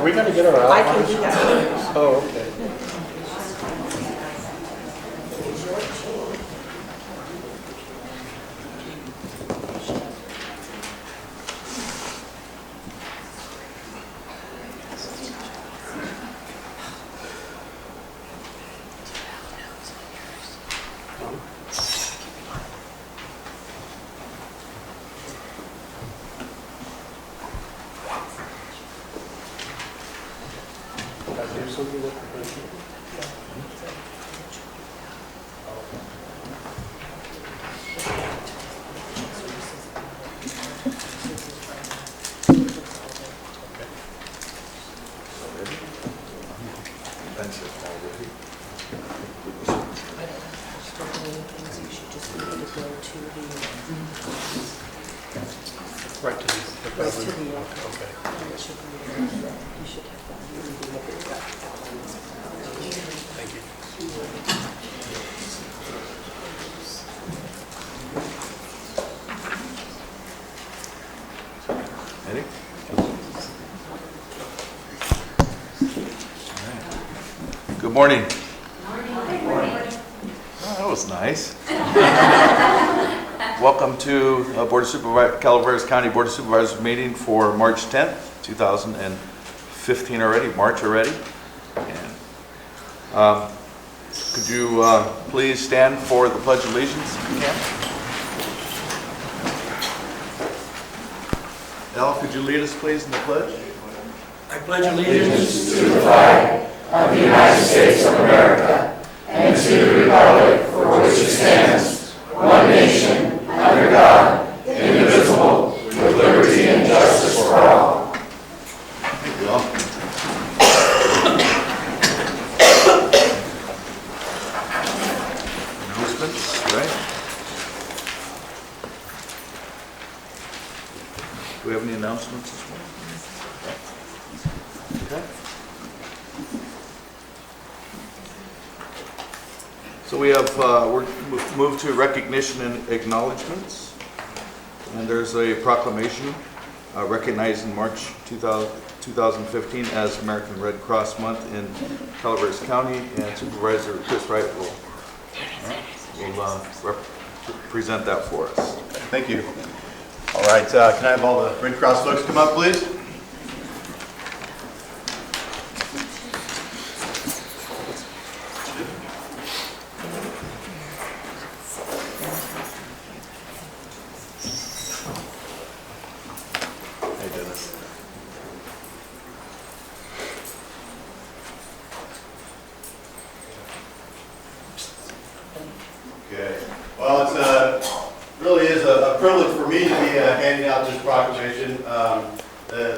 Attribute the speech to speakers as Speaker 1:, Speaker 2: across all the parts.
Speaker 1: Are we going to get our
Speaker 2: I can
Speaker 1: outlines?
Speaker 2: do that.
Speaker 1: Oh, okay. Can I do something with the budget? Right to the
Speaker 2: Right to the,
Speaker 1: government.
Speaker 2: and
Speaker 1: Okay.
Speaker 2: it should be, you should have that.
Speaker 1: Thank you.
Speaker 3: Ready? Good morning. Oh, that was nice. Welcome to Calaveras County Board of Supervisors meeting for March 10th, 2015 already, March already. And, could you please stand for the Pledge of Allegiance? if you can? Al, could you lead us please in the pledge?
Speaker 4: I pledge allegiance to the flag of the United States of America and to the republic for which it stands, one nation, under God, indivisible, with liberty and justice for all.
Speaker 3: Thank you all. Announcements, right? Do we have any announcements this morning? Okay. So we have, we're moved to recognition and acknowledgements. And there's a proclamation recognizing March 2015 as American Red Cross Month in Calaveras County, and Supervisor Chris Wright will present that for us.
Speaker 5: Thank you. All right, can I have all the Red Cross folks come up, please? Hey, Dennis. Okay. Well, it's really is a privilege for me to be handing out this proclamation.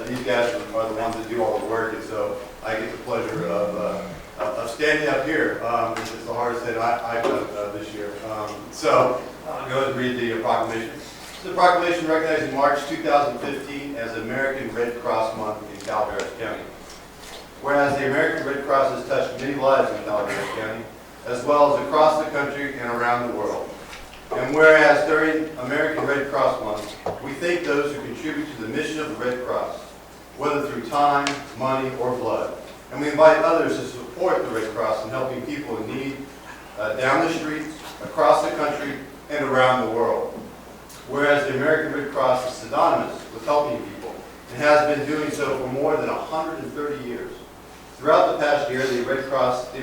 Speaker 5: These guys are the ones that do all the work, and so I get the pleasure of standing up here. It's the hardest thing I've done this year. So I'll go ahead and read the proclamation. This is a proclamation recognizing March 2015 as American Red Cross Month in Calaveras County. Whereas the American Red Cross has touched many lives in Calaveras County, as well as across the country and around the world. And whereas during American Red Cross Month, we thank those who contribute to the mission of the Red Cross, whether through time, money, or blood. And we invite others to support the Red Cross in helping people in need down the streets, across the country, and around the world. Whereas the American Red Cross is synonymous with helping people and has been doing so for more than 130 years. Throughout the past year, the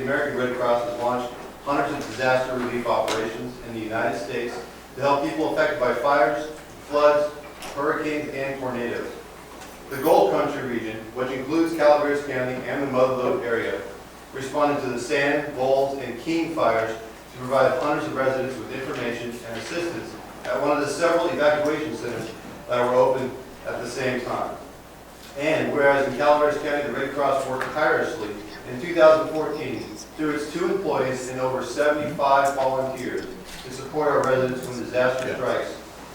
Speaker 5: American Red Cross has launched hundreds of disaster relief operations in the United States to help people affected by fires, floods, hurricanes, and tornadoes. The Gold Country region, which includes Calaveras County and the Motherlode area, responded to the Sand, Bowles, and Keene fires to provide hundreds of residents with information and assistance at one of the several evacuation centers that were open at the same time. And whereas in Calaveras County, the Red Cross worked tirelessly in 2014 through its 2 employees and over 75 volunteers to support our residents when disaster strikes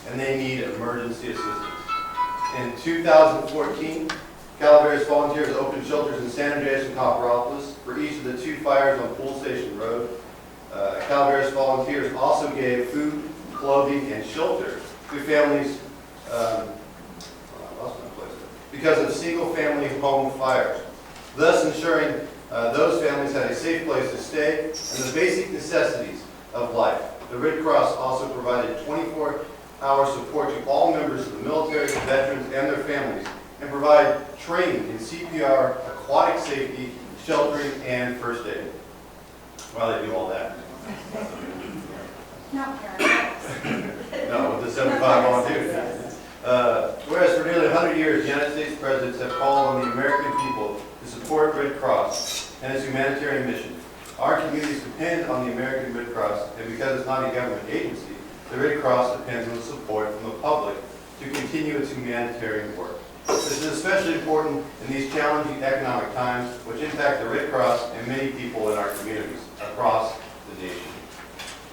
Speaker 5: and they need emergency assistance. In 2014, Calaveras volunteers opened shelters in San Andreas and Copperopolis for each of the 2 fires on Pool Station Road. Calaveras volunteers also gave food, clothing, and shelter to families because of single-family home fires. thus ensuring those families had a safe place to stay and the basic necessities of life. The Red Cross also provided 24-hour support to all members of the military, veterans, and their families, and provide training in CPR, aquatic safety, sheltering, and first aid. Well, they do all that.
Speaker 4: Not paramedics.
Speaker 5: No, with the 75 volunteers. Whereas for nearly 100 years, the United States presidents have called on the American people to support Red Cross and its humanitarian mission. Our communities depend on the American Red Cross, and because it's not a government agency, the Red Cross depends on support from the public to continue its humanitarian work. This is especially important in these challenging economic times, which impact the Red Cross and many people in our communities across the nation.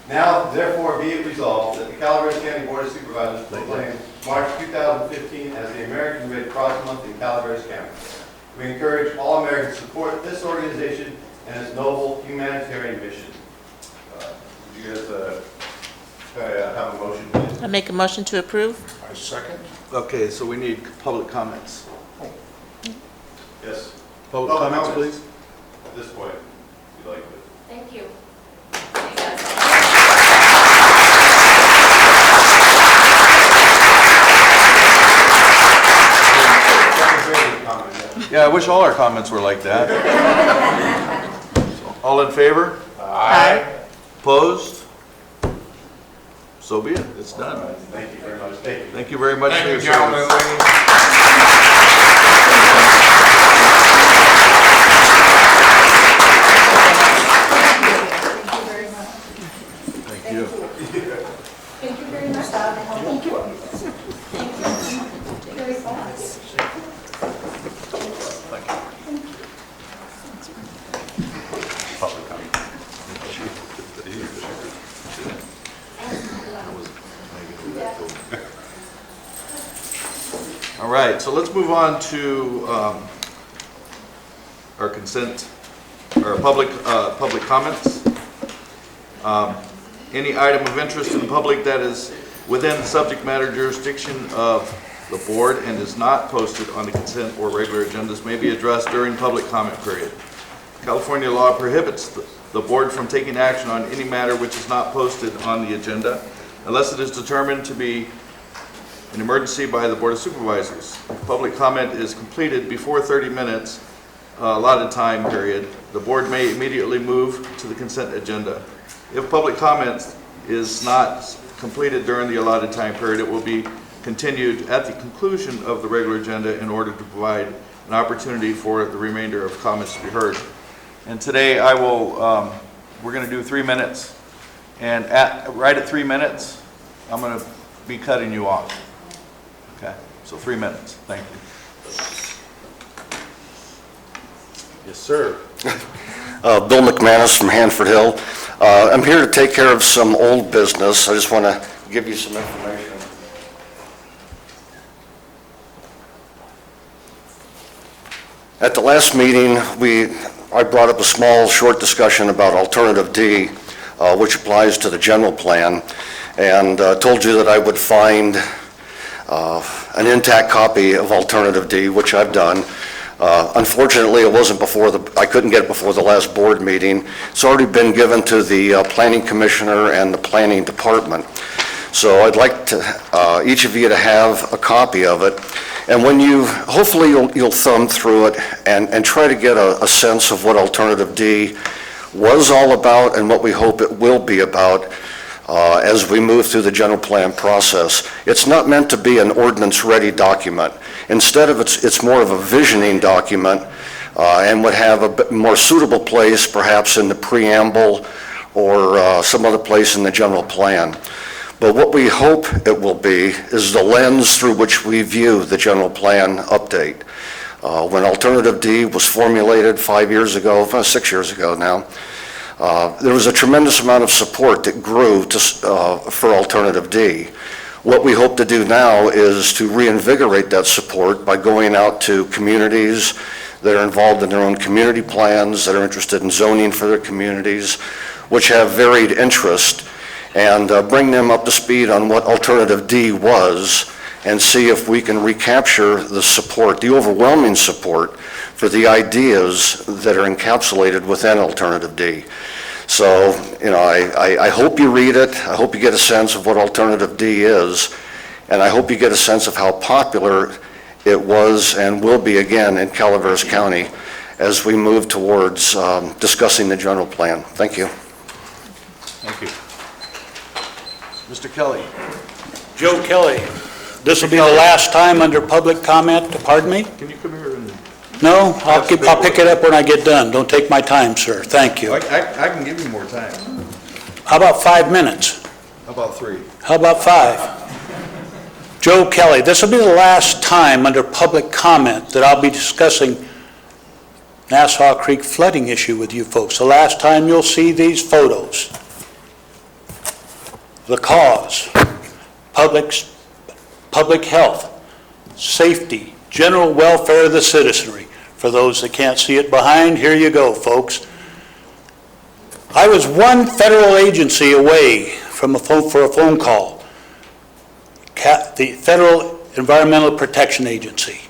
Speaker 5: Now, therefore, be it resolved that the Calaveras County Board of Supervisors proclaim March 2015 as the American Red Cross Month in Calaveras County. We encourage all Americans to support this organization and its noble humanitarian mission. Would you guys have a motion, please?
Speaker 2: I make a motion to approve.
Speaker 1: I second.
Speaker 3: Okay, so we need public comments.
Speaker 5: Yes.
Speaker 3: Public comments, please.
Speaker 5: At this point, if you'd like to.
Speaker 4: Thank you.
Speaker 3: Yeah, I wish all our comments were like that. So, all in favor?
Speaker 2: Aye.
Speaker 3: Opposed? So be it. It's done.
Speaker 5: Thank you very much. Thank you.
Speaker 3: Thank you very much for your
Speaker 1: Thank you, gentlemen,
Speaker 3: service.
Speaker 1: ladies.
Speaker 3: Thank you.
Speaker 4: Thank you very much. Thank you. Thank you. Very fast.
Speaker 3: Public comment. All right, so let's move on to our consent, our public comments. Any item of interest in the public that is within the subject matter jurisdiction of the board and is not posted on the consent or regular agendas may be addressed during public comment period. California law prohibits the board from taking action on any matter which is not posted on the agenda unless it is determined to be an emergency by the Board of Supervisors. If public comment is completed before 30 minutes allotted time period, the board may immediately move to the consent agenda. If public comment is not completed during the allotted time period, it will be continued at the conclusion of the regular agenda in order to provide an opportunity for the remainder of comments to be heard. And today I will, we're going to do 3 minutes, and right at 3 minutes, I'm going to be cutting you off. Okay, so 3 minutes. Thank you. Yes, sir.
Speaker 6: Bill McManus from Hanford Hill. I'm here to take care of some old business. I just want to give you some information. At the last meeting, I brought up a small, short discussion about Alternative D, which applies to the general plan, and told you that I would find an intact copy of Alternative D, which I've done. Unfortunately, it wasn't I couldn't get it before the last board meeting. It's already been given to the planning commissioner and the planning department. So I'd like to, each of you to have a copy of it. And when hopefully you'll thumb through it and try to get a sense of what Alternative D was all about and what we hope it will be about as we move through the general plan process. It's not meant to be an ordinance-ready document. Instead of it's more of a visioning document and would have a bit more suitable place perhaps in the preamble or some other place in the general plan. But what we hope it will be is the lens through which we view the general plan update. When Alternative D was formulated 5 years ago, 6 years ago now, there was a tremendous amount of support that grew for Alternative D. What we hope to do now is to reinvigorate that support by going out to communities that are involved in their own community plans, that are interested in zoning for their communities, which have varied interest, and bring them up to speed on what Alternative D was and see if we can recapture the support, the overwhelming support for the ideas that are encapsulated within Alternative D. So, you know, I hope you read it. I hope you get a sense of what Alternative D is, and I hope you get a sense of how popular it was and will be again in Calaveras County as we move towards discussing the general plan. Thank you.
Speaker 3: Thank you. Mr. Kelly.
Speaker 7: Joe Kelly, this will be the last time under public comment, pardon me?
Speaker 3: Can you come here and...
Speaker 7: No, I'll pick it up when I get done. Don't take my time, sir. Thank you.
Speaker 3: I can give you more time.
Speaker 7: How about 5 minutes?
Speaker 3: How about 3?
Speaker 7: How about 5? Joe Kelly, this will be the last time under public comment that I'll be discussing Nassau Creek flooding issue with you folks. The last time you'll see these photos. The cause, public health, safety, general welfare of the citizenry. For those that can't see it behind, here you go, folks. I was one federal agency away from for a phone call, the Federal Environmental Protection Agency.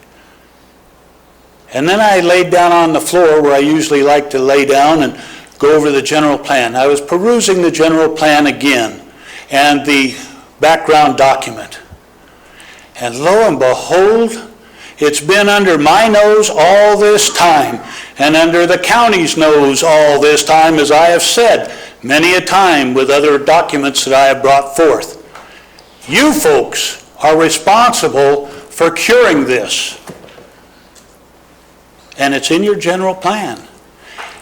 Speaker 7: And then I laid down on the floor where I usually like to lay down and go over the general plan. I was perusing the general plan again and the background document. And lo and behold, it's been under my nose all this time, and under the county's nose all this time, as I have said many a time with other documents that I have brought forth. You folks are responsible for curing this. And it's in your general plan.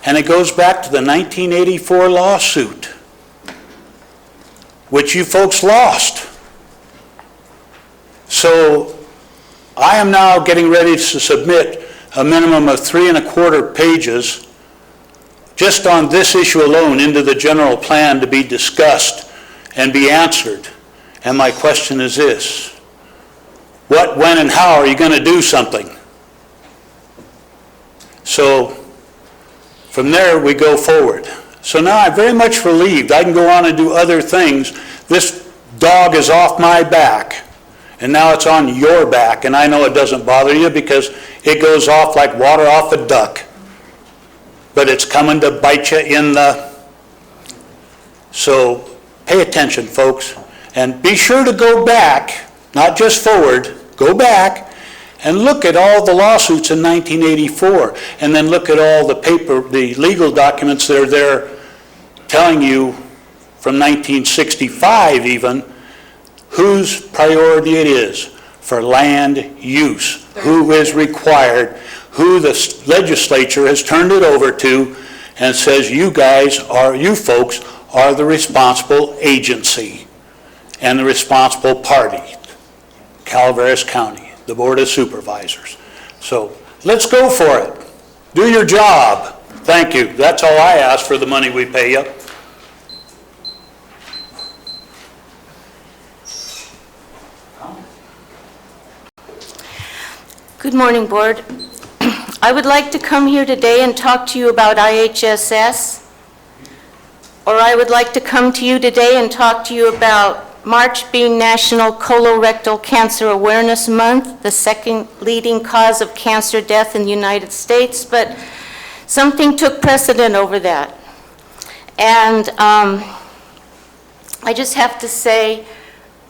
Speaker 7: And it goes back to the 1984 lawsuit, which you folks lost. So I am now getting ready to submit a minimum of 3 1/4 pages just on this issue alone into the general plan to be discussed and be answered. And my question is this: what, when, and how are you going to do something? So from there we go forward. So now I'm very much relieved. I can go on and do other things. This dog is off my back, and now it's on your back, and I know it doesn't bother you because it goes off like water off a duck. But it's coming to bite you in the... So pay attention, folks, and be sure to go back, not just forward, go back and look at all the lawsuits in 1984, and then look at all the legal documents that are there telling you from 1965 even, whose priority it is for land use, who is required, who the legislature has turned it over to and says you folks are the responsible agency and the responsible party, Calaveras County, the Board of Supervisors. So let's go for it. Do your job. Thank you. That's all I ask for the money we pay you.
Speaker 8: Good morning, Board. I would like to come here today and talk to you about IHSS, or I would like to come to you today and talk to you about March being National Colorectal Cancer Awareness Month, the second leading cause of cancer death in the United States, but something took precedent over that. And I just have to say,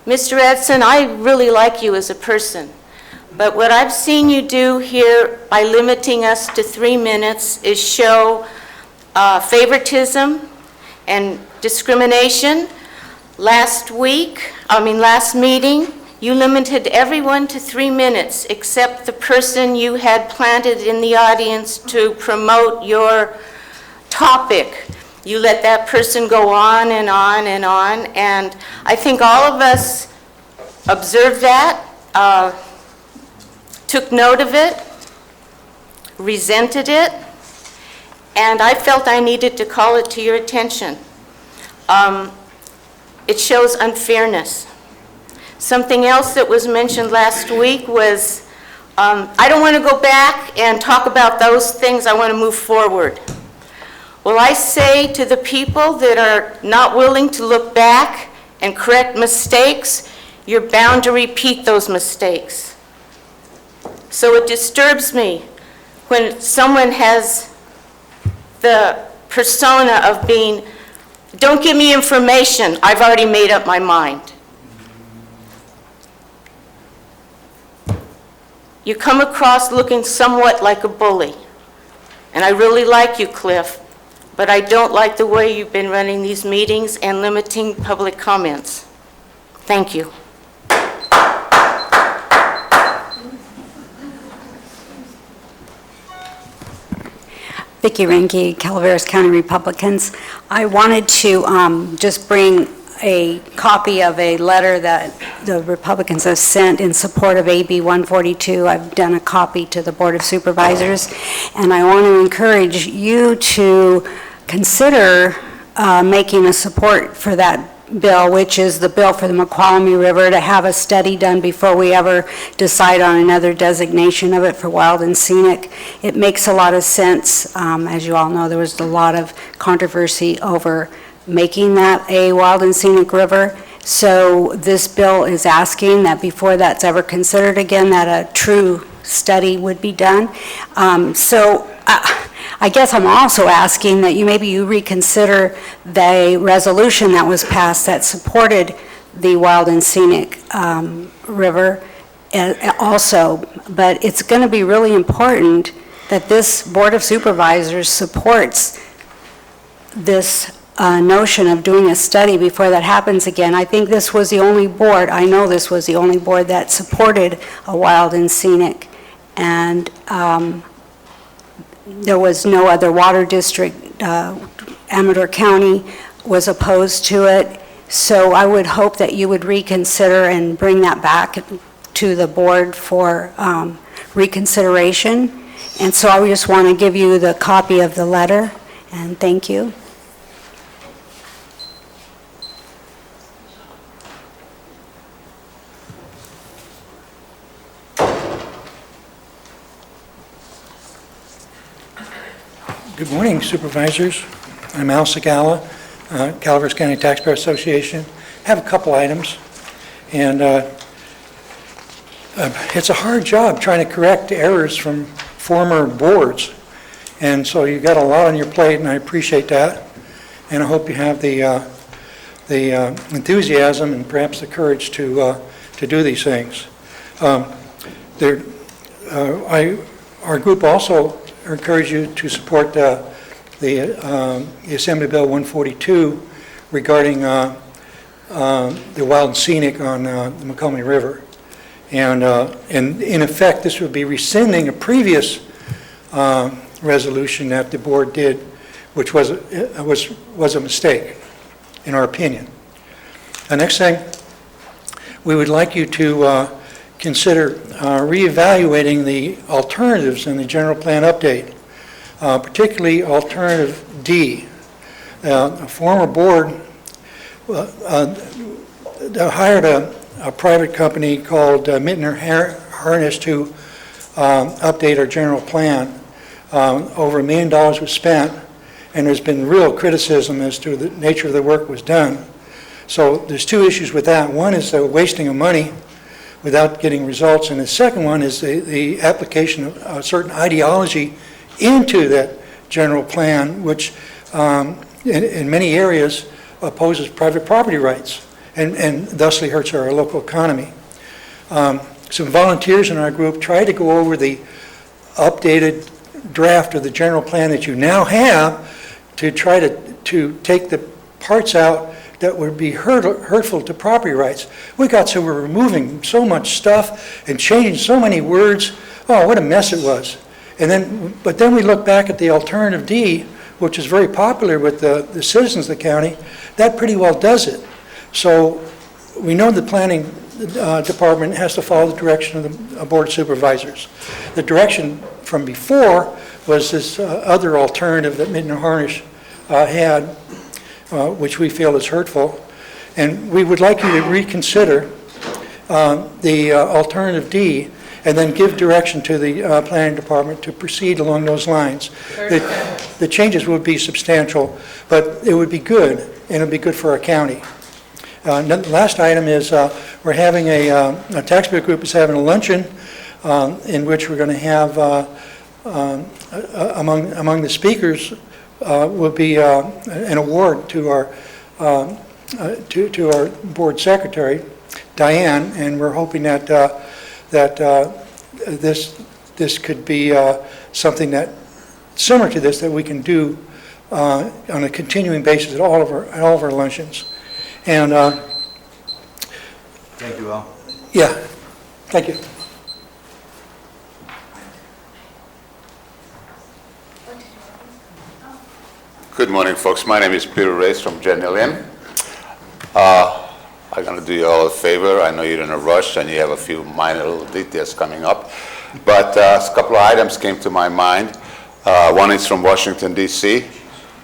Speaker 8: Mr. Edson, I really like you as a person. But what I've seen you do here by limiting us to 3 minutes is show favoritism and discrimination. Last meeting, you limited everyone to 3 minutes except the person you had planted in the audience to promote your topic. You let that person go on and on and on, and I think all of us observed that, took note of it, resented it, and I felt I needed to call it to your attention. It shows unfairness. Something else that was mentioned last week was, I don't want to go back and talk about those things, I want to move forward. Well, I say to the people that are not willing to look back and correct mistakes, you're bound to repeat those mistakes. So it disturbs me when someone has the persona of being, don't give me information, I've already made up my mind. You come across looking somewhat like a bully. And I really like you, Cliff, but I don't like the way you've been running these meetings and limiting public comments. Thank you.
Speaker 9: Vicki Renke, Calaveras County Republicans. I wanted to just bring a copy of a letter that the Republicans have sent in support of AB 142. I've done a copy to the Board of Supervisors, and I want to encourage you to consider making a support for that bill, which is the bill for the Mokelumne River, to have a study done before we ever decide on another designation of it for wild and scenic. It makes a lot of sense. As you all know, there was a lot of controversy over making that a wild and scenic river. So this bill is asking that before that's ever considered again, that a true study would be done. I guess I'm also asking that maybe you reconsider the resolution that was passed that supported the wild and scenic river also. But it's going to be really important that this Board of Supervisors supports this notion of doing a study before that happens again. I think this was the only board, I know this was the only board that supported a wild and scenic, and there was no other water district. Amador County was opposed to it, so I would hope that you would reconsider and bring that back to the board for reconsideration. And so I just want to give you the copy of the letter, and thank you.
Speaker 10: Good morning, Supervisors. I'm Al Segala, Calaveras County Taxpayer Association. I have a couple items, and it's a hard job trying to correct errors from former boards, and so you've got a lot on your plate, and I appreciate that, and I hope you have the enthusiasm and perhaps the courage to do these things. Our group also encourage you to support the Assembly Bill 142 regarding the wild and scenic on the Mokelumne River. And in effect, this would be rescinding a previous resolution that the board did, which was a mistake, in our opinion. The next thing, we would like you to consider reevaluating the alternatives in the general plan update, particularly alternative D. A former board hired a private company called Mittner Harness to update our general plan. Over $1 million was spent, and there's been real criticism as to the nature of the work was done. So there's two issues with that. One is the wasting of money without getting results, and the second one is the application of a certain ideology into that general plan, which in many areas opposes private property rights and thusly hurts our local economy. Some volunteers in our group tried to go over the updated draft of the general plan that you now have to try to take the parts out that would be hurtful to property rights. We got so we're removing so much stuff and changing so many words. Oh, what a mess it was. But then we look back at the alternative D, which is very popular with the citizens of the county. That pretty well does it. So we know the planning department has to follow the direction of the Board of Supervisors. The direction from before was this other alternative that Mittner Harnish had, which we feel is hurtful. And we would like you to reconsider the alternative D and then give direction to the planning department to proceed along those lines. The changes would be substantial, but it would be good, and it would be good for our county. The last item is we're having a taxpayer group is having a luncheon in which we're going to have, among the speakers, will be an award to our board secretary, Diane, and we're hoping that this could be something that similar to this that we can do on a continuing basis at all of our luncheons. And
Speaker 3: Thank you, Al.
Speaker 10: yeah, thank you.
Speaker 11: Good morning, folks. My name is Peter Reyes from General Inn. I'm going to do you all a favor. I know you're in a rush and you have a few minor little details coming up, but a couple of items came to my mind. One is from Washington, D.C.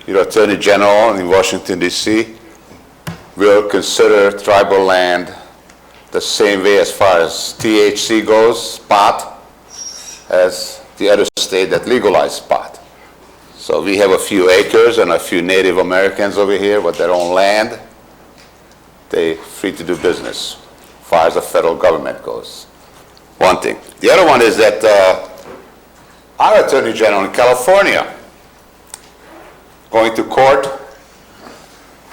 Speaker 11: Your Attorney General in Washington, D.C. will consider tribal land the same way as far as THC goes, pot, as the other state that legalized pot. So we have a few acres and a few Native Americans over here with their own land. They're free to do business as far as the federal government goes. One thing. The other one is that our Attorney General in California going to court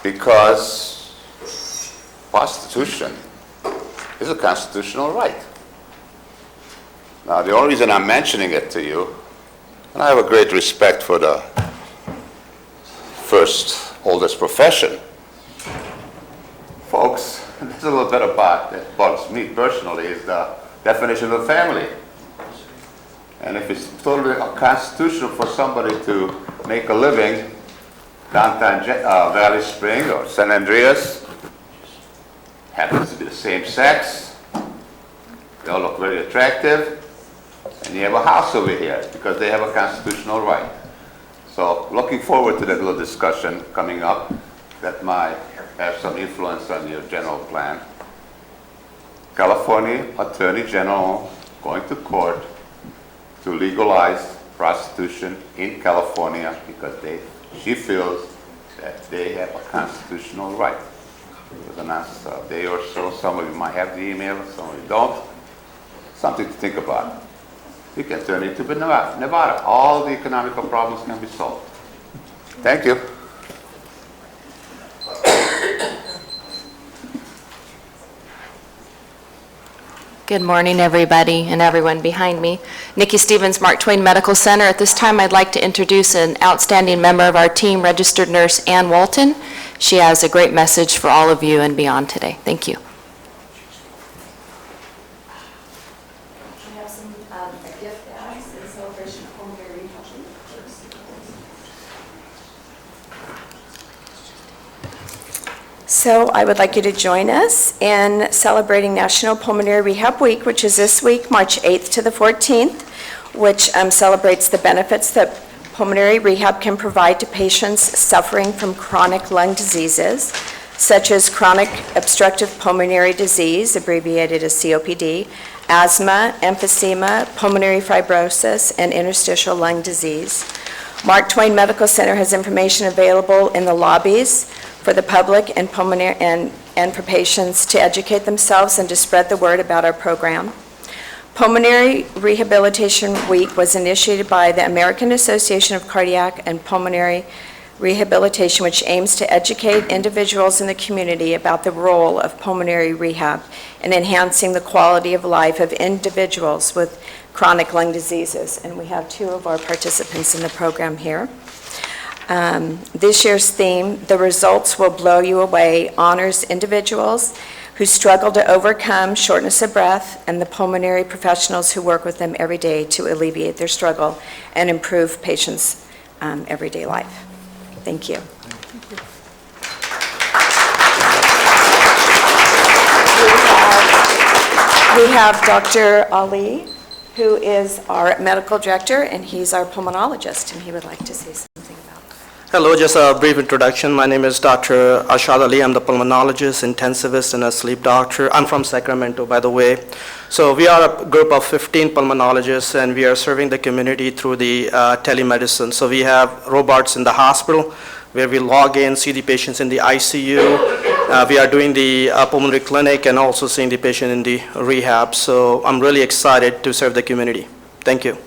Speaker 11: because prostitution is a constitutional right. Now, the only reason I'm mentioning it to you, and I have a great respect for the first oldest profession. Folks, there's a little bit about that bugs me personally is the definition of family. And if it's totally unconstitutional for somebody to make a living downtown Valley Spring or San Andreas, happens to be the same sex, they all look very attractive, and you have a house over here because they have a constitutional right. So looking forward to that little discussion coming up that might have some influence on your general plan. California Attorney General going to court to legalize prostitution in California because she feels that they have a constitutional right. It was announced a day or so. Some of you might have the email, some of you don't. Something to think about. You can turn it to Nevada. All the economical problems can be solved. Thank you.
Speaker 2: Good morning, everybody, and everyone behind me. Nikki Stevens, Mark Twain Medical Center. At this time, I'd like to introduce an outstanding member of our team, registered nurse Ann Walton. She has a great message for all of you and beyond today. Thank you.
Speaker 12: We have some gift bags in celebration of home care rehab. So I would like you to join us in celebrating National Pulmonary Rehab Week, which is this week, March 8th to the 14th, which celebrates the benefits that pulmonary rehab can provide to patients suffering from chronic lung diseases, such as chronic obstructive pulmonary disease, abbreviated as COPD, asthma, emphysema, pulmonary fibrosis, and interstitial lung disease. Mark Twain Medical Center has information available in the lobbies for the public and pulmonary and for patients to educate themselves and to spread the word about our program. Pulmonary Rehabilitation Week was initiated by the American Association of Cardiac and Pulmonary Rehabilitation, which aims to educate individuals in the community about the role of pulmonary rehab in enhancing the quality of life of individuals with chronic lung diseases. And we have two of our participants in the program here. This year's theme, The Results Will Blow You Away, honors individuals who struggle to overcome shortness of breath and the pulmonary professionals who work with them every day to alleviate their struggle and improve patients' everyday life. Thank you. We have Dr. Ali, who is our medical director, and he's our pulmonologist, and he would like to say something about it.
Speaker 1: Hello, just a brief introduction. My name is Dr. Ashad Ali. I'm the pulmonologist, intensivist, and a sleep doctor. I'm from Sacramento, by the way. So we are a group of 15 pulmonologists, and we are serving the community through the telemedicine. So we have robots in the hospital where we log in, see the patients in the ICU, We are doing the pulmonary clinic and also seeing the patient in the rehab. So I'm really excited to serve the community. Thank you.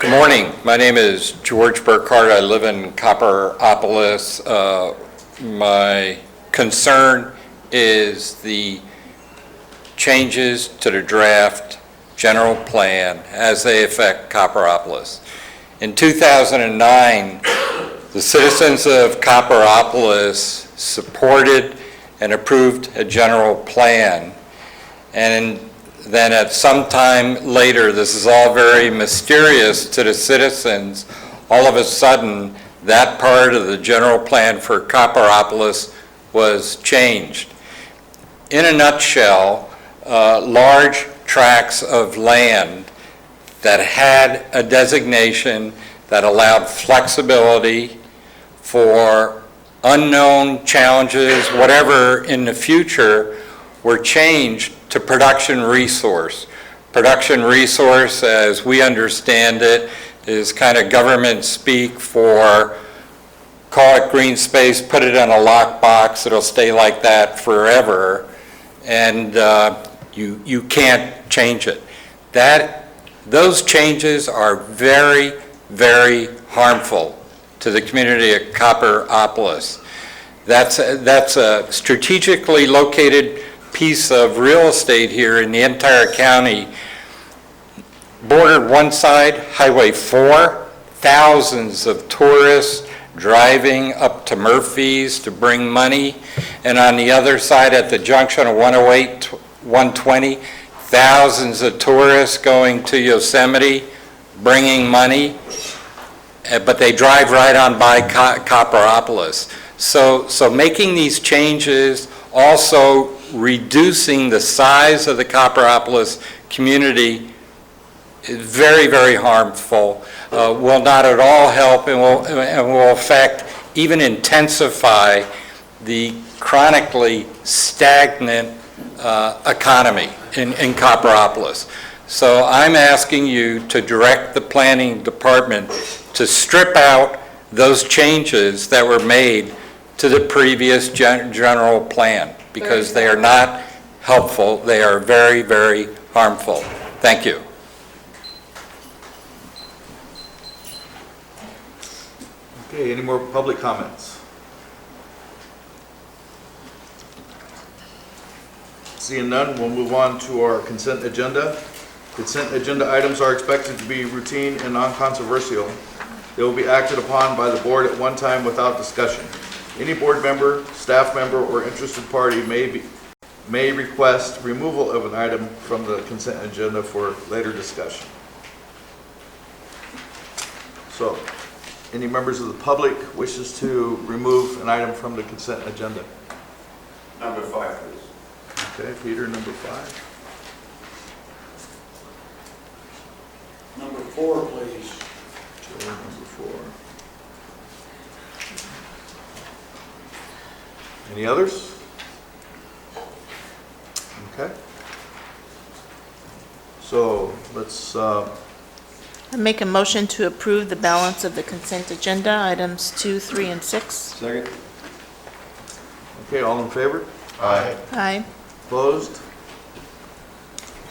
Speaker 13: Good morning. My name is George Burkhardt. I live in Copperopolis. My concern is the changes to the draft general plan as they affect Copperopolis. In 2009, the citizens of Copperopolis supported and approved a general plan, and then at some time later, this is all very mysterious to the citizens, all of a sudden, that part of the general plan for Copperopolis was changed. In a nutshell, large tracts of land that had a designation that allowed flexibility for unknown challenges, whatever in the future, were changed to production resource. Production resource, as we understand it, is kind of government speak for, call it green space, put it in a lockbox, it'll stay like that forever, and you can't change it. Those changes are very, very harmful to the community of Copperopolis. That's a strategically located piece of real estate here in the entire county, bordered one side, Highway 4, thousands of tourists driving up to Murphy's to bring money, and on the other side at the junction of 108, 120, thousands of tourists going to Yosemite, bringing money, but they drive right on by Copperopolis. So making these changes, also reducing the size of the Copperopolis community is very, very harmful, will not at all help, and will affect, even intensify the chronically stagnant economy in Copperopolis. So I'm asking you to direct the planning department to strip out those changes that were made to the previous general plan, because they are not helpful. They are very, very harmful. Thank you.
Speaker 3: Okay, any more public comments? Seeing none, we'll move on to our consent agenda. Consent agenda items are expected to be routine and non-controversial. They will be acted upon by the board at one time without discussion. Any board member, staff member, or interested party may request removal of an item from the consent agenda for later discussion. So, any members of the public wishes to remove an item from the consent agenda?
Speaker 11: Number 5, please.
Speaker 3: Okay, Peter, number 5.
Speaker 7: Number 4, please.
Speaker 3: Joe, number 4. Any others? Okay. So let's,
Speaker 14: I make a motion to approve the balance of the consent agenda, items 2, 3, and 6.
Speaker 3: Second. Okay, all in favor?
Speaker 11: Aye.
Speaker 14: Aye.
Speaker 3: Opposed?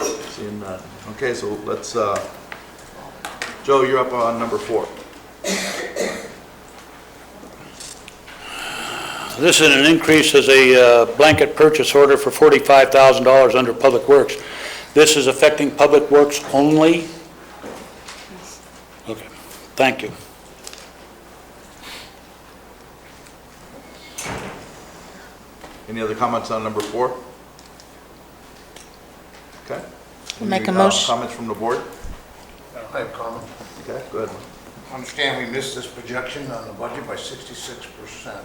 Speaker 3: Seeing none. Okay, so let's, Joe, you're up on number 4.
Speaker 7: This is an increase as a blanket purchase order for $45,000 under Public Works. This is affecting Public Works only? Okay, thank you.
Speaker 3: Any other comments on number 4? Okay.
Speaker 14: Make a
Speaker 3: Any,
Speaker 14: motion.
Speaker 3: Comments from the board?
Speaker 15: I have a comment.
Speaker 3: Okay, good.
Speaker 15: I understand we missed this projection on the budget by 66%. Do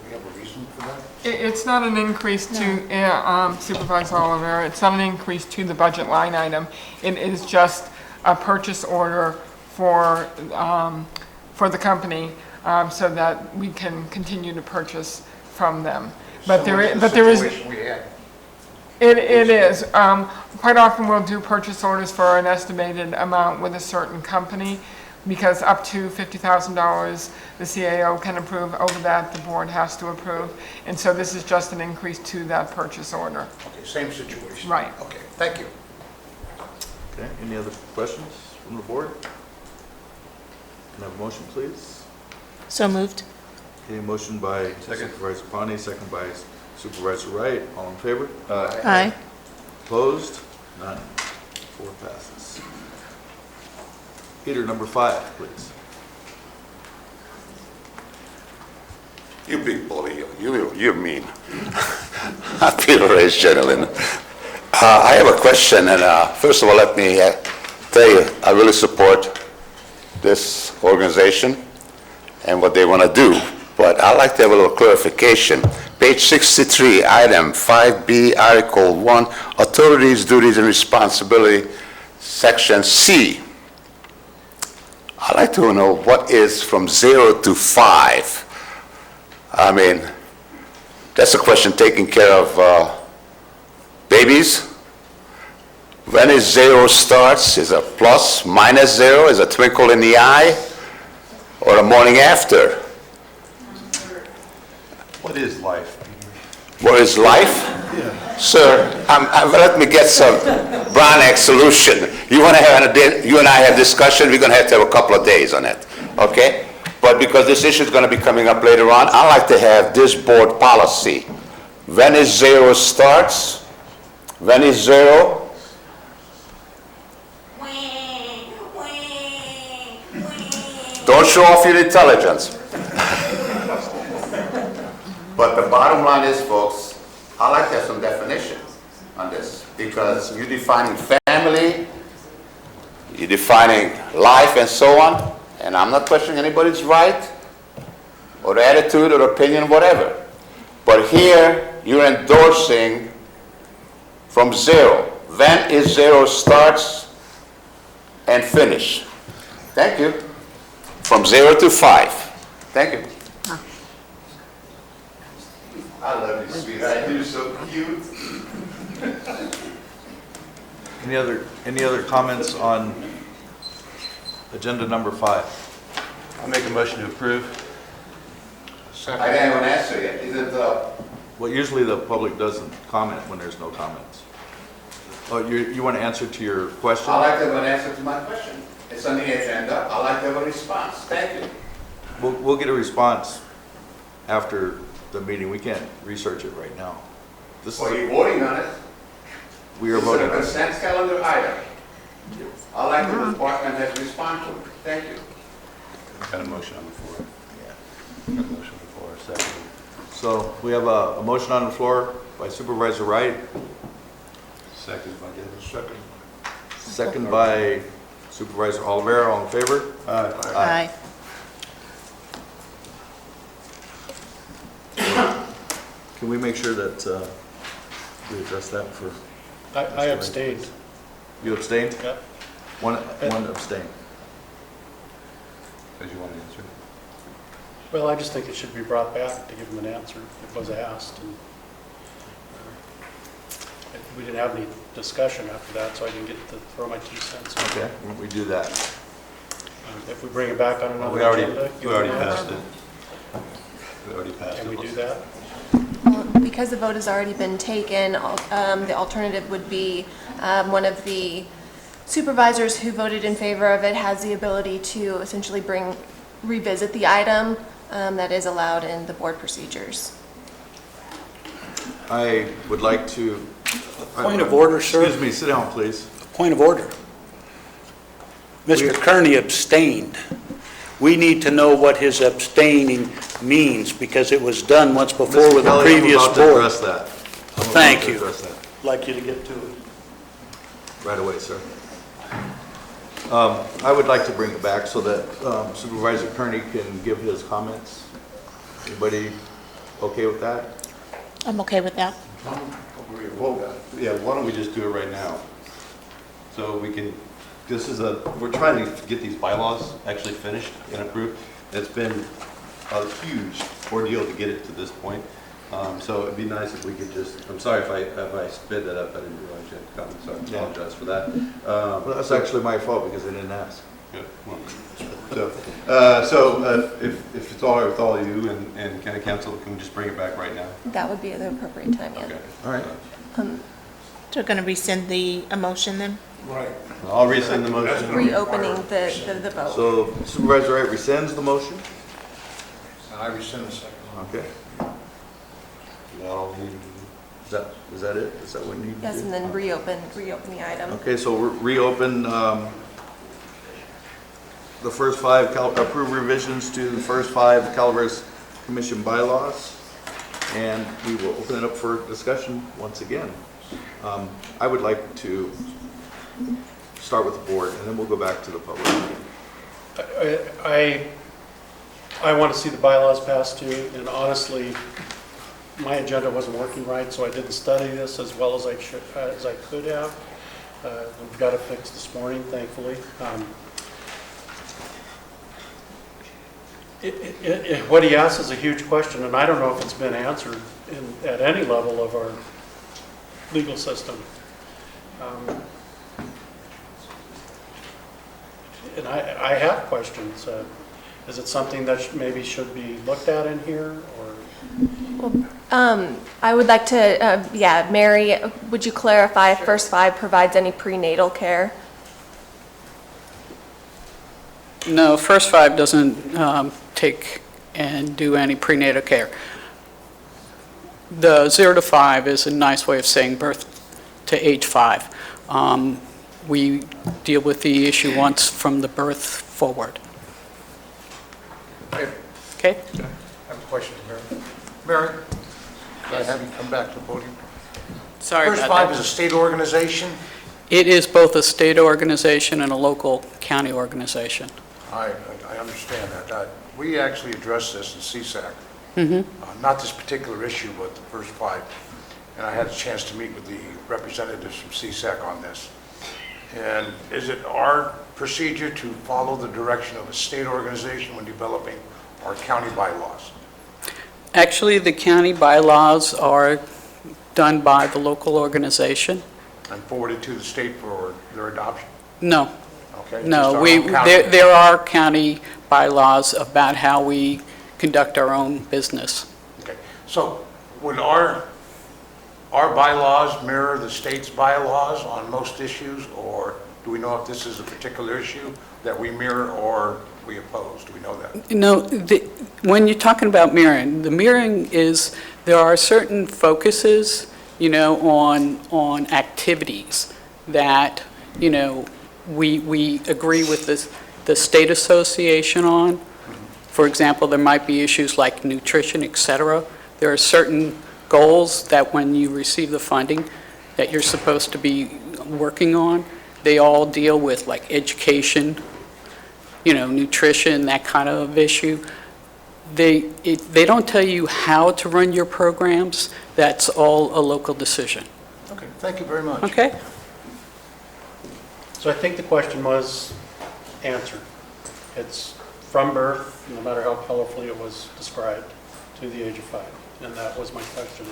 Speaker 15: we have a reason for that?
Speaker 16: It's not an increase to Supervisor Oliver. It's not an increase to the budget line item. It is just a purchase order for the company so that we can continue to purchase from them. But there is,
Speaker 15: Situation we had.
Speaker 16: it is. Quite often we'll do purchase orders for an estimated amount with a certain company, because up to $50,000 the CAO can approve. Over that, the board has to approve. And so this is just an increase to that purchase order.
Speaker 15: Okay, same situation.
Speaker 16: Right.
Speaker 15: Okay, thank you.
Speaker 3: Okay, any other questions from the board? Can I have a motion, please?
Speaker 14: So moved.
Speaker 3: Okay, motion by Supervisor Pani, second by Supervisor Wright. All in favor?
Speaker 14: Aye.
Speaker 3: Opposed? None. 4 passes. Peter, number 5, please.
Speaker 11: You big bully, you're mean. Peter Ray's gentleman. I have a question, and first of all, let me tell you, I really support this organization and what they want to do, but I'd like to have a little clarification. Page 63, item 5B, Article 1, Authorities, Duties, and Responsibility, Section C. I'd like to know what is from 0 to 5. I mean, that's a question taking care of babies. When is 0 starts? Is a plus, minus 0? Is a twinkle in the eye? Or the morning after?
Speaker 3: What is life?
Speaker 11: What is life?
Speaker 3: Yeah.
Speaker 11: Sir, let me get some brown egg solution. You want to have you and I have discussion, we're going to have a couple of days on it, okay? But because this issue is going to be coming up later on, I like to have this board policy. When is 0 starts? When is 0? Don't show off your intelligence. But the bottom line is, folks, I like to have some definition on this, because you're defining family, you're defining life and so on, and I'm not questioning anybody's right or the attitude or opinion, whatever. But here, you're endorsing from 0. When is 0 starts and finish. Thank you. From 0 to 5. Thank you. I love you, sweetheart. You're so cute.
Speaker 3: Any other comments on agenda number 5?
Speaker 5: I'll make a motion to approve.
Speaker 11: I didn't have an answer yet. Is it
Speaker 3: Well, usually the public doesn't comment when there's no comments. Oh, you want to answer to your question?
Speaker 11: I'd like to have an answer to my question. It's on the agenda. I'd like to have a response. Thank you.
Speaker 3: We'll get a response after the meeting. We can't research it right now.
Speaker 11: Are you voting on it?
Speaker 3: We are voting on
Speaker 11: It's a
Speaker 3: it.
Speaker 11: consent calendar item. I'd like the department head to respond to it. Thank you.
Speaker 5: Got a motion on the floor. Got a motion on the floor, second.
Speaker 3: So we have a motion on the floor by Supervisor Wright,
Speaker 5: Second by Davis. Second.
Speaker 3: second by Supervisor Olivera. All in favor?
Speaker 14: Aye.
Speaker 3: Can we make sure that we address that for?
Speaker 17: I abstained.
Speaker 3: You abstained?
Speaker 17: Yep.
Speaker 3: One abstain.
Speaker 5: Did you want to answer?
Speaker 17: Well, I just think it should be brought back to give them an answer. It was asked. And we didn't have any discussion after that, so I didn't get to throw my 2 cents. in.
Speaker 3: Okay, why don't we do that?
Speaker 17: If we bring it back on another
Speaker 5: We already
Speaker 17: agenda.
Speaker 5: passed it. We already passed it.
Speaker 17: Can we do that?
Speaker 18: Well, because the vote has already been taken, the alternative would be one of the supervisors who voted in favor of it has the ability to essentially revisit the item that is allowed in the board procedures.
Speaker 3: I would like to.
Speaker 7: Point of order, sir.
Speaker 3: Excuse me, sit down, please.
Speaker 7: Point of order. Mr. Kearney abstained. We need to know what his abstaining means, because it was done once before with the previous
Speaker 3: I'm about to
Speaker 7: board.
Speaker 3: address that.
Speaker 7: Thank you.
Speaker 3: Address that.
Speaker 7: Like you to get to it.
Speaker 3: Right away, sir. I would like to bring it back so that Supervisor Kearney can give his comments. Anybody okay with that?
Speaker 14: I'm okay with that.
Speaker 5: Well, yeah, why don't we just do it right now? So we can this is we're trying to get these bylaws actually finished and approved. It's been a huge ordeal to get it to this point. So it'd be nice if we could just, I'm sorry if I spit that up, I didn't realize you had to come, so I apologize for that.
Speaker 3: Well, that's actually my fault because I didn't ask.
Speaker 5: Yeah, well, so if it's all right with all of you and county council, can we just bring it back right now?
Speaker 18: That would be the appropriate time, yeah.
Speaker 5: Okay.
Speaker 3: All right.
Speaker 14: So we're going to rescind the motion then?
Speaker 15: Right.
Speaker 5: I'll rescind the motion.
Speaker 18: Reopening the vote.
Speaker 5: So Supervisor Wright rescinds the motion?
Speaker 15: I rescind the second.
Speaker 5: Okay. Is that it? Is that what you need to do?
Speaker 18: Yes, and then reopen the item.
Speaker 5: Okay, so reopen the first 5, approve revisions to the first 5 Calaveras Commission bylaws, and we will open it up for discussion once again. I would like to start with the board, and then we'll go back to the public.
Speaker 17: I want to see the bylaws passed too, and honestly, my agenda wasn't working right, so I didn't study this as well as I could have. We've got it fixed this morning, thankfully. What he asked is a huge question, and I don't know if it's been answered at any level of our legal system. And I have questions. Is it something that maybe should be looked at in here, or?
Speaker 18: Well, I would like to, Mary, would you clarify if First 5 provides any prenatal care?
Speaker 19: No, First 5 doesn't take and do any prenatal care. The 0 to 5 is a nice way of saying birth to age 5. We deal with the issue once from the birth forward. Okay?
Speaker 15: I have a question, Mary. Mary, can I have you come back to the podium?
Speaker 19: Sorry
Speaker 15: First
Speaker 19: about
Speaker 15: 5
Speaker 19: that.
Speaker 15: is a state organization?
Speaker 19: It is both a state organization and a local county organization.
Speaker 15: I understand that. We actually addressed this in CSAC.
Speaker 19: Mm-hmm.
Speaker 15: Not this particular issue, but the first 5. And I had a chance to meet with the representatives from CSAC on this. And is it our procedure to follow the direction of a state organization when developing our county bylaws?
Speaker 19: Actually, the county bylaws are done by the local organization.
Speaker 15: And forwarded to the state for their adoption?
Speaker 19: No.
Speaker 15: Okay. just
Speaker 19: No,
Speaker 15: our own county.
Speaker 19: there are county bylaws about how we conduct our own business.
Speaker 15: Okay. So would our bylaws mirror the state's bylaws on most issues, or do we know if this is a particular issue that we mirror or we oppose? Do we know that?
Speaker 19: No, when you're talking about mirroring, the mirroring is, there are certain focuses, on activities that, we agree with the state association on. For example, there might be issues like nutrition, et cetera. There are certain goals that when you receive the funding that you're supposed to be working on. They all deal with like education, nutrition, that kind of issue. They don't tell you how to run your programs. That's all a local decision.
Speaker 15: Okay, thank you very much.
Speaker 19: Okay?
Speaker 17: So I think the question was answered. It's from birth, no matter how colorfully it was described, to the age of 5. And that was my question.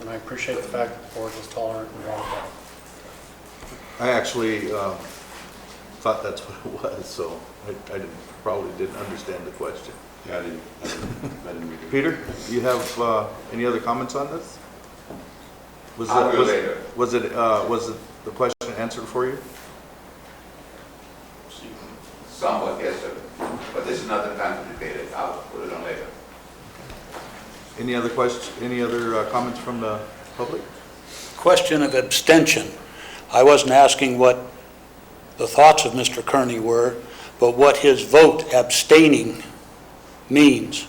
Speaker 17: And I appreciate the fact that the board was tolerant and wrong about it.
Speaker 5: I actually thought that's what it was, so I probably didn't understand the question.
Speaker 3: Yeah, I didn't read it.
Speaker 5: Peter, you have any other comments on this? Was it the question answered for you?
Speaker 11: Somewhat, yes, sir. But this is not the time to debate it. I'll put it on later.
Speaker 5: Any other questions, any other comments from the public?
Speaker 7: Question of abstention. I wasn't asking what the thoughts of Mr. Kearney were, but what his vote abstaining means.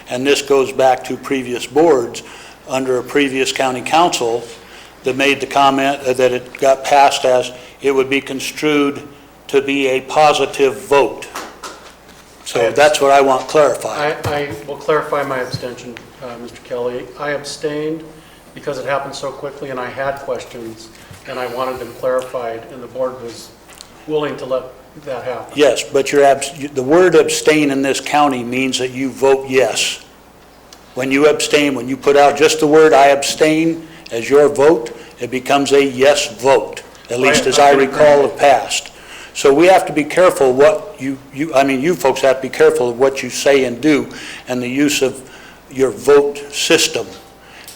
Speaker 7: And this goes back to previous boards under a previous county council that made the comment that it got passed as it would be construed to be a positive vote. So that's what I want clarified.
Speaker 17: I will clarify my abstention, Mr. Kelly. I abstained because it happened so quickly and I had questions and I wanted them clarified, and the board was willing to let that happen.
Speaker 7: Yes, but the word abstain in this county means that you vote yes. When you abstain, when you put out just the word "I abstain" as your vote, it becomes a yes vote, at least as I recall of past. So we have to be careful what you folks have to be careful of what you say and do and the use of your vote system,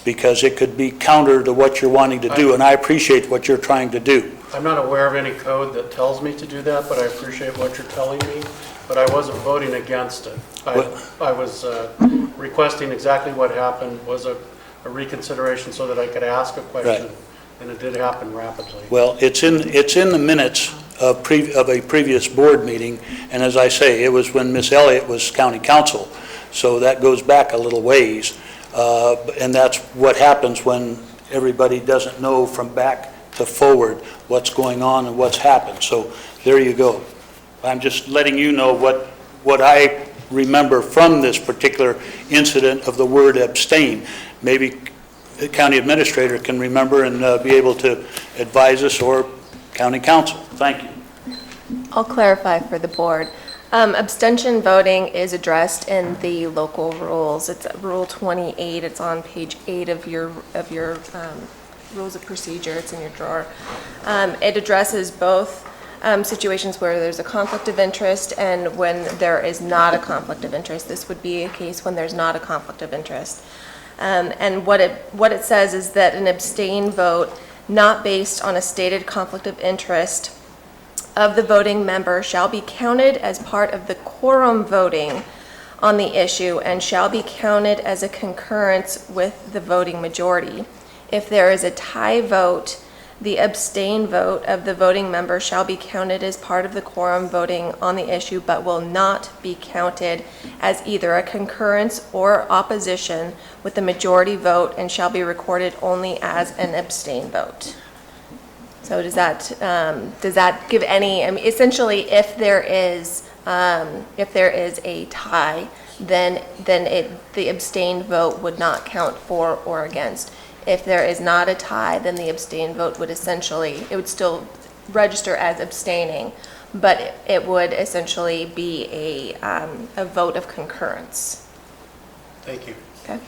Speaker 7: because it could be counter to what you're wanting to do, and I appreciate what you're trying to do.
Speaker 17: I'm not aware of any code that tells me to do that, but I appreciate what you're telling me, but I wasn't voting against it. I was requesting exactly what happened, was a reconsideration so that I could ask a question,
Speaker 7: Right.
Speaker 17: and it did happen rapidly.
Speaker 7: Well, it's in the minutes of a previous board meeting, and as I say, it was when Miss Elliott was county council, so that goes back a little ways, and that's what happens when everybody doesn't know from back to forward what's going on and what's happened. So there you go. I'm just letting you know what I remember from this particular incident of the word abstain. Maybe the county administrator can remember and be able to advise us, or county council. Thank you.
Speaker 18: I'll clarify for the board. Abstention voting is addressed in the local rules. It's Rule 28. It's on page 8 of your rules of procedure. It's in your drawer. It addresses both situations where there's a conflict of interest and when there is not a conflict of interest. This would be a case when there's not a conflict of interest. And what it says is that an abstain vote not based on a stated conflict of interest of the voting member shall be counted as part of the quorum voting on the issue and shall be counted as a concurrence with the voting majority. If there is a tie vote, the abstain vote of the voting member shall be counted as part of the quorum voting on the issue, but will not be counted as either a concurrence or opposition with the majority vote and shall be recorded only as an abstain vote. So does that give any, essentially if there is a tie, then the abstained vote would not count for or against. If there is not a tie, then the abstained vote would it would still register as abstaining, but it would essentially be a vote of concurrence.
Speaker 17: Thank you.
Speaker 18: Okay.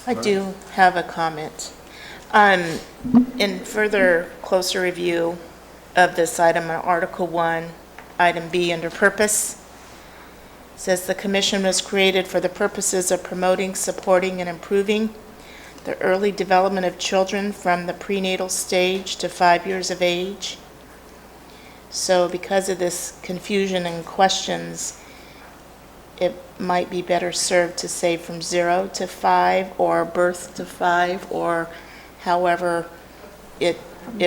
Speaker 14: I do have a comment. In further closer review of this item, on Article 1, Item B, under purpose, says the commission was created for the purposes of promoting, supporting, and improving the early development of children from the prenatal stage to 5 years of age. So because of this confusion and questions, it might be better served to say from 0 to 5 or birth to 5 or however it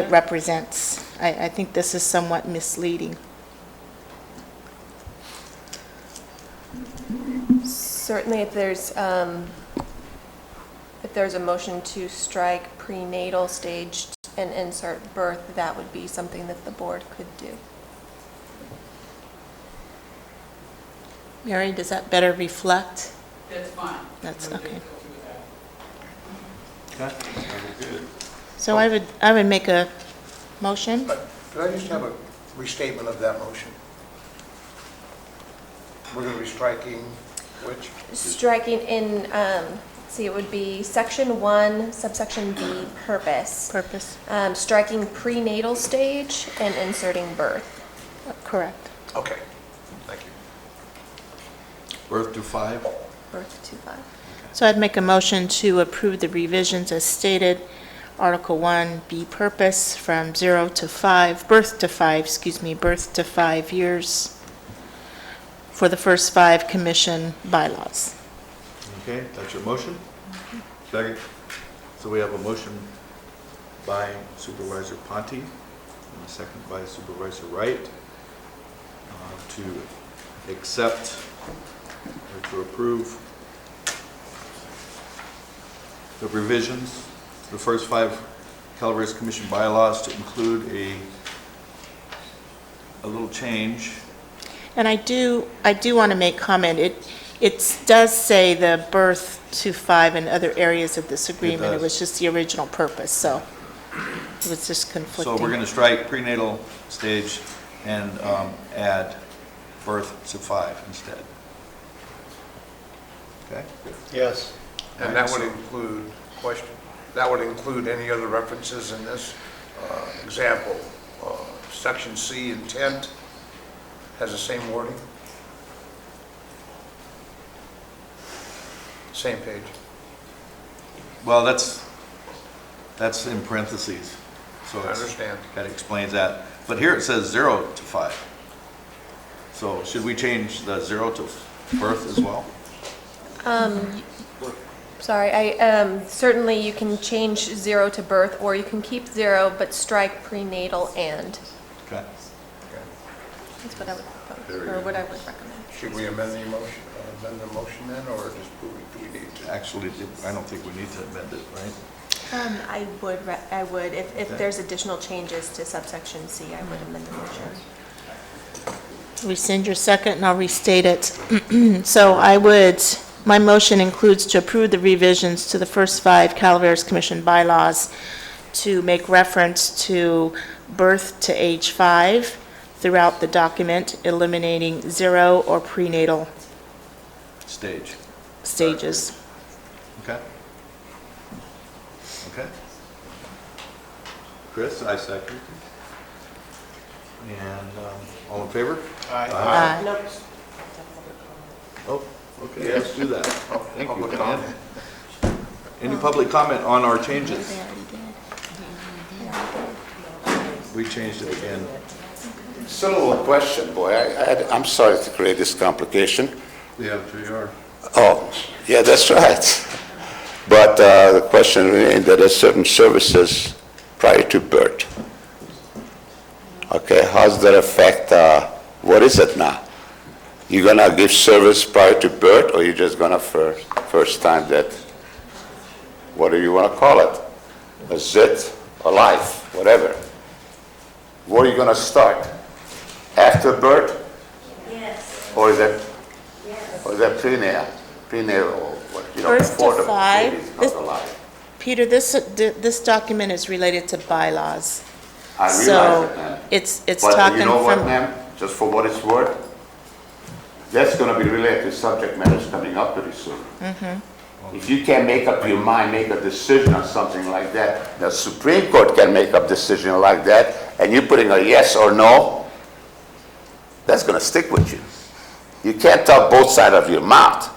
Speaker 14: represents. I think this is somewhat misleading.
Speaker 18: Certainly, if there's a motion to strike prenatal stage and insert birth, that would be something that the board could do.
Speaker 14: Mary, does that better reflect?
Speaker 19: That's fine.
Speaker 14: That's okay.
Speaker 3: Okay, very good.
Speaker 14: So I would make a motion.
Speaker 15: But could I just have a restatement of that motion? We're going to be striking which?
Speaker 18: Striking in, it would be Section 1, subsection B, purpose.
Speaker 14: Purpose.
Speaker 18: Striking prenatal stage and inserting birth.
Speaker 14: Correct.
Speaker 15: Okay, thank you.
Speaker 3: Birth to 5?
Speaker 18: Birth to 5.
Speaker 14: So I'd make a motion to approve the revisions as stated. Article 1, B, purpose, from 0 to 5, birth to 5 years for the first 5 commission bylaws.
Speaker 3: Okay, that's your motion? Second. So we have a motion by Supervisor Ponte and a second by Supervisor Wright to accept or to approve the revisions to the first 5 Calaveras Commission bylaws to include a little change.
Speaker 14: And I do want to make comment. It does say the birth to 5 in other areas of this agreement. It was just the original purpose, so It was just conflicting.
Speaker 3: So we're going to strike prenatal stage and add birth to 5 instead. Okay?
Speaker 17: Yes.
Speaker 15: And that would include, question, that would include any other references in this? Example, section C, intent, has the same wording? Same page.
Speaker 3: Well, that's in parentheses. So
Speaker 15: I understand.
Speaker 3: That explains that. But here it says 0 to 5. So should we change the 0 to birth as well?
Speaker 18: Sorry, certainly you can change 0 to birth, or you can keep 0 but strike prenatal and.
Speaker 3: Okay.
Speaker 18: That's what I would propose, or what I would recommend.
Speaker 15: Should we amend the motion then, or just do we need to?
Speaker 3: Actually, I don't think we need to amend it, right?
Speaker 18: I would, if there's additional changes to subsection C, I would amend the motion.
Speaker 14: Rescind your second, and I'll restate it. So my motion includes to approve the revisions to the first 5 Calaveras Commission bylaws to make reference to birth to age 5 throughout the document, eliminating 0 or prenatal stages.
Speaker 3: Okay. Okay. Chris, I second. And all in favor?
Speaker 14: Aye.
Speaker 18: Nope.
Speaker 3: Oh, okay, let's do that. Thank you, Dan. Any public comment on our changes? We changed it again.
Speaker 11: Still a question, boy. I'm sorry to create this complication.
Speaker 3: Yeah, you are.
Speaker 11: Oh, yeah, that's right. But the question remains that there are certain services prior to birth. Okay, how does that affect, what is it now? You're gonna give service prior to birth, or you're just gonna first time that, what do you wanna call it? A zit, a life, whatever. Where are you gonna start? After birth?
Speaker 8: Yes.
Speaker 11: Or is that prenatal? Prenatal, what,
Speaker 14: Birth
Speaker 11: before
Speaker 14: to
Speaker 11: the
Speaker 14: 5.
Speaker 11: baby's not alive?
Speaker 14: Peter, this document is related to bylaws.
Speaker 11: I realize
Speaker 14: So
Speaker 11: it, ma'am.
Speaker 14: it's
Speaker 11: But
Speaker 14: talking
Speaker 11: you know what,
Speaker 14: from,
Speaker 11: ma'am? Just for what it's worth, that's gonna be related to subject matters coming up pretty soon. If you can't make up your mind, make a decision on something like that, the Supreme Court can make up decision like that, and you're putting a yes or no, that's gonna stick with you. You can't talk both sides of your mouth.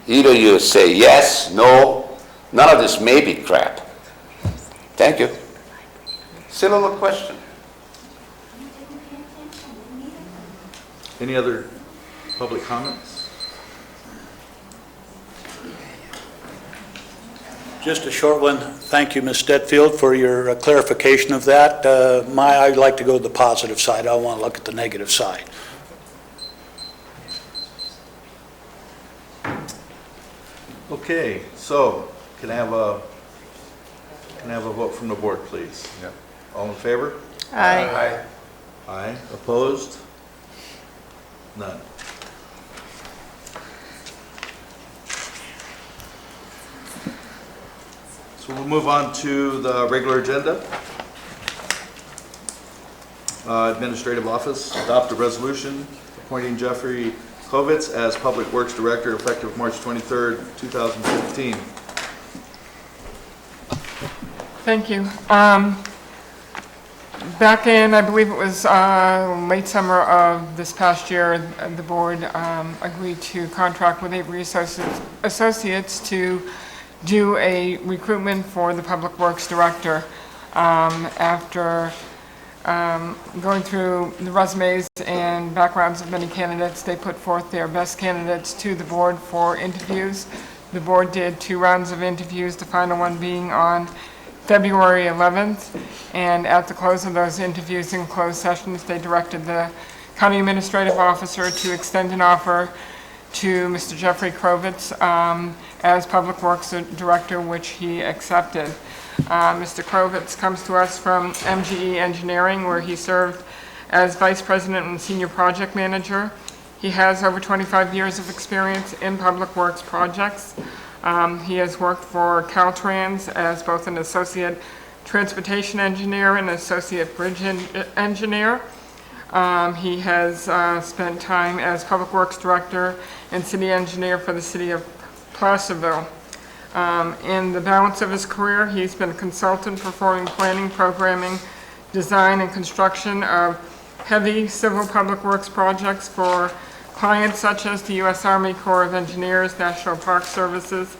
Speaker 11: Either you say yes, no, none of this maybe crap. Thank you. Still a little question.
Speaker 3: Any other public comments?
Speaker 7: Just a short one. Thank you, Ms. Stetfield, for your clarification of that. I'd like to go to the positive side. I don't want to look at the negative side.
Speaker 3: Okay, so can I have a vote from the board, please?
Speaker 15: Yep.
Speaker 3: All in favor?
Speaker 14: Aye.
Speaker 3: Aye. Opposed? None. So we'll move on to the regular agenda. Administrative Office, adopt a resolution appointing Jeffrey Kovitz as Public Works Director effective March 23rd, 2015.
Speaker 16: Thank you. Back in, I believe it was late summer of this past year, the board agreed to contract with Avery Associates to do a recruitment for the Public Works Director. After going through the resumes and backgrounds of many candidates, they put forth their best candidates to the board for interviews. The board did 2 rounds of interviews, the final one being on February 11th, and at the close of those interviews in closed sessions, they directed the county administrative officer to extend an offer to Mr. Jeffrey Kovitz as Public Works Director, which he accepted. Mr. Kovitz comes to us from MGE Engineering, where he served as Vice President and Senior Project Manager. He has over 25 years of experience in public works projects. He has worked for Caltrans as both an Associate transportation engineer and associate bridge engineer. He has spent time as Public Works Director and City Engineer for the City of Placerville. In the balance of his career, he's been a consultant performing planning, programming, design, and construction of heavy civil public works projects for clients such as the U.S. Army Corps of Engineers, National Park Services,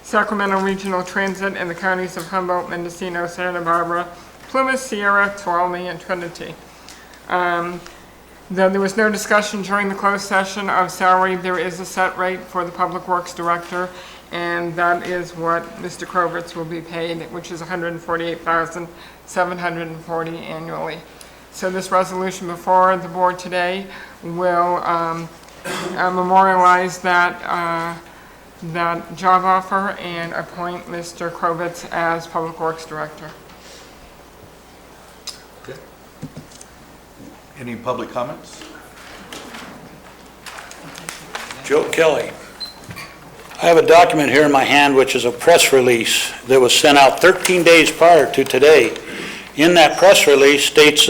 Speaker 16: Sacramento Regional Transit, and the counties of Humboldt, Mendocino, Santa Barbara, Plymouth, Sierra, Tuolumne, and Trinity. Though there was no discussion during the closed session of salary, there is a set rate for the Public Works Director, and that is what Mr. Krovitz will be paid, which is $148,740 annually. So this resolution before the board today will memorialize that job offer and appoint Mr. Krovitz as Public Works Director.
Speaker 3: Okay. Any public comments?
Speaker 7: Joe Kelly. I have a document here in my hand which is a press release that was sent out 13 days prior to today. In that press release states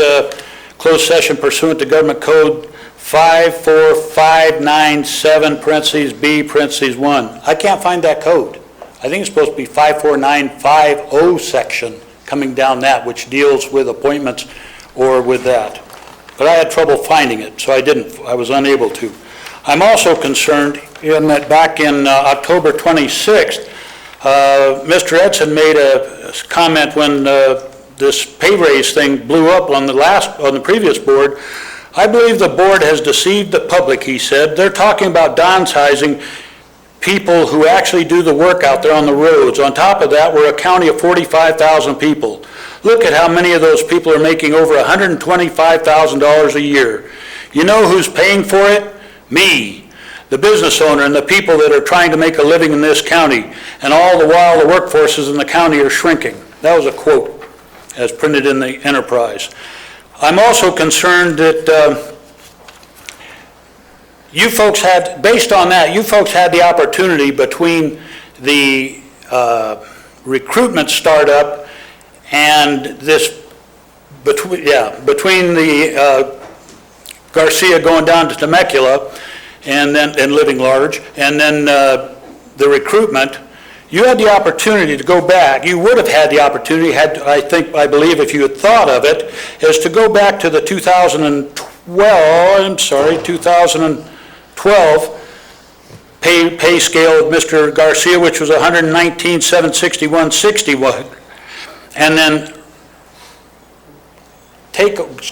Speaker 7: closed session pursuant to Government Code 54597 parentheses B parentheses 1. I can't find that code. I think it's supposed to be 54950 section coming down that, which deals with appointments or with that. But I had trouble finding it, so I was unable to. I'm also concerned in that back in October 26th, Mr. Edson made a comment when this pay raise thing blew up on the previous board. I believe the board has deceived the public, he said. They're talking about downsizing people who actually do the work out there on the roads. On top of that, we're a county of 45,000 people. Look at how many of those people are making over $125,000 a year. You know who's paying for it? Me, the business owner, and the people that are trying to make a living in this county. And all the while, the workforces in the county are shrinking. That was a quote as printed in the Enterprise. I'm also concerned that you folks had, based on that, you folks had the opportunity between the recruitment startup and this, between the Garcia going down to Temecula and living large, and then the recruitment. You had the opportunity to go back. You would have had the opportunity, I believe, if you had thought of it, is to go back to the 2012 pay scale of Mr. Garcia, which was $119,761.61, and then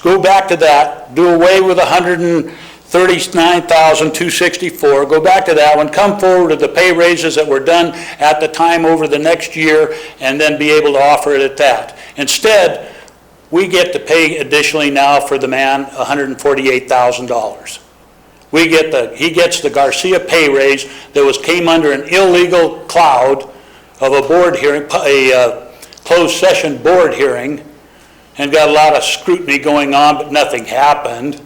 Speaker 7: go back to that, do away with $139,264, go back to that one, come forward with the pay raises that were done at the time over the next year, and then be able to offer it at that. Instead, we get to pay additionally now for the man $148,000. He gets the Garcia pay raise that came under an illegal cloud of a board hearing, a closed session board hearing, and got a lot of scrutiny going on, but nothing happened.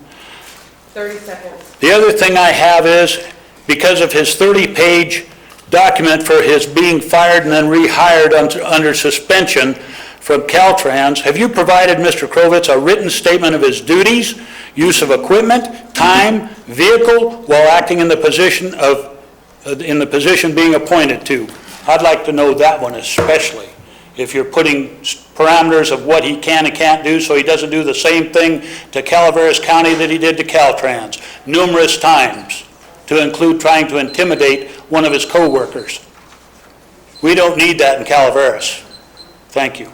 Speaker 14: 30 seconds.
Speaker 7: The other thing I have is, because of his 30-page document for his being fired and then rehired under suspension from Caltrans, have you provided Mr. Krovitz a written statement of his duties, use of equipment, time, vehicle, while acting in the position being appointed to? I'd like to know that one especially. If you're putting parameters of what he can and can't do, so he doesn't do the same thing to Calaveras County that he did to Caltrans numerous times, to include trying to intimidate one of his co-workers. We don't need that in Calaveras. Thank you.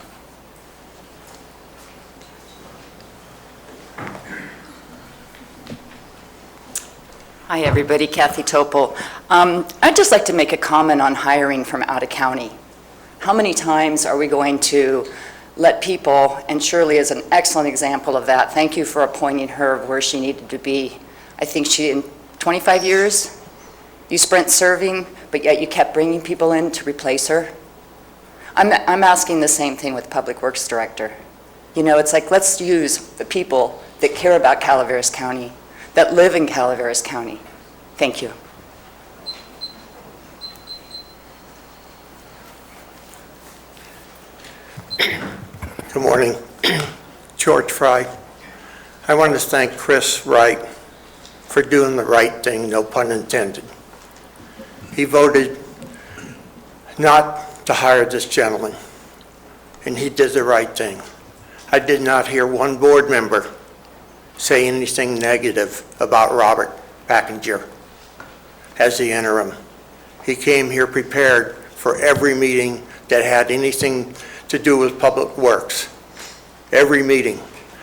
Speaker 20: Hi, everybody. Kathy Topol. I'd just like to make a comment on hiring from out of county. How many times are we going to let people, and Shirley is an excellent example of that. Thank you for appointing her where she needed to be. I think in 25 years, you spent serving, but yet you kept bringing people in to replace her. I'm asking the same thing with Public Works Director. You know, it's like, let's use the people that care about Calaveras County, that live in Calaveras County. Thank you.
Speaker 21: Good morning. George Fry. I want to thank Chris Wright for doing the right thing, no pun intended. He voted not to hire this gentleman, and he did the right thing. I did not hear one board member say anything negative about Robert Packinger as the interim. He came here prepared for every meeting that had anything to do with public works, every meeting.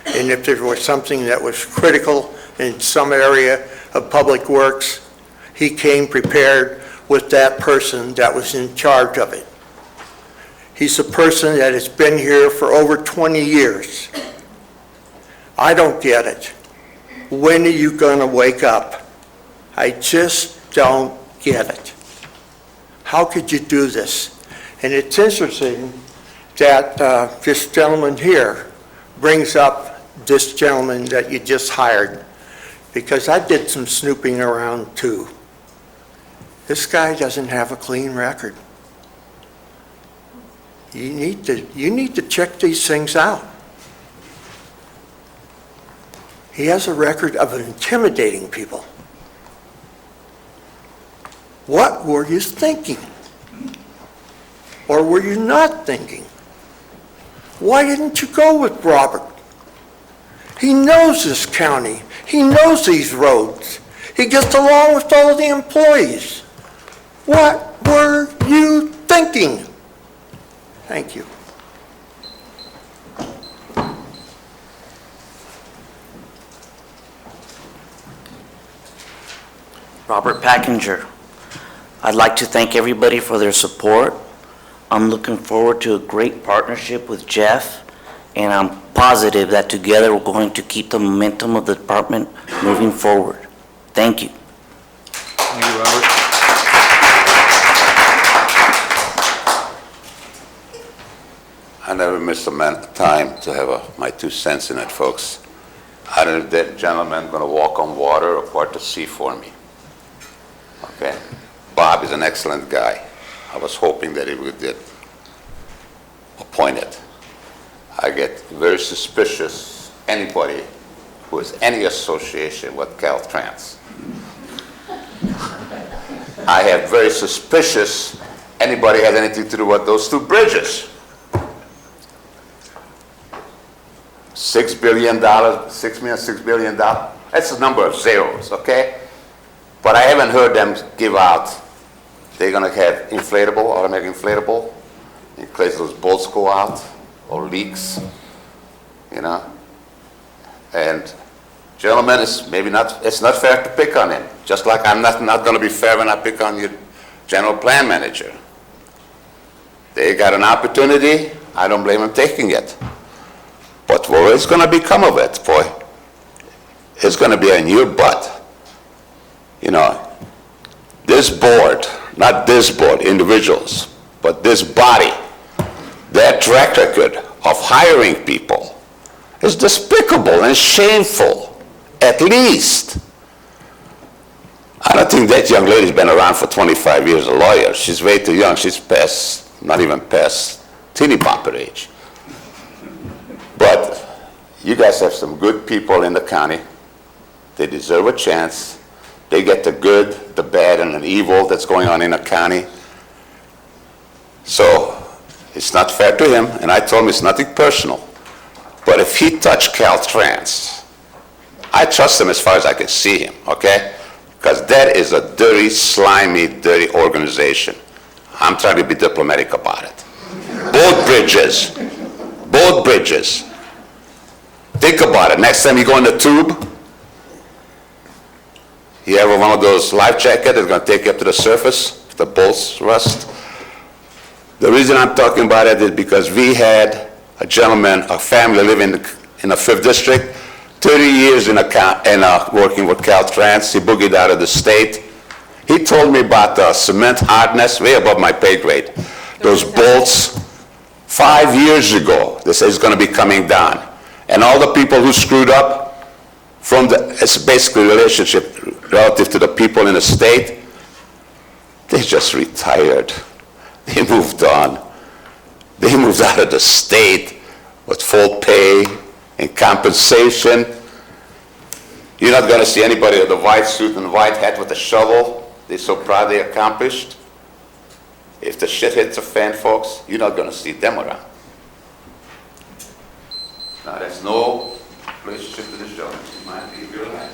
Speaker 21: And if there was something that was critical in some area of public works, he came prepared with that person that was in charge of it. He's a person that has been here for over 20 years. I don't get it. When are you going to wake up? I just don't get it. How could you do this? And it's interesting that this gentleman here brings up this gentleman that you just hired, because I did some snooping around too. This guy doesn't have a clean record. You need to check these things out. He has a record of intimidating people. What were you thinking? Or were you not thinking? Why didn't you go with Robert? He knows this county. He knows these roads. He gets along with all of the employees. What were you thinking? Thank you.
Speaker 22: Robert Packinger. I'd like to thank everybody for their support. I'm looking forward to a great partnership with Jeff, and I'm positive that together we're going to keep the momentum of the department moving forward. Thank you.
Speaker 3: Thank you, Robert.
Speaker 11: I never miss a time to have my 2 cents in it, folks. I don't know if that gentleman going to walk on water or part the sea for me. Okay? Bob is an excellent guy. I was hoping that he would get appointed. I get very suspicious anybody who has any association with Caltrans. I have very suspicious anybody has anything to do with those 2 bridges. $6 billion, $6 billion, that's a number of zeros, okay? But I haven't heard them give out, they're gonna have inflatable, automatic inflatable, in case those bolts go out, or leaks, you know? And gentlemen, it's not fair to pick on him, just like I'm not gonna be fair when I pick on your general plan manager. They got an opportunity, I don't blame them taking it. But what is going to become of it, boy? It's going to be in your butt. You know, this board, not this board, individuals, but this body, their track record of hiring people is despicable and shameful, at least. I don't think that young lady's been around for 25 years, a lawyer. She's way too young. She's past, not even past teeny bopper age. But you guys have some good people in the county. They deserve a chance. They get the good, the bad, and the evil that's going on in the county. So it's not fair to him, and I told him it's nothing personal. But if he touched Caltrans, I trust him as far as I can see him, okay? Because that is a dirty, slimy, dirty organization. I'm trying to be diplomatic about it. Both bridges. Both bridges. Think about it. Next time you go in the tube, you have one of those life jackets that's going to take you up to the surface, if the bolts rust. The reason I'm talking about it is because we had a gentleman, a family living in the 5th District, 30 years working with Caltrans. He boogied out of the state. He told me about the cement hardness, way above my pay grade. Those bolts, 5 years ago, they say it's going to be coming down. And all the people who screwed up, it's basically a relationship relative to the people in the state, they just retired. They moved on. They moved out of the state. with full pay and compensation. You're not going to see anybody with a white suit and white hat with a shovel. They're so proud they accomplished. If the shit hits the fan, folks, you're not going to see them around. Now, there's no relationship to the show. It might be real nice.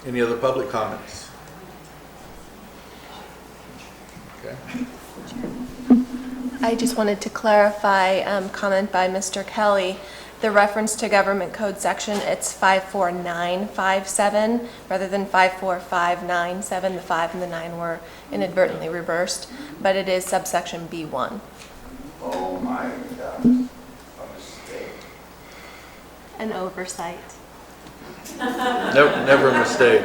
Speaker 3: Any other public comments? Okay.
Speaker 18: I just wanted to clarify, comment by Mr. Kelly, the reference to government code section, it's 54957 rather than 54597. The 5 and the 9 were inadvertently reversed, but it is subsection B1.
Speaker 11: Oh my God. A mistake.
Speaker 18: An oversight.
Speaker 3: Never a mistake.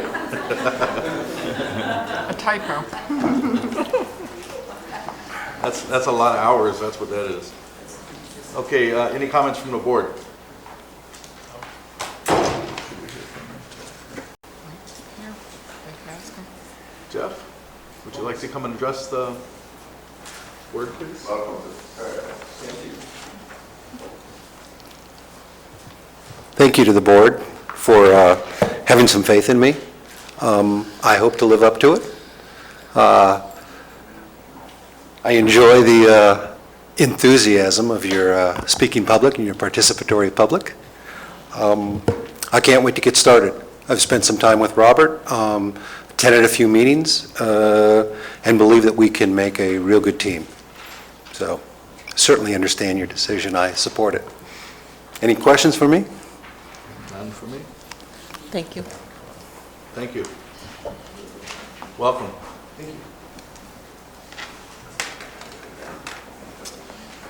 Speaker 16: A typo.
Speaker 3: That's a lot of hours, that's what that is. Okay, any comments from the board? Jeff, would you like to come and address the board, please?
Speaker 4: Thank you to the board for having some faith in me. I hope to live up to it. I enjoy the enthusiasm of your speaking public and your participatory public. I can't wait to get started. I've spent some time with Robert, attended a few meetings, and believe that we can make a real good team. So certainly understand your decision. I support it. Any questions for me?
Speaker 3: None for me.
Speaker 14: Thank you.
Speaker 3: Thank you. Welcome.
Speaker 10: Thank you.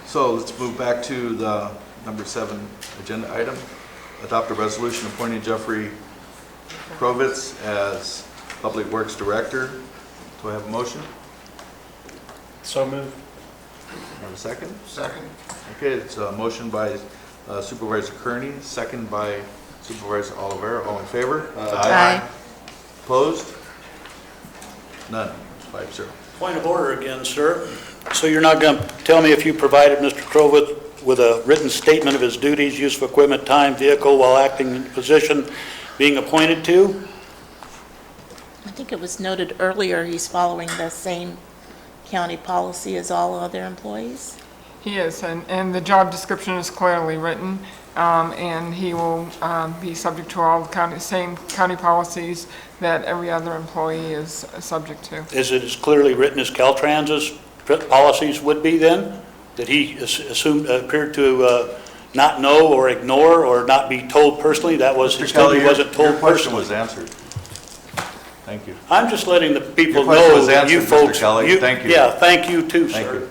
Speaker 3: So let's move back to the number 7 agenda item. Adopt a resolution appointing Jeffrey Krovitz as Public Works Director. Do I have a motion?
Speaker 17: So moved.
Speaker 3: Have a second?
Speaker 15: Second.
Speaker 3: Okay, it's a motion by Supervisor Kearney, second by Supervisor Oliveira. All in favor?
Speaker 14: Aye.
Speaker 3: Opposed? None. 5-0.
Speaker 7: Point of order again, sir. So you're not going to tell me if you provided Mr. Krovitz with a written statement of his duties, use of equipment, time, vehicle while acting in the position being appointed to?
Speaker 14: I think it was noted earlier he's following the same county policy as all other employees.
Speaker 16: He is, and the job description is clearly written, and he will be subject to all the same county policies that every other employee is subject to.
Speaker 7: Is it as clearly written as Caltrans's policies would be then? That he appeared to not know or ignore or not be told personally? That was his
Speaker 3: Kelly,
Speaker 7: he wasn't told
Speaker 3: your question
Speaker 7: personally.
Speaker 3: was answered. Thank you.
Speaker 7: I'm just letting the people
Speaker 3: Your question
Speaker 7: know
Speaker 3: was
Speaker 7: that you
Speaker 3: answered, Mr.
Speaker 7: folks.
Speaker 3: Kelly. Thank you.
Speaker 7: Yeah, thank you too,
Speaker 3: Thank
Speaker 7: sir.
Speaker 3: you.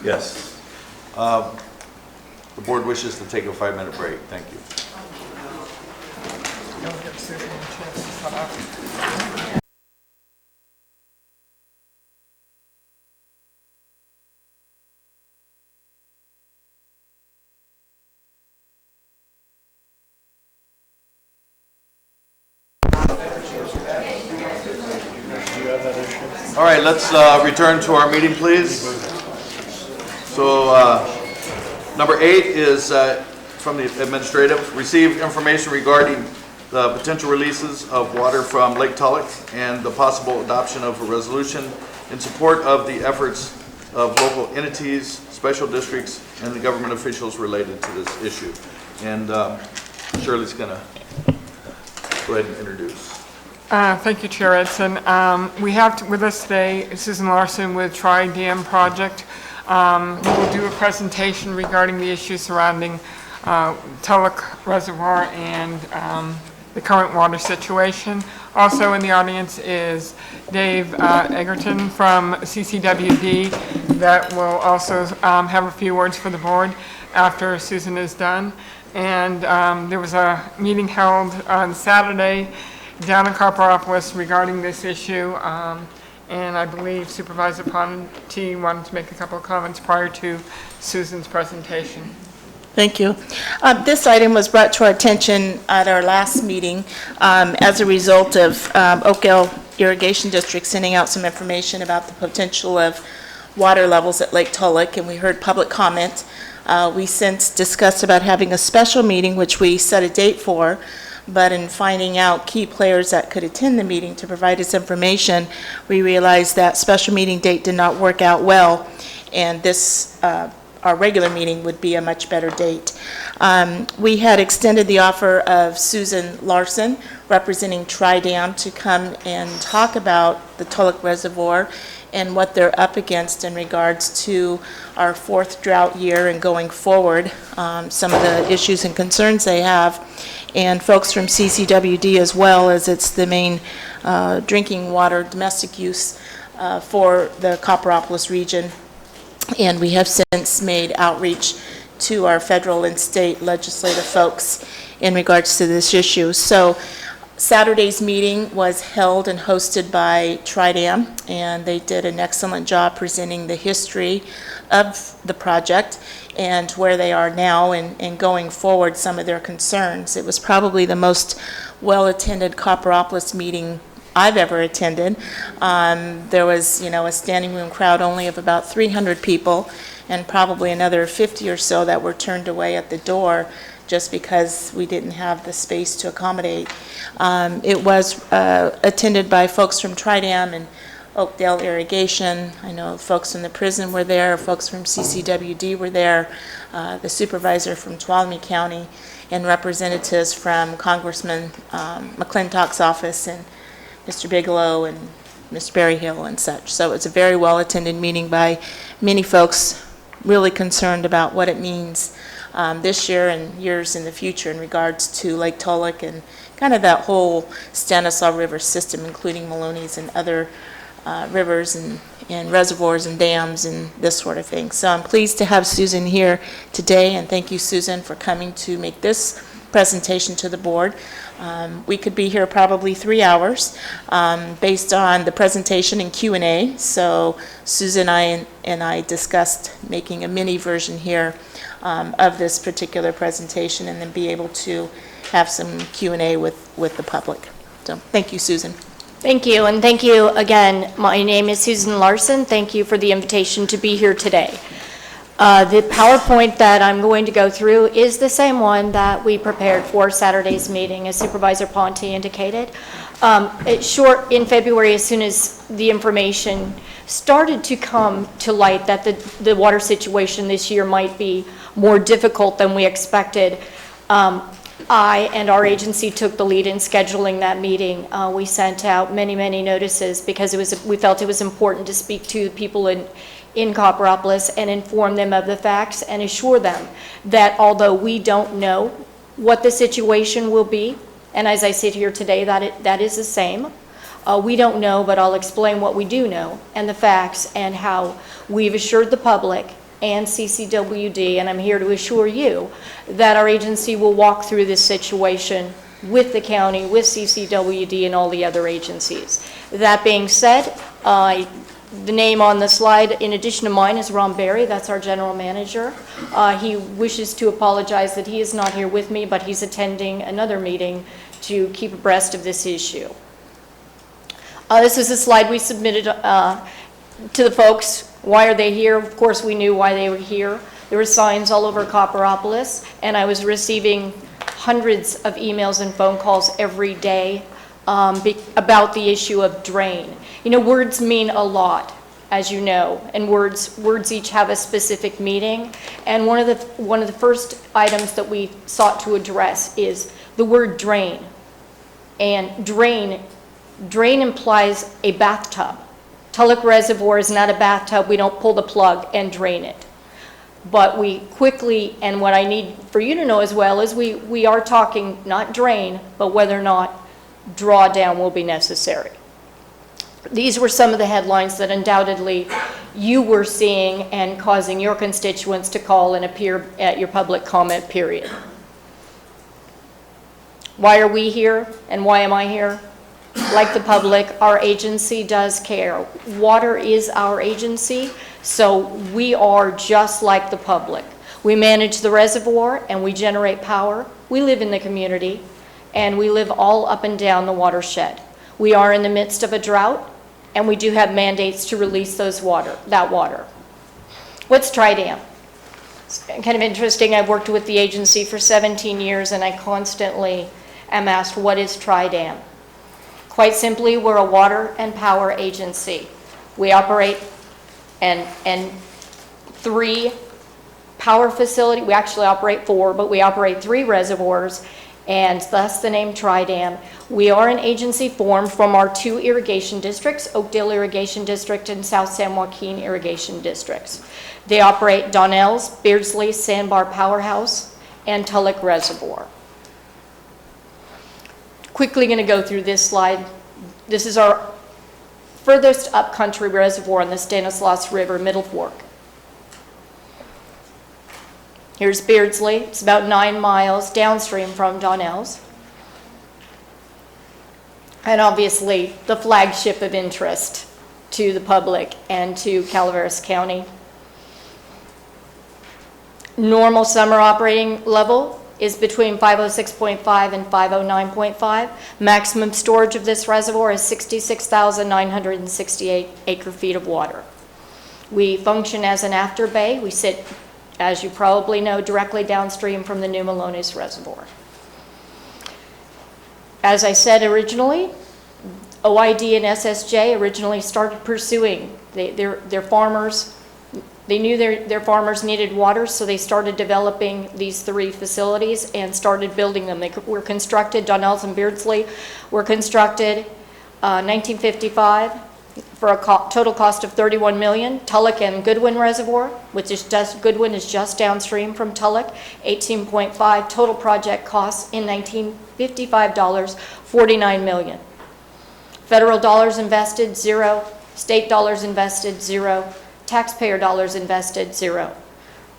Speaker 3: Yes. The board wishes to take a 5-minute break. Thank you.
Speaker 16: Don't give Susan a chance to cut off.
Speaker 3: All right, let's return to our meeting, please. So, number 8 is from the administrative. Receive information regarding the potential releases of water from Lake Tulloch and the possible adoption of a resolution in support of the efforts of local entities, special districts, and the government officials related to this issue. And Shirley's going to go ahead and introduce.
Speaker 16: Thank you, Chair Edson. We have with us today Susan Larson with Tri-Dam Project. We will do a presentation regarding the issues surrounding Tulloch Reservoir and the current water situation. Also in the audience is Dave Egerton from CCWD that will also have a few words for the board after Susan is done. And there was a meeting held on Saturday down in Copperopolis regarding this issue, and I believe Supervisor Ponte wanted to make a couple of comments prior to Susan's presentation.
Speaker 14: Thank you. This item was brought to our attention at our last meeting as a result of Oakdale Irrigation District sending out some information about the potential of water levels at Lake Tulloch, and we heard public comment. We since discussed about having a special meeting, which we set a date for, but in finding out key players that could attend the meeting to provide us information, we realized that special meeting date did not work out well, and this our regular meeting would be a much better date. We had extended the offer of Susan Larson, representing Tri-Dam, to come and talk about the Tulloch Reservoir and what they're up against in regards to our fourth drought year and going forward, some of the issues and concerns they have, and folks from CCWD as well, as it's the main drinking water domestic use for the Copperopolis region. And we have since made outreach to our federal and state legislative folks in regards to this issue. So Saturday's meeting was held and hosted by Tri-Dam, and they did an excellent job presenting the history of the project and where they are now and going forward, some of their concerns. It was probably the most well-attended Copperopolis meeting I've ever attended. There was, a standing room crowd only of about 300 people, and probably another 50 or so that were turned away at the door just because we didn't have the space to accommodate. It was attended by folks from Tri-Dam and Oakdale Irrigation. I know folks from the prison were there, folks from CCWD were there, the supervisor from Tuolumne County, and representatives from Congressman McClintock's office and Mr. Bigelow and Mr. Berryhill and such. So it's a very well-attended meeting by many folks really concerned about what it means this year and years in the future in regards to Lake Tulloch and kind of that whole Stanislaus River system, including Maloney's and other rivers and reservoirs and dams and this sort of thing. So I'm pleased to have Susan here today, and thank you, Susan, for coming to make this presentation to the board. We could be here probably 3 hours based on the presentation and Q&A. So Susan and I discussed making a mini version here of this particular presentation and then be able to have some Q&A with the public. So thank you, Susan.
Speaker 6: Thank you, and thank you again. My name is Susan Larson. Thank you for the invitation to be here today. The PowerPoint that I'm going to go through is the same one that we prepared for Saturday's meeting, as Supervisor Ponte indicated. It's short in February, as soon as the information started to come to light that the water situation this year might be more difficult than we expected. I and our agency took the lead in scheduling that meeting. We sent out many notices because we felt it was important to speak to people in Copperopolis and inform them of the facts and assure them that although we don't know what the situation will be, and as I sit here today, that is the same. We don't know, but I'll explain what we do know and the facts and how we've assured the public and CCWD, and I'm here to assure you that our agency will walk through this situation with the county, with CCWD, and all the other agencies. That being said, the name on the slide, in addition to mine, is Ron Berry. That's our general manager. He wishes to apologize that he is not here with me, but he's attending another meeting to keep abreast of this issue. This is a slide we submitted to the folks. Why are they here? Of course, we knew why they were here. There were signs all over Copperopolis, and I was receiving hundreds of emails and phone calls every day about the issue of drain. Words mean a lot, as you know, and words each have a specific meaning. And one of the first items that we sought to address is the word drain. And drain implies a bathtub. Tulloch Reservoir is not a bathtub. We don't pull the plug and drain it. But we quickly, and what I need for you to know as well, is we are talking not drain, but whether or not drawdown will be necessary. These were some of the headlines that undoubtedly you were seeing and causing your constituents to call and appear at your public comment period. Why are we here and why am I here? Like the public, our agency does care. Water is our agency, so we are just like the public. We manage the reservoir and we generate power. We live in the community and we live all up and down the watershed. We are in the midst of a drought and we do have mandates to release that water. What's Tri-Dam? It's kind of interesting. I've worked with the agency for 17 years and I constantly am asked, what is Tri-Dam? Quite simply, we're a water and power agency. We operate and 3 power facilities. We actually operate 4, but we operate 3 reservoirs, and thus the name Tri-Dam. We are an agency formed from our 2 irrigation districts, Oakdale Irrigation District and South San Joaquin Irrigation Districts. They operate Donnell's, Beardsley, Sandbar Powerhouse, and Tulloch Reservoir. Quickly going to go through this slide. This is our furthest upcountry reservoir on the Stanislaus River, Middle Fork. Here's Beardsley. It's about 9 miles downstream from Donnell's. And obviously, the flagship of interest to the public and to Calaveras County. Normal summer operating level is between 506.5 and 509.5. Maximum storage of this reservoir is 66,968 acre-feet of water. We function as an after bay. We sit, as you probably know, directly downstream from the New Melones Reservoir. As I said originally, OID and SSJ originally started pursuing their farmers. They knew their farmers needed water, so they started developing these 3 facilities and started building them. They were constructed, Donnell's and Beardsley were constructed 1955 for a total cost of $31 million. Tulloch and Goodwin Reservoir, which is Goodwin is just downstream from Tulloch, 18.5. Total project costs in 1955 dollars, $49 million. Federal dollars invested, 0. State dollars invested, 0. Taxpayer dollars invested, 0.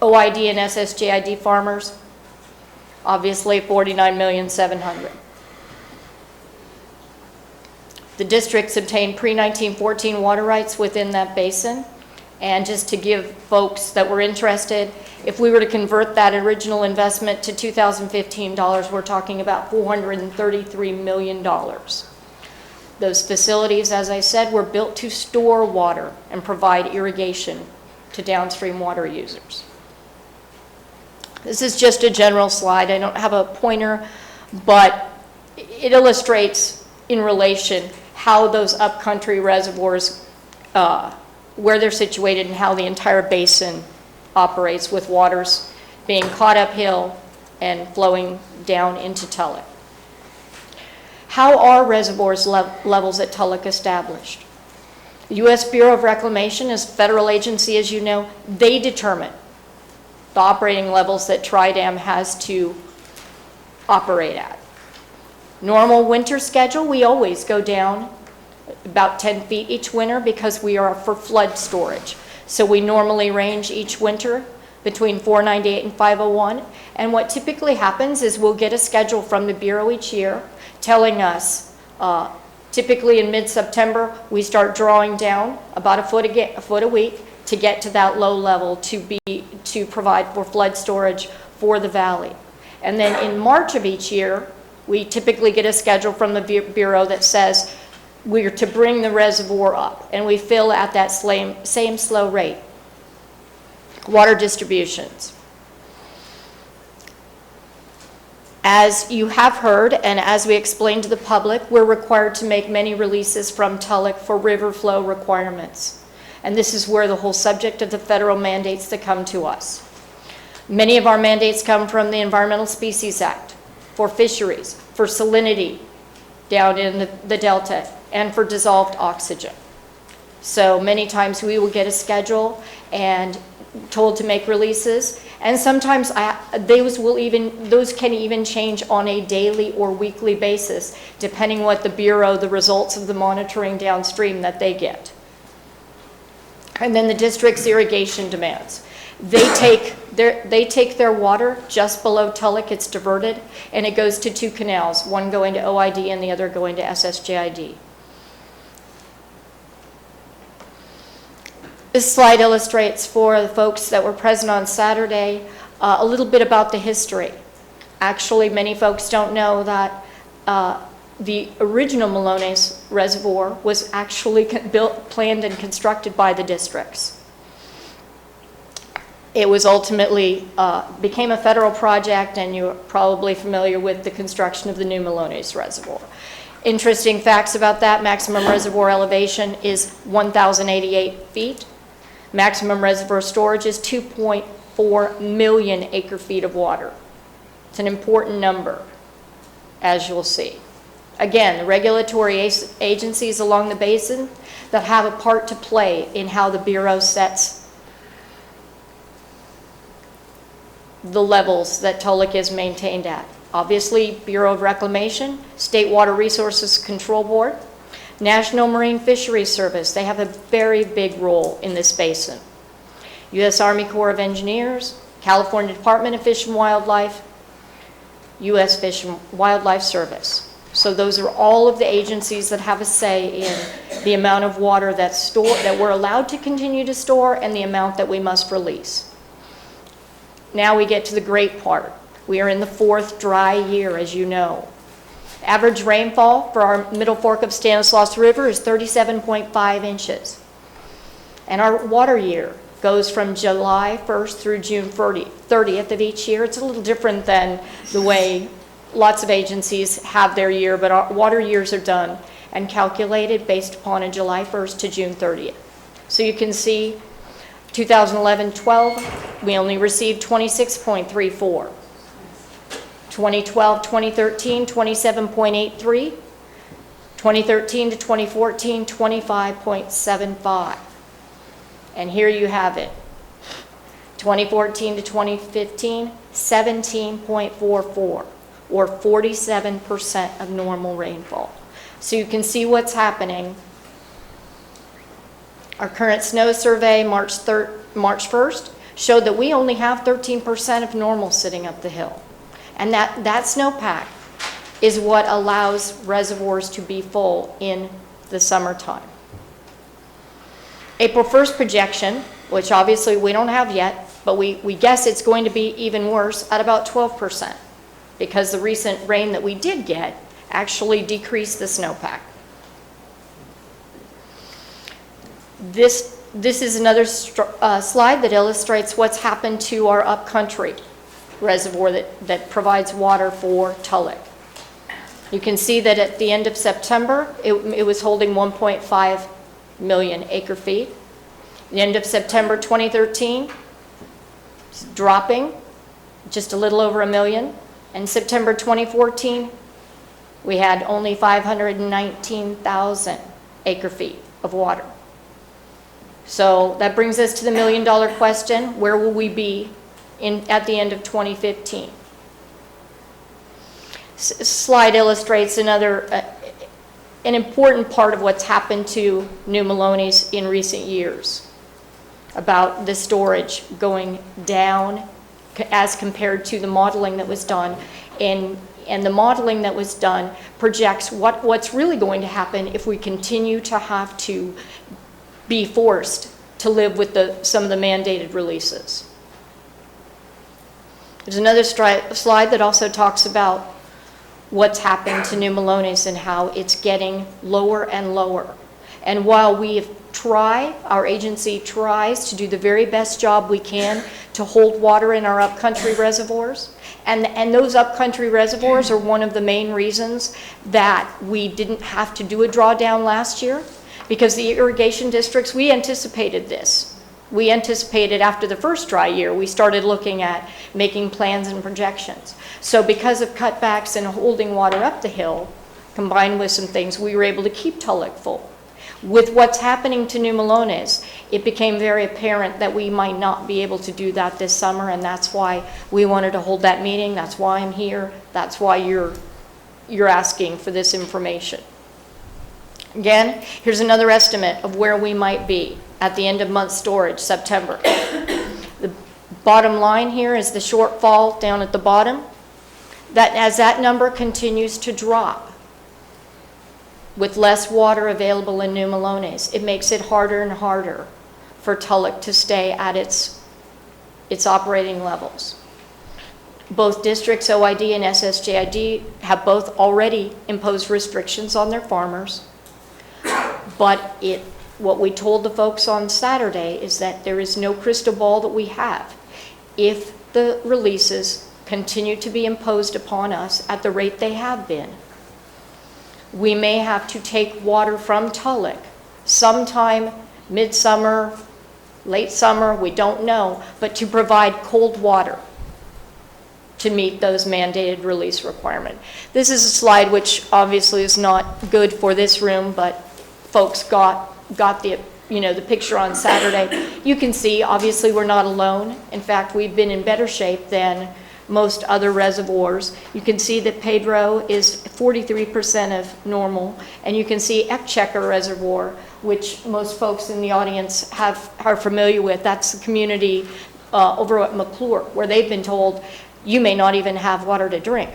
Speaker 6: OID and SSJID farmers, obviously $49,700,000. The districts obtained pre-1914 water rights within that basin. And just to give folks that were interested, if we were to convert that original investment to 2015 dollars, we're talking about $433 million. Those facilities, as I said, were built to store water and provide irrigation to downstream water users. This is just a general slide. I don't have a pointer, but it illustrates in relation how those upcountry reservoirs, where they're situated and how the entire basin operates with waters being caught uphill and flowing down into Tulloch. How are reservoirs levels at Tulloch established? The U.S. Bureau of Reclamation is a federal agency, as you know. They determine the operating levels that Tri-Dam has to operate at. Normal winter schedule, we always go down about 10 feet each winter because we are for flood storage. So we normally range each winter between 498 and 501. And what typically happens is we'll get a schedule from the Bureau each year telling us, typically in mid-September, we start drawing down about a foot a week to get to that low level to provide for flood storage for the valley. And then in March of each year, we typically get a schedule from the Bureau that says we're to bring the reservoir up, and we fill at that same slow rate. Water distributions. As you have heard, and as we explained to the public, we're required to make many releases from Tulloch for river flow requirements. And this is where the whole subject of the federal mandates that come to us. Many of our mandates come from the Environmental Species Act, for fisheries, for salinity down in the delta, and for dissolved oxygen. So many times we will get a schedule and told to make releases, and sometimes those can even change on a daily or weekly basis, depending what the Bureau, the results of the monitoring downstream that they get. And then the district's irrigation demands. They take their water just below Tulloch, it's diverted, and it goes to 2 canals, one going to OID and the other going to SSJID. This slide illustrates for the folks that were present on Saturday A little bit about the history. Actually, many folks don't know that the original Malones Reservoir was actually built, planned, and constructed by the districts. It was ultimately, became a federal project, and you're probably familiar with the construction of the new Malones Reservoir. Interesting facts about that: maximum reservoir elevation is 1,088 feet. Maximum reservoir storage is 2.4 million acre feet of water. It's an important number, as you'll see. Again, the regulatory agencies along the basin that have a part to play in how the Bureau sets the levels that Tulloch is maintained at. Obviously, Bureau of Reclamation, State Water Resources Control Board, National Marine Fisheries Service. They have a very big role in this basin. U.S. Army Corps of Engineers, California Department of Fish and Wildlife, U.S. Fish and Wildlife Service. So those are all of the agencies that have a say in the amount of water that's stored, that we're allowed to continue to store, and the amount that we must release. Now we get to the great part. We are in the 4th dry year, as you know. Average rainfall for our middle fork of Stanislaus River is 37.5 inches. And our water year goes from July 1st through June 30th of each year. It's a little different than the way lots of agencies have their year, but our water years are done and calculated based upon a July 1st to June 30th. So you can see 2011-12, we only received 26.34. 2012-2013, 27.83. 2013 to 2014, 25.75. And here you have it. 2014 to 2015, 17.44, or 47% of normal rainfall. So you can see what's happening. Our current snow survey, March 1st, showed that we only have 13% of normal sitting up the hill. And that snowpack is what allows reservoirs to be full in the summertime. April 1st projection, which obviously we don't have yet, but we guess it's going to be even worse at about 12%, because the recent rain that we did get actually decreased the snowpack. This is another slide that illustrates what's happened to our upcountry reservoir that provides water for Tulloch. You can see that at the end of September, it was holding 1.5 million acre feet. The end of September 2013, it's dropping just a little over 1 million. And September 2014, we had only 519,000 acre feet of water. So that brings us to the $1 million question: where will we be at the end of 2015? Slide illustrates another an important part of what's happened to New Malones in recent years, about the storage going down as compared to the modeling that was done. And the modeling that was done projects what's really going to happen if we continue to have to be forced to live with some of the mandated releases. There's another slide that also talks about what's happened to New Malones and how it's getting lower and lower. And while our agency tries to do the very best job we can to hold water in our upcountry reservoirs, and those upcountry reservoirs are one of the main reasons that we didn't have to do a drawdown last year, because the irrigation districts, we anticipated this. We anticipated after the first dry year, we started looking at making plans and projections. So because of cutbacks and holding water up the hill, combined with some things, we were able to keep Tulloch full. With what's happening to New Malones, it became very apparent that we might not be able to do that this summer, and that's why we wanted to hold that meeting. That's why I'm here. That's why you're asking for this information. Again, here's another estimate of where we might be at the end of month storage, September. The bottom line here is the shortfall down at the bottom. That as that number continues to drop, with less water available in New Malones, it makes it harder and harder for Tulloch to stay at its operating levels. Both districts, OID and SSJID, have both already imposed restrictions on their farmers. But what we told the folks on Saturday is that there is no crystal ball that we have. If the releases continue to be imposed upon us at the rate they have been, we may have to take water from Tulloch sometime midsummer, late summer, we don't know, but to provide cold water to meet those mandated release requirement. This is a slide which obviously is not good for this room, but folks got the the picture on Saturday. You can see, obviously, we're not alone. In fact, we've been in better shape than most other reservoirs. You can see that Pedro is 43% of normal, and you can see Ekchecker Reservoir, which most folks in the audience are familiar with. That's the community over at McClure, where they've been told you may not even have water to drink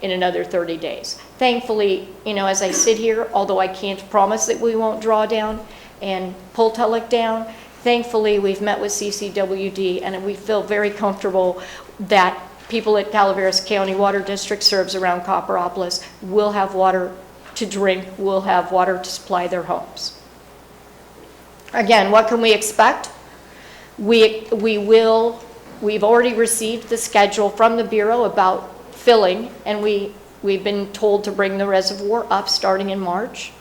Speaker 6: in another 30 days. Thankfully, as I sit here, although I can't promise that we won't draw down and pull Tulloch down, thankfully we've met with CCWD and we feel very comfortable that people at Calaveras County Water District serves around Copperopolis will have water to drink, will have water to supply their homes. Again, what can we expect? We've already received the schedule from the Bureau about filling, and we've been told to bring the reservoir up starting in March.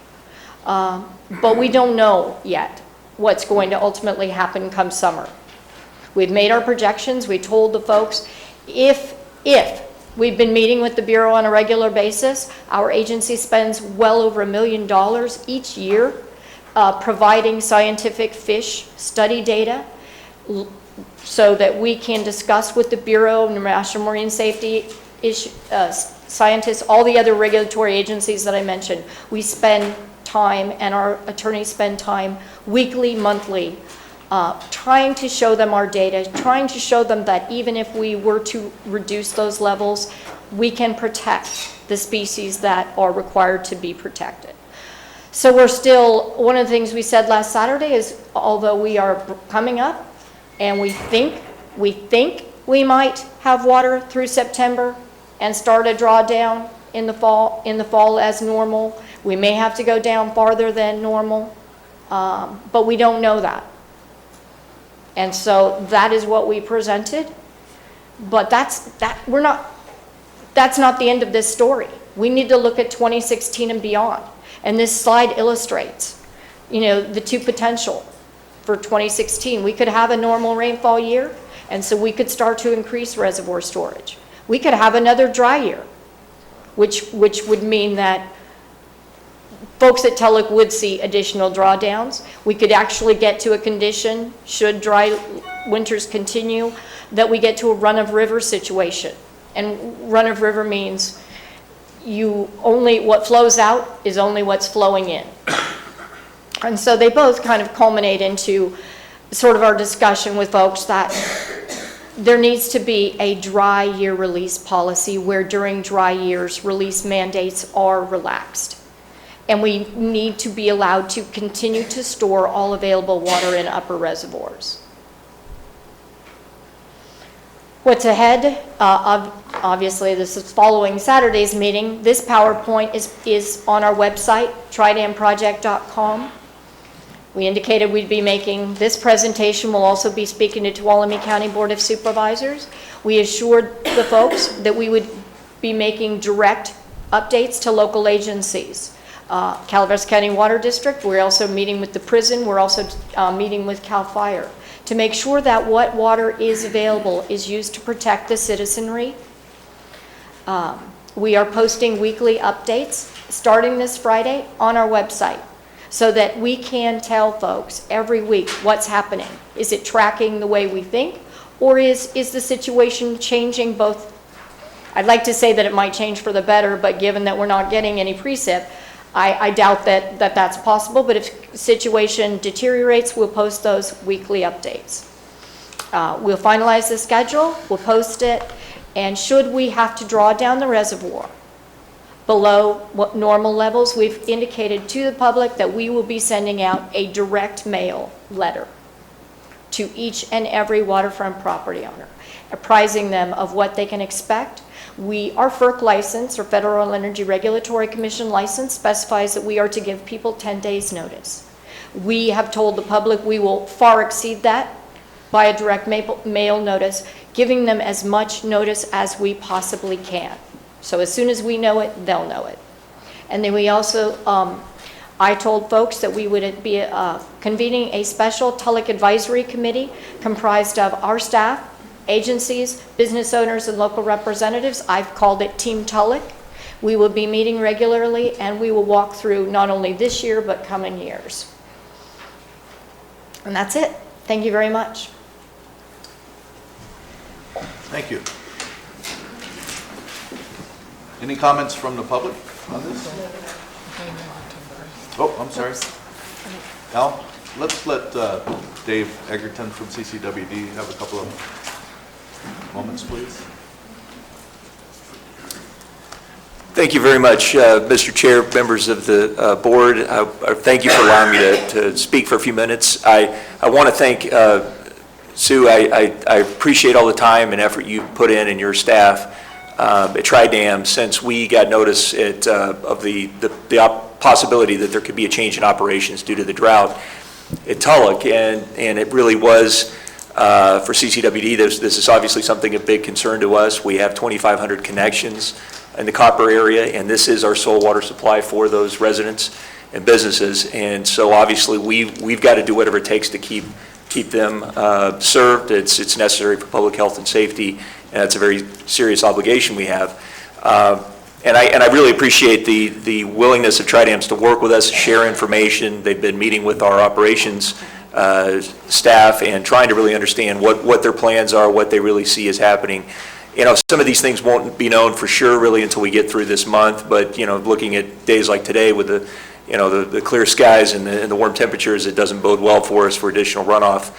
Speaker 6: But we don't know yet what's going to ultimately happen come summer. We've made our projections. We told the folks, if we've been meeting with the Bureau on a regular basis, our agency spends well over $1 million each year providing scientific fish study data so that we can discuss with the Bureau, National Marine Safety scientists, all the other regulatory agencies that I mentioned. We spend time, and our attorneys spend time weekly, monthly, trying to show them our data, trying to show them that even if we were to reduce those levels, we can protect the species that are required to be protected. So we're still, one of the things we said last Saturday is, although we are coming up and we think we might have water through September and start a drawdown in the fall as normal, we may have to go down farther than normal, but we don't know that. And so that is what we presented, but that's not the end of this story. We need to look at 2016 and beyond. And this slide illustrates, the two potential for 2016. We could have a normal rainfall year, and so we could start to increase reservoir storage. We could have another dry year, which would mean that folks at Tulloch would see additional drawdowns. We could actually get to a condition, should dry winters continue, that we get to a run-of-river situation. And run-of-river means what flows out is only what's flowing in. And so they both kind of culminate into sort of our discussion with folks that there needs to be a dry year release policy where during dry years release mandates are relaxed. And we need to be allowed to continue to store all available water in upper reservoirs. What's ahead? Obviously, this is following Saturday's meeting. This PowerPoint is on our website, tridamproject.com. We indicated we'd be making this presentation. We'll also be speaking to Tuolumne County Board of Supervisors. We assured the folks that we would be making direct updates to local agencies. Calaveras County Water District, we're also meeting with the prison. We're also meeting with CAL FIRE to make sure that what water is available is used to protect the citizenry. We are posting weekly updates starting this Friday on our website so that we can tell folks every week what's happening. Is it tracking the way we think, or is the situation changing both? I'd like to say that it might change for the better, but given that we're not getting any precip, I doubt that that's possible, but if the situation deteriorates, we'll post those weekly updates. We'll finalize the schedule, we'll post it, and should we have to draw down the reservoir below what normal levels, we've indicated to the public that we will be sending out a direct mail letter to each and every waterfront property owner, apprising them of what they can expect. Our FERC license, or Federal Energy Regulatory Commission license, specifies that we are to give people 10 days notice. We have told the public we will far exceed that by a direct mail notice, giving them as much notice as we possibly can. So as soon as we know it, they'll know it. And then we also, I told folks that we would be convening a special Tulloch Advisory Committee comprised of our staff, agencies, business owners, and local representatives. I've called it Team Tulloch. We will be meeting regularly, and we will walk through not only this year, but coming years. And that's it. Thank you very much.
Speaker 3: Thank you. Any comments from the public on this? Oh, I'm sorry. Al, let's let Dave Egerton from CCWD have a couple of moments, please.
Speaker 2: Thank you very much, Mr. Chair, members of the board. Thank you for allowing me to speak for a few minutes. I want to thank Sue. I appreciate all the time and effort you put in and your staff at Tri-Dam since we got notice of the possibility that there could be a change in operations due to the drought at Tulloch, and it really was for CCWD. This is obviously something of big concern to us. We have 2,500 connections in the Copper area, and this is our sole water supply for those residents and businesses. And so obviously we've got to do whatever it takes to keep them served. It's necessary for public health and safety, and that's a very serious obligation we have. And I really appreciate the willingness of Tri-Dams to work with us, share information. They've been meeting with our operations staff and trying to really understand what their plans are, what they really see is happening. You know, some of these things won't be known for sure really until we get through this month, but, you know, looking at days like today with the clear skies and the warm temperatures, it doesn't bode well for us for additional runoff.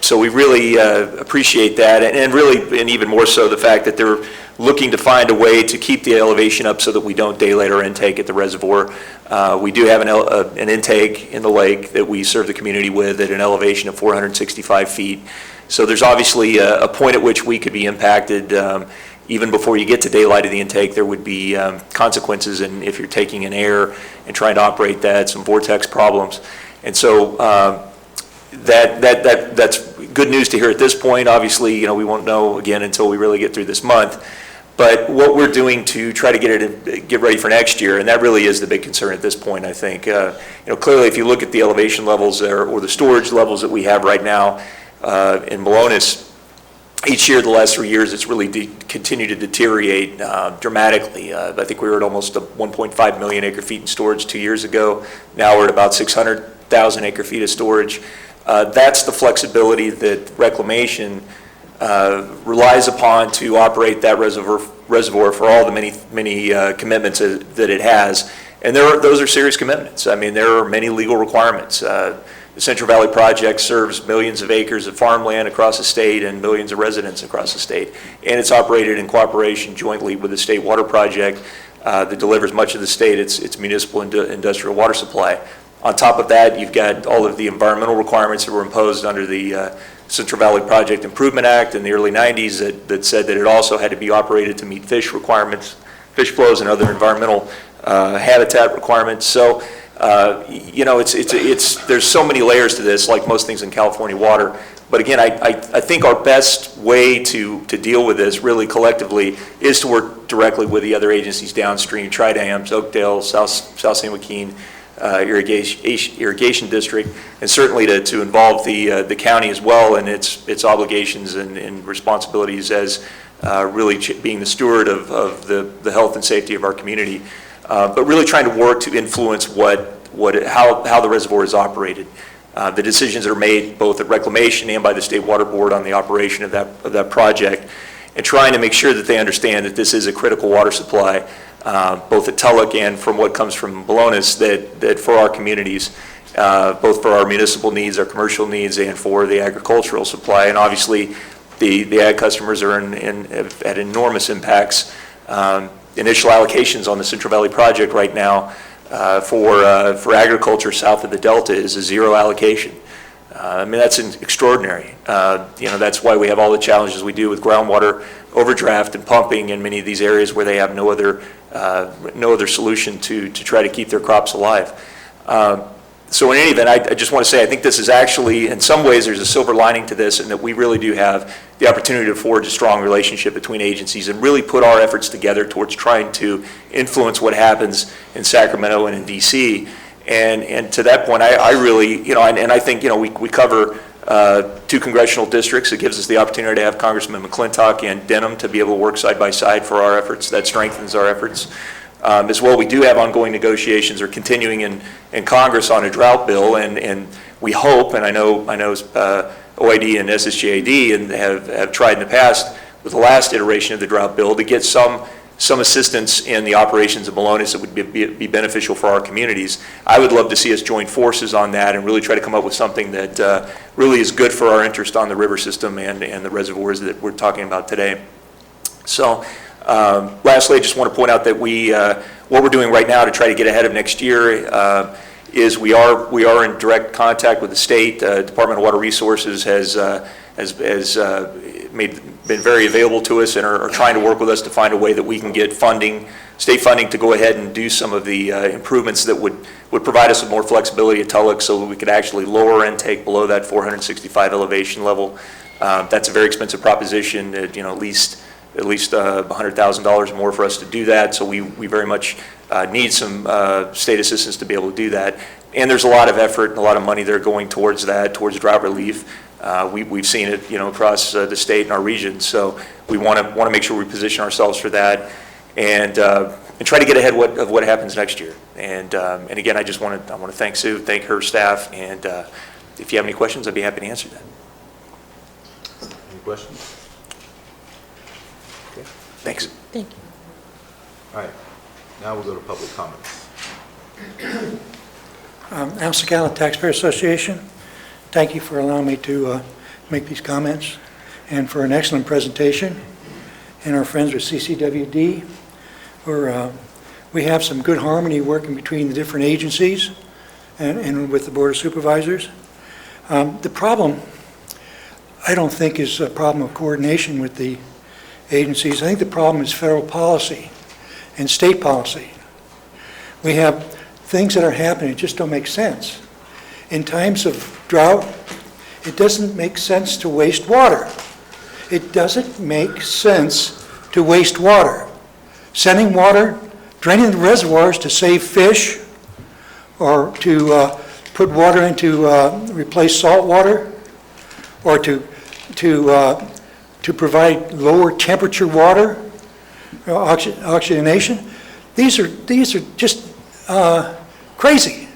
Speaker 2: So we really appreciate that, and really, and even more so, the fact that they're looking to find a way to keep the elevation up so that we don't daylight our intake at the reservoir. We do have an intake in the lake that we serve the community with at an elevation of 465 feet. So there's obviously a point at which we could be impacted. Even before you get to daylight of the intake, there would be consequences, and if you're taking an air and trying to operate that, some vortex problems. And so that's good news to hear at this point. Obviously, you know, we won't know again until we really get through this month. But what we're doing to try to get ready for next year, and that really is the big concern at this point, I think. You know, clearly, if you look at the elevation levels or the storage levels that we have right now in Malonis, each year, the last 3 years, it's really continued to deteriorate dramatically. I think we were at almost 1.5 million acre feet in storage 2 years ago. Now we're at about 600,000 acre feet of storage. That's the flexibility that reclamation relies upon to operate that reservoir for all the many commitments that it has. And those are serious commitments. I mean, there are many legal requirements. The Central Valley Project serves millions of acres of farmland across the state and millions of residents across the state. And it's operated in cooperation jointly with the State Water Project that delivers much of the state its municipal industrial water supply. On top of that, you've got all of the environmental requirements that were imposed under the Central Valley Project Improvement Act in the early 90s that said that it also had to be operated to meet fish requirements, fish flows and other environmental habitat requirements. So, you know, there's so many layers to this, like most things in California water. But again, I think our best way to deal with this really collectively is to work directly with the other agencies downstream, Tri-Dams, Oakdale, South San Joaquin, irrigation district, and certainly to involve the county as well in its obligations and responsibilities as really being the steward of the health and safety of our community, but really trying to work to influence how the reservoir is operated. The decisions that are made both at Reclamation and by the State Water Board on the operation of that project, and trying to make sure that they understand that this is a critical water supply, both at Tulloch and from what comes from Malonis, that for our communities, both for our municipal needs, our commercial needs, and for the agricultural supply. And obviously, the ag customers are have had enormous impacts. Initial allocations on the Central Valley Project right now for agriculture south of the Delta is a zero allocation. I mean, that's extraordinary. That's why we have all the challenges we do with groundwater overdraft and pumping in many of these areas where they have no other solution to try to keep their crops alive. So in any event, I just want to say I think this is actually, in some ways, there's a silver lining to this, and that we really do have the opportunity to forge a strong relationship between agencies and really put our efforts together towards trying to influence what happens in Sacramento and in DC. And to that point, I really, and I think, we cover 2 congressional districts. It gives us the opportunity to have Congressman McClintock and Denham to be able to work side by side for our efforts. That strengthens our efforts. As well, we do have ongoing negotiations or continuing in Congress on a drought bill, and we hope, and I know OID and SSJAD and have tried in the past with the last iteration of the drought bill to get some assistance in the operations of Melones that would be beneficial for our communities. I would love to see us join forces on that and really try to come up with something that really is good for our interest on the river system and the reservoirs that we're talking about today. So lastly, I just want to point out that what we're doing right now to try to get ahead of next year is we are in direct contact with the state. Department of Water Resources has been very available to us and are trying to work with us to find a way that we can get state funding to go ahead and do some of the improvements that would provide us with more flexibility at Tulloch so that we could actually lower intake below that 465 elevation level. That's a very expensive proposition, at least $100,000 more for us to do that. So we very much need some state assistance to be able to do that. And there's a lot of effort and a lot of money there going towards that, towards drought relief. We've seen it, across the state and our region. So we want to make sure we position ourselves for that and try to get ahead of what happens next year. And again, I want to thank Sue, thank her staff, and if you have any questions, I'd be happy to answer that.
Speaker 3: Any questions? Okay.
Speaker 2: Thanks.
Speaker 14: Thank you.
Speaker 3: All right. Now we'll go to public comments.
Speaker 10: Al Taxpayer Association, thank you for allowing me to make these comments and for an excellent presentation. And our friends with CCWD, we have some good harmony working between the different agencies and with the Board of Supervisors. The problem, I don't think, is a problem of coordination with the agencies. I think the problem is federal policy and state policy. We have things that are happening that just don't make sense. In times of drought, it doesn't make sense to waste water. It doesn't make sense to waste water. Sending water, draining the reservoirs to save fish or to put water into replace salt water or to provide lower temperature water, oxygenation. These are just crazy.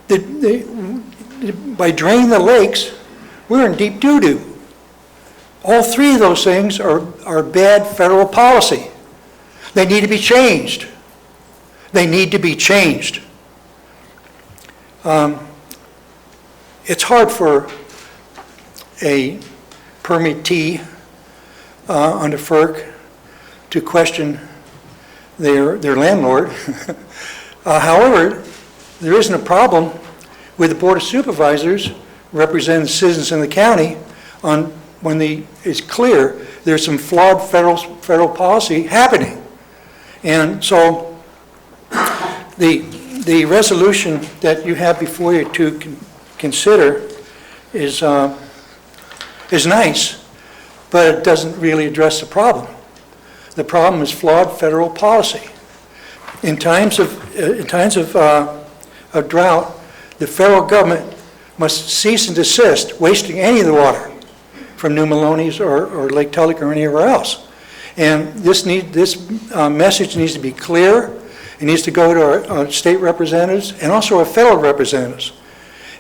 Speaker 10: By draining the lakes, we're in deep doo-doo. All 3 of those things are bad federal policy. They need to be changed. They need to be changed. It's hard for a permittee under FERC to question their landlord. However, there isn't a problem with the Board of Supervisors representing citizens in the county on when it's clear there's some flawed federal policy happening. And so the resolution that you have before you to consider is nice, but it doesn't really address the problem. The problem is flawed federal policy. In times of drought, the federal government must cease and desist wasting any of the water from New Melones or Lake Tulloch or anywhere else. And this message needs to be clear. It needs to go to our state representatives and also our federal representatives.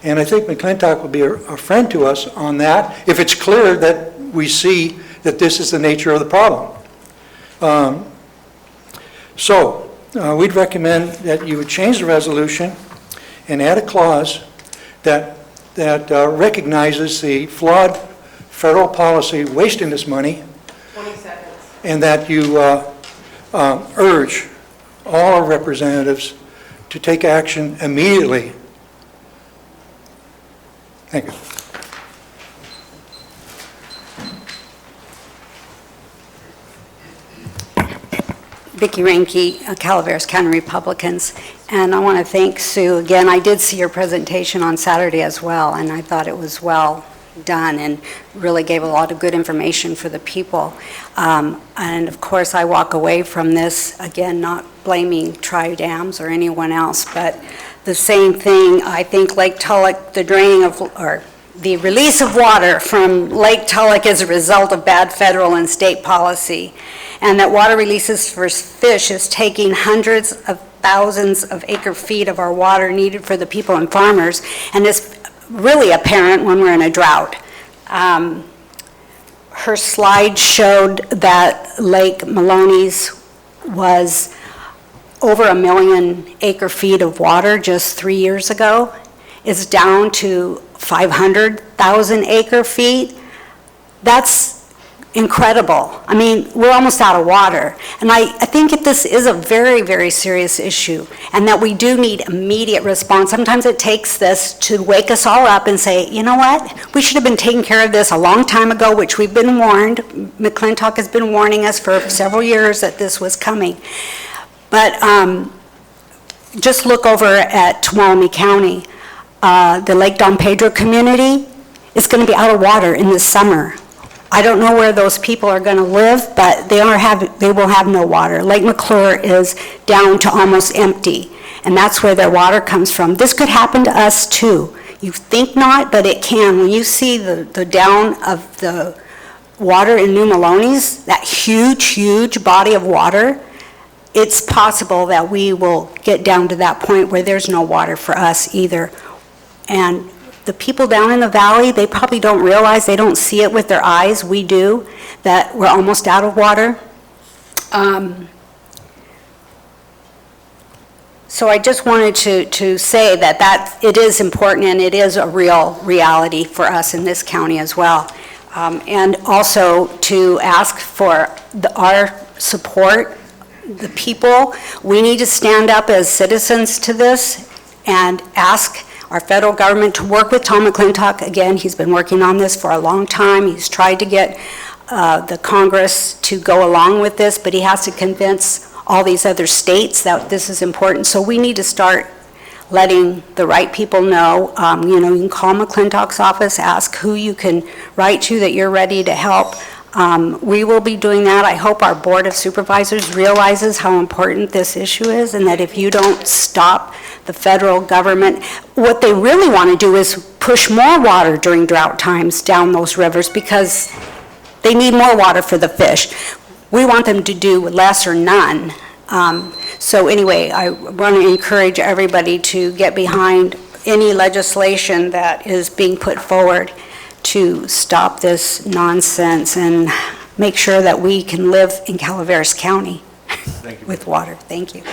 Speaker 10: And I think McClintock will be a friend to us on that if it's clear that we see that this is the nature of the problem. We'd recommend that you would change the resolution and add a clause that recognizes the flawed federal policy wasting this money.
Speaker 16: 20 seconds.
Speaker 10: And that you urge all our representatives to take action immediately. Thank you.
Speaker 9: Vicki Ranke, Calaveras County Republicans, and I want to thank Sue again. I did see your presentation on Saturday as well, and I thought it was well done and really gave a lot of good information for the people. And of course, I walk away from this, again, not blaming Tri-Dams or anyone else, but the same thing. I think Lake Tulloch, the draining of, or the release of water from Lake Tulloch is a result of bad federal and state policy, and that water releases for fish is taking hundreds of thousands of acre feet of our water needed for the people and farmers, and it's really apparent when we're in a drought. Her slide showed that Lake Maloney's was over 1 million acre feet of water just 3 years ago. It's down to 500,000 acre feet. That's incredible. I mean, we're almost out of water. And I think that this is a very, very serious issue, and that we do need immediate response. Sometimes it takes this to wake us all up and say, you know what? We should have been taking care of this a long time ago, which we've been warned. McClintock has been warning us for several years that this was coming. But just look over at Tuolumne County. The Lake Don Pedro community is going to be out of water in the summer. I don't know where those people are going to live, but they will have no water. Lake McClure is down to almost empty, and that's where their water comes from. This could happen to us too. You think not, but it can. When you see the down of the water in New Maloney's, that huge, huge body of water, it's possible that we will get down to that point where there's no water for us either. And the people down in the valley, they probably don't realize, they don't see it with their eyes, we do, that we're almost out of water. So I just wanted to say that it is important, and it is a real reality for us in this county as well. And also to ask for our support, the people. We need to stand up as citizens to this and ask our federal government to work with Tom McClintock. Again, he's been working on this for a long time. He's tried to get the Congress to go along with this, but he has to convince all these other states that this is important. So we need to start letting the right people know. You can call McClintock's office, ask who you can write to that you're ready to help. We will be doing that. I hope our Board of Supervisors realizes how important this issue is, and that if you don't stop the federal government, what they really want to do is push more water during drought times down those rivers, because they need more water for the fish. We want them to do less or none. So anyway, I want to encourage everybody to get behind any legislation that is being put forward to stop this nonsense and make sure that we can live in Calaveras County with water. Thank you.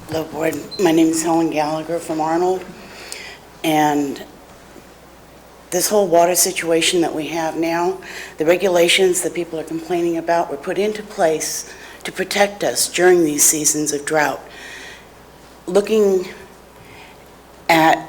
Speaker 12: Hello, Board. My name is Helen Gallagher from Arnold, and this whole water situation that we have now, the regulations that people are complaining about were put into place to protect us during these seasons of drought. Looking at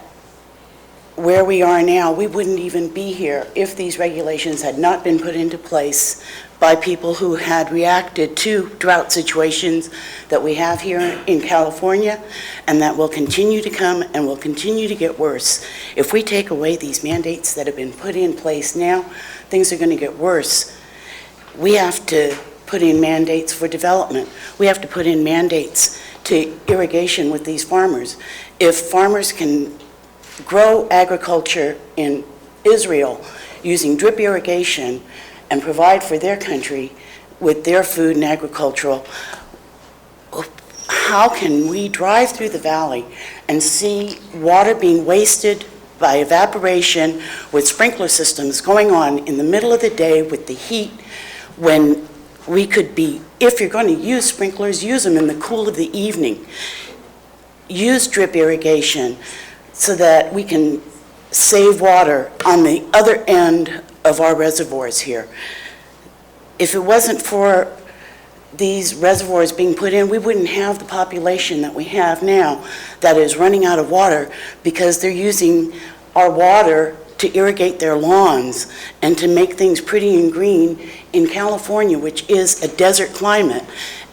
Speaker 12: where we are now, we wouldn't even be here if these regulations had not been put into place by people who had reacted to drought situations that we have here in California, and that will continue to come and will continue to get worse. If we take away these mandates that have been put in place now, things are going to get worse. We have to put in mandates for development. We have to put in mandates to irrigation with these farmers. If farmers can grow agriculture in Israel using drip irrigation and provide for their country with their food and agricultural, how can we drive through the valley and see water being wasted by evaporation with sprinkler systems going on in the middle of the day with the heat, when we could be, if you're going to use sprinklers, use them in the cool of the evening. Use drip irrigation so that we can save water on the other end of our reservoirs here. If it wasn't for these reservoirs being put in, we wouldn't have the population that we have now that is running out of water because they're using our water to irrigate their lawns and to make things pretty and green in California, which is a desert climate.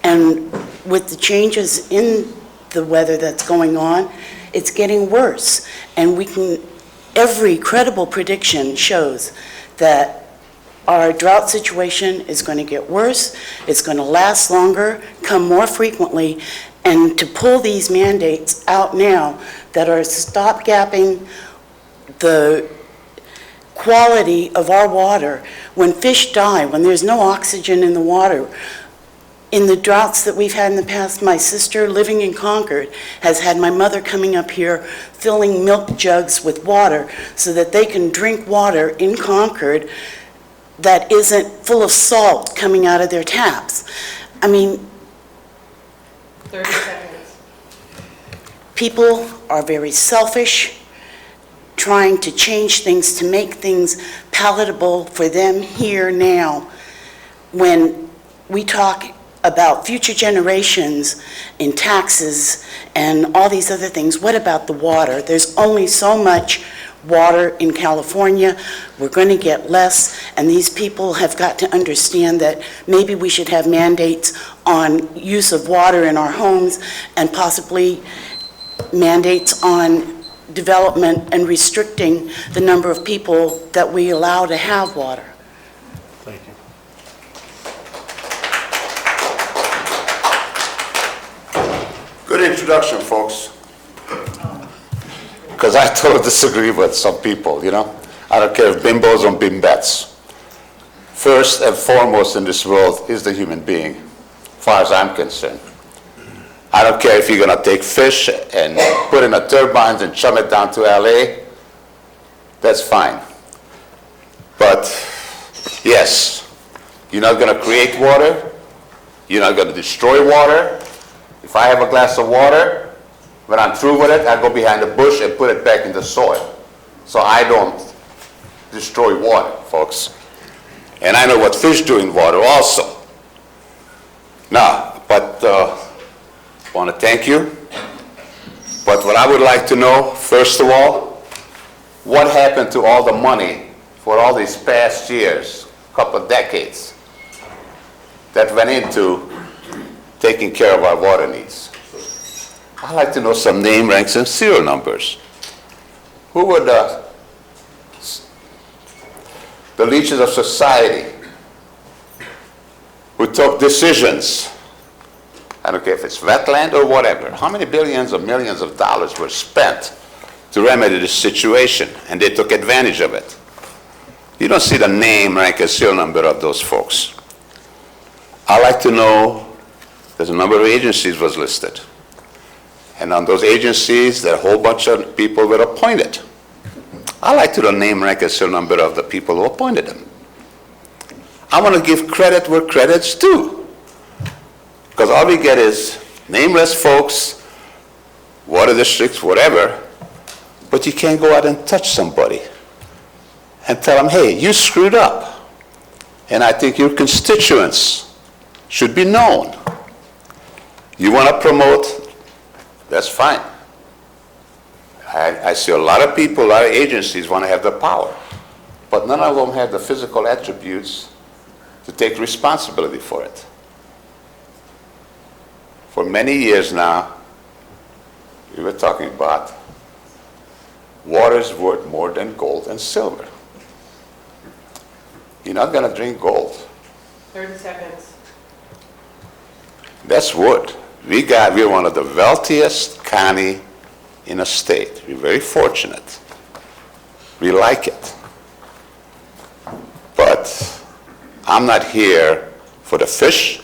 Speaker 12: And with the changes in the weather that's going on, it's getting worse. And every credible prediction shows that our drought situation is going to get worse, it's going to last longer, come more frequently, and to pull these mandates out now that are stopgapping the quality of our water, when fish die, when there's no oxygen in the water, in the droughts that we've had in the past, my sister living in Concord has had my mother coming up here filling milk jugs with water so that they can drink water in Concord that isn't full of salt coming out of their taps. I mean,
Speaker 18: 30 seconds.
Speaker 12: People are very selfish, trying to change things to make things palatable for them here now. When we talk about future generations in taxes and all these other things, what about the water? There's only so much water in California. We're going to get less, and these people have got to understand that maybe we should have mandates on use of water in our homes and possibly mandates on development and restricting the number of people that we allow to have water.
Speaker 15: Thank you.
Speaker 11: Good introduction, folks. Because I totally disagree with some people, you know. I don't care if bimbos or bimbettes. First and foremost in this world is the human being, as far as I'm concerned. I don't care if you're going to take fish and put in a turbines and chum it down to LA. That's fine. But yes, you're not going to create water. You're not going to destroy water. If I have a glass of water, when I'm through with it, I go behind the bush and put it back in the soil. So I don't destroy water, folks. And I know what fish do in water also. Now, but I want to thank you. But what I would like to know, first of all, what happened to all the money for all these past years, couple of decades, that went into taking care of our water needs? I'd like to know some name, ranks, and serial numbers. Who were the leeches of society who took decisions? I don't care if it's wetland or whatever. How many billions or millions of dollars were spent to remedy this situation, and they took advantage of it? You don't see the name, rank, and serial number of those folks. I'd like to know, there's a number of agencies was listed. And on those agencies, there are a whole bunch of people were appointed. I like to know name, rank, and serial number of the people who appointed them. I want to give credit where credit's due. Because all we get is nameless folks, water districts, whatever, but you can't go out and touch somebody and tell them, hey, you screwed up. And I think your constituents should be known. You want to promote, that's fine. I see a lot of people, a lot of agencies want to have the power, but none of them have the physical attributes to take responsibility for it. For many years now, we were talking about water is worth more than gold and silver. You're not going to drink gold.
Speaker 18: 30 seconds.
Speaker 11: That's wood. We're one of the wealthiest county in a state. We're very fortunate. We like it. But I'm not here for the fish.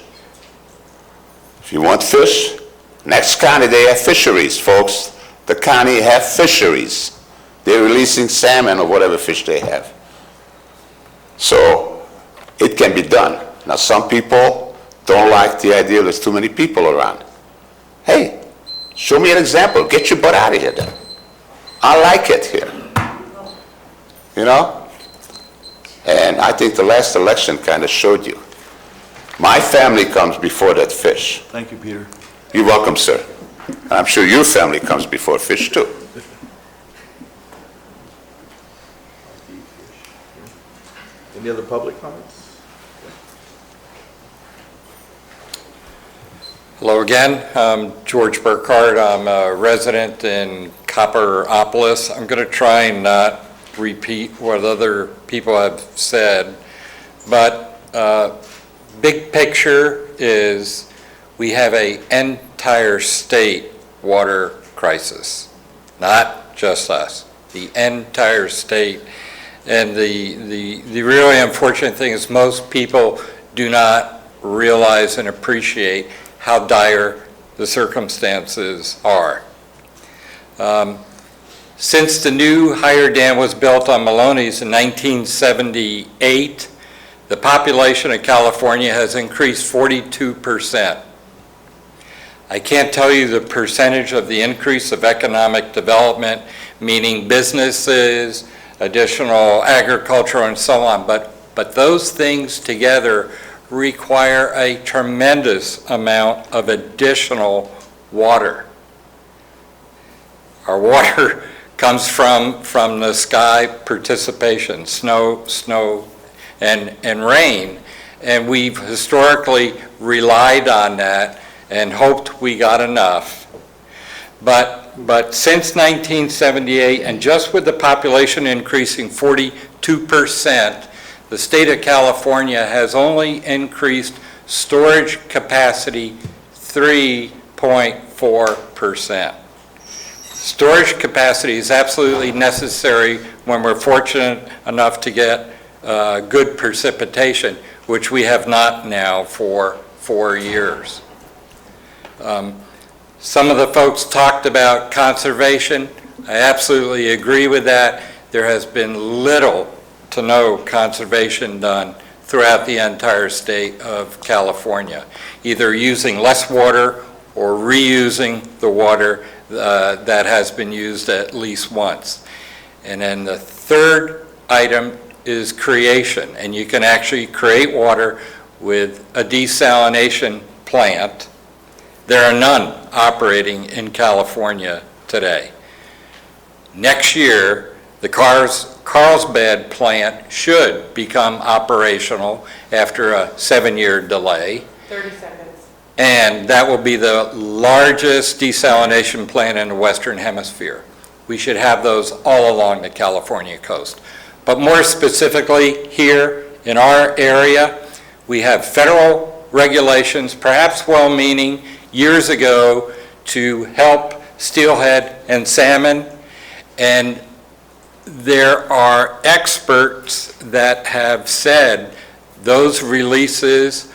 Speaker 11: If you want fish, next county they have fisheries, folks. The county have fisheries. They're releasing salmon or whatever fish they have. So it can be done. Now some people don't like the idea there's too many people around. Hey, show me an example. Get your butt out of here then. I like it here. You know? And I think the last election kind of showed you. My family comes before that fish.
Speaker 3: Thank you, Peter.
Speaker 11: You're welcome, sir. I'm sure your family comes before fish, too.
Speaker 3: Any other public comments?
Speaker 1: Hello again. I'm George Burkhardt. I'm a resident in Copperopolis. I'm going to try and not repeat what other people have said, but big picture is we have an entire state water crisis, not just us, the entire state. And the really unfortunate thing is most people do not realize and appreciate how dire the circumstances are. Since the new higher dam was built on Maloney's in 1978, the population of California has increased 42%. I can't tell you the percentage of the increase of economic development, meaning businesses, additional agriculture, and so on, but those things together require a tremendous amount of additional water. Our water comes from the sky precipitation, snow, and rain, and we've historically relied on that and hoped we got enough. But since 1978, and just with the population increasing 42%, the state of California has only increased storage capacity 3.4%. Storage capacity is absolutely necessary when we're fortunate enough to get good precipitation, which we have not now for 4 years. Some of the folks talked about conservation. I absolutely agree with that. There has been little to no conservation done throughout the entire state of California, either using less water or reusing the water that has been used at least once. And then the third item is creation, and you can actually create water with a desalination plant. There are none operating in California today. Next year, the Carlsbad plant should become operational after a 7-year delay.
Speaker 16: 30 seconds.
Speaker 1: And that will be the largest desalination plant in the Western Hemisphere. We should have those all along the California coast. But more specifically here in our area, we have federal regulations, perhaps well-meaning, years ago to help steelhead and salmon, and there are experts that have said those releases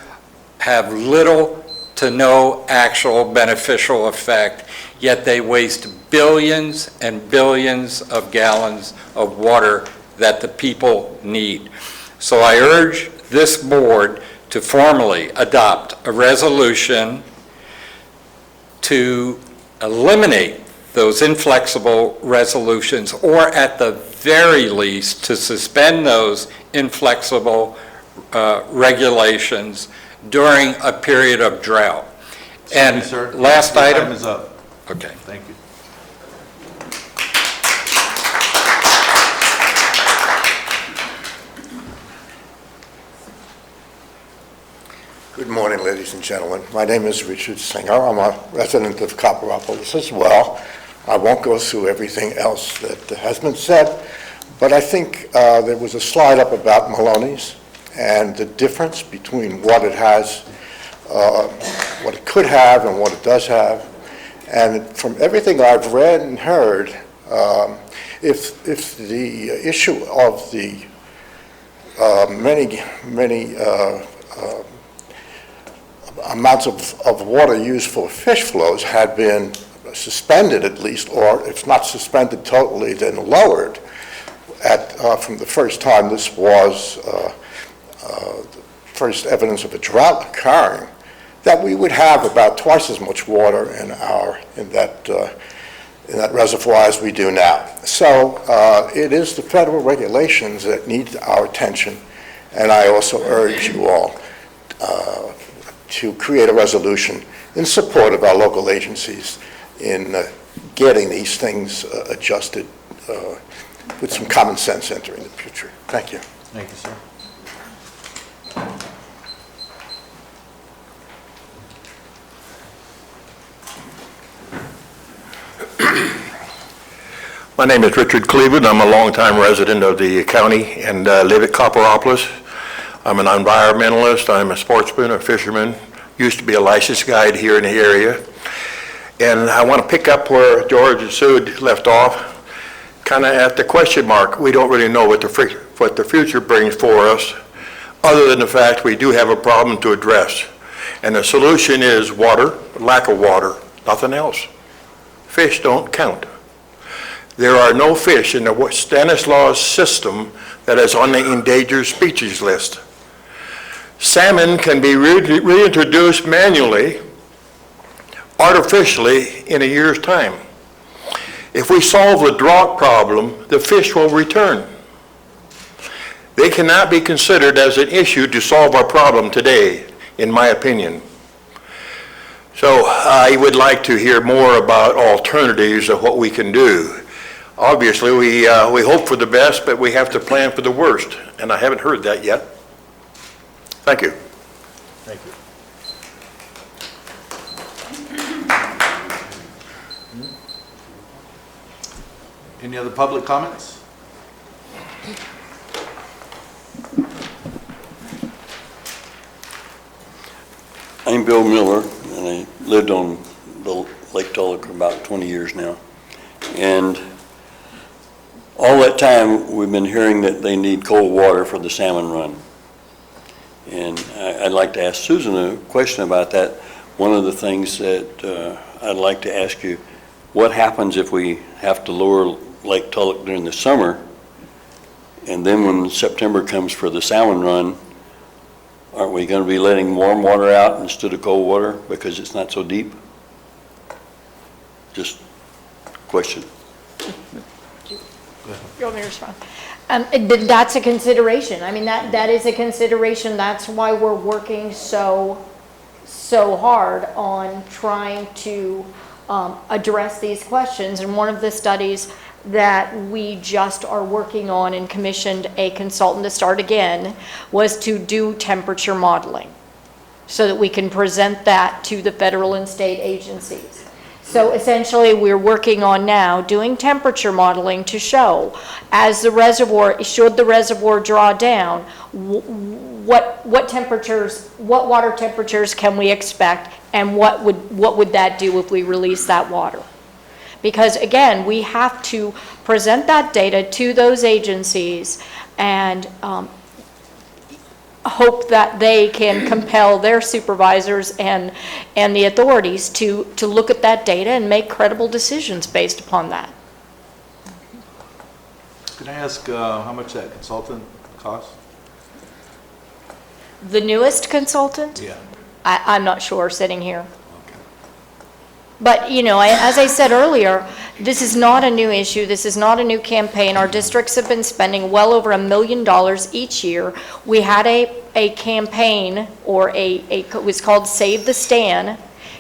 Speaker 1: have little to no actual beneficial effect, yet they waste billions and billions of gallons of water that the people need. So I urge this board to formally adopt a resolution to eliminate those inflexible resolutions, or at the very least, to suspend those inflexible regulations during a period of drought. And
Speaker 3: sir,
Speaker 1: last
Speaker 3: your
Speaker 1: item.
Speaker 3: time is up.
Speaker 1: Okay.
Speaker 3: Thank you.
Speaker 13: Good morning, ladies and gentlemen. My name is Richard Singer. I'm a resident of Copperopolis as well. I won't go through everything else that has been said, but I think there was a slide up about Maloney's and the difference between what it has, what it could have and what it does have. And from everything I've read and heard, if the issue of the many amounts of water used for fish flows had been suspended at least, or if not suspended totally, then lowered from the first time this was the first evidence of a drought occurring, that we would have about twice as much water in that reservoir as we do now. So it is the federal regulations that need our attention, and I also urge you all to create a resolution in support of our local agencies in getting these things adjusted with some common sense entering the future. Thank you.
Speaker 3: Thank you, sir.
Speaker 5: My name is Richard Cleveland. I'm a longtime resident of the county and live at Copperopolis. I'm an environmentalist. I'm a sportsman, a fisherman. Used to be a licensed guide here in the area. And I want to pick up where George and Sue left off, kind of at the question mark. We don't really know what the future brings for us, other than the fact we do have a problem to address. And the solution is water, lack of water, nothing else. Fish don't count. There are no fish in the Stanislaus system that is on the endangered species list. Salmon can be reintroduced manually, artificially, in a year's time. If we solve the drought problem, the fish will return. They cannot be considered as an issue to solve our problem today, in my opinion. So I would like to hear more about alternatives of what we can do. Obviously, we hope for the best, but we have to plan for the worst, and I haven't heard that yet. Thank you.
Speaker 3: Thank you. Any other public comments?
Speaker 19: I'm Bill Miller, and I lived on the Lake Tulloch for about 20 years now. And all that time, we've been hearing that they need cold water for the salmon run. And I'd like to ask Susan a question about that. One of the things that I'd like to ask you, what happens if we have to lower Lake Tulloch during the summer, and then when September comes for the salmon run, aren't we going to be letting warm water out instead of cold water because it's not so deep? Just question.
Speaker 6: You want me to respond? That's a consideration. I mean, that is a consideration. That's why we're working so hard on trying to address these questions. And one of the studies that we just are working on and commissioned a consultant to start again was to do temperature modeling so that we can present that to the federal and state agencies. So essentially, we're working on now doing temperature modeling to show, as the reservoir, should the reservoir draw down, what temperatures, what water temperatures can we expect, and what would that do if we release that water? Because again, we have to present that data to those agencies and hope that they can compel their supervisors and the authorities to look at that data and make credible decisions based upon that.
Speaker 3: Can I ask how much that consultant costs?
Speaker 6: The newest consultant?
Speaker 3: Yeah.
Speaker 6: I'm not sure sitting here. But, you know, as I said earlier, this is not a new issue. This is not a new campaign. Our districts have been spending well over $1 million each year. We had a campaign, or it was called Save the Stan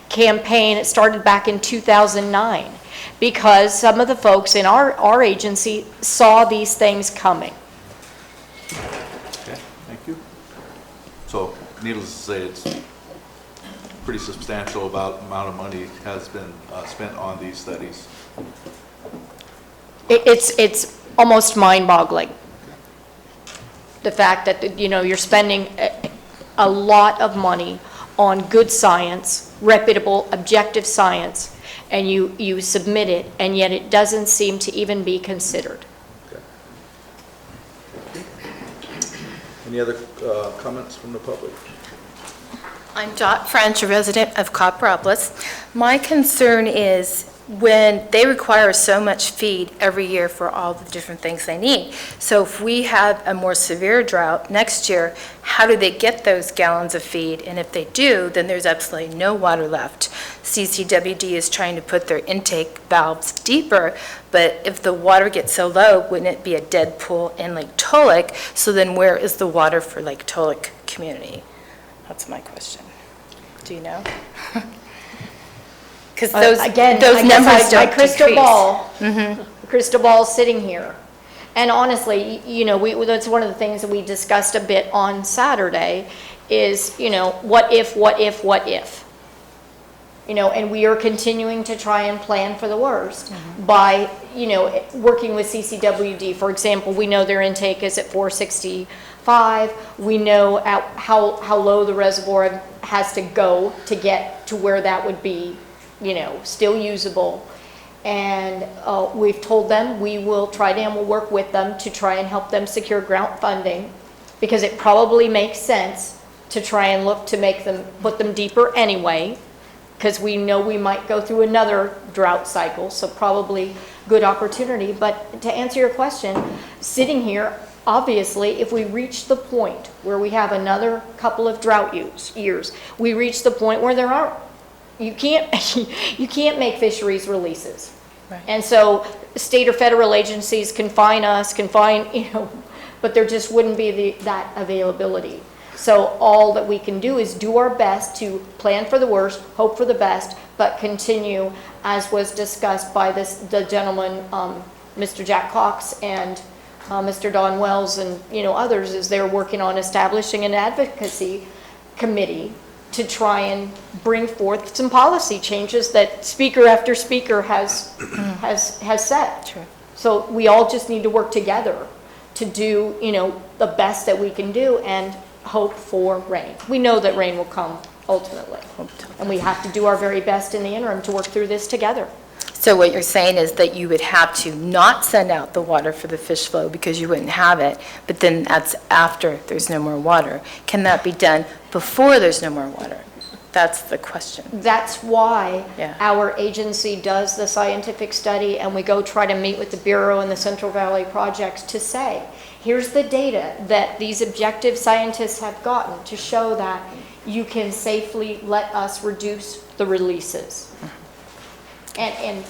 Speaker 6: campaign. It started back in 2009 because some of the folks in our agency saw these things coming.
Speaker 3: Okay, thank you. So, needless to say, it's pretty substantial amount of money has been spent on these studies.
Speaker 6: It's almost mind-boggling. The fact that, you know, you're spending a lot of money on good science, reputable, objective science, and you submit it, and yet it doesn't seem to even be considered.
Speaker 3: Okay. Any other comments from the public?
Speaker 23: I'm Dot French, a resident of Copperopolis. My concern is when they require so much feed every year for all the different things they need. So if we have a more severe drought next year, how do they get those gallons of feed? And if they do, then there's absolutely no water left. CCWD is trying to put their intake valves deeper, but if the water gets so low, wouldn't it be a dead pool in Lake Tulloch? So then where is the water for Lake Tulloch community? That's my question. Do you know? Because those
Speaker 6: Again,
Speaker 23: those
Speaker 6: I guess
Speaker 23: numbers
Speaker 6: my
Speaker 23: don't
Speaker 6: crystal
Speaker 23: decrease.
Speaker 6: ball,
Speaker 23: Mhm.
Speaker 6: crystal ball sitting here. And honestly, that's one of the things that we discussed a bit on Saturday is, what if? And we are continuing to try and plan for the worst by, working with CCWD. For example, we know their intake is at 465. We know how low the reservoir has to go to get to where that would be, still usable. And we've told them we will try and we'll work with them to try and help them secure grant funding, because it probably makes sense to try and look to put them deeper anyway, because we know we might go through another drought cycle, so probably good opportunity. But to answer your question, sitting here, obviously, if we reach the point where we have another couple of drought years, we reach the point where you can't make fisheries releases.
Speaker 23: Right.
Speaker 6: And so state or federal agencies can fine us, but there just wouldn't be that availability. So all that we can do is do our best to plan for the worst, hope for the best, but continue, as was discussed by the gentleman, Mr. Jack Cox and Mr. Don Wells and others, is they're working on establishing an advocacy committee to try and bring forth some policy changes that speaker after speaker has said.
Speaker 23: Sure.
Speaker 6: So we all just need to work together to do, the best that we can do and hope for rain. We know that rain will come ultimately, and we have to do our very best in the interim to work through this together.
Speaker 23: So what you're saying is that you would have to not send out the water for the fish flow because you wouldn't have it, but then that's after there's no more water. Can that be done before there's no more water? That's the question.
Speaker 6: That's why
Speaker 23: Yeah.
Speaker 6: our agency does the scientific study, and we go try to meet with the Bureau and the Central Valley projects to say, here's the data that these objective scientists have gotten to show that you can safely let us reduce the releases. And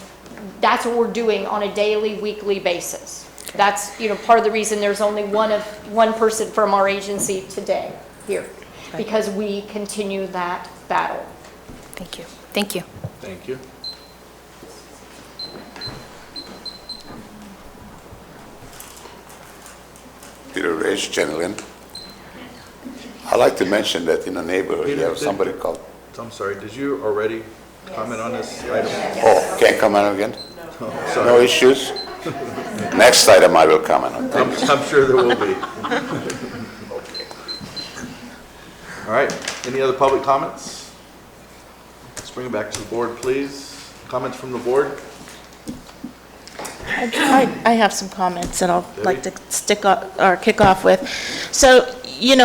Speaker 6: that's what we're doing on a daily, weekly basis. That's, part of the reason there's only one person from our agency today here, because we continue that battle.
Speaker 23: Thank you. Thank you.
Speaker 3: Thank you.
Speaker 11: Peter Rage, gentleman. I'd like to mention that in a neighborhood, you
Speaker 3: Peter,
Speaker 11: have somebody called,
Speaker 3: I'm sorry, did you already comment on this item?
Speaker 11: oh, can't comment again?
Speaker 3: Oh, sorry.
Speaker 11: No issues? Next item I will comment on.
Speaker 3: I'm sure there will be. All right, any other public comments? Let's bring it back to the board, please. Comments from the board?
Speaker 14: I have some comments that I'll like to kick off with. So,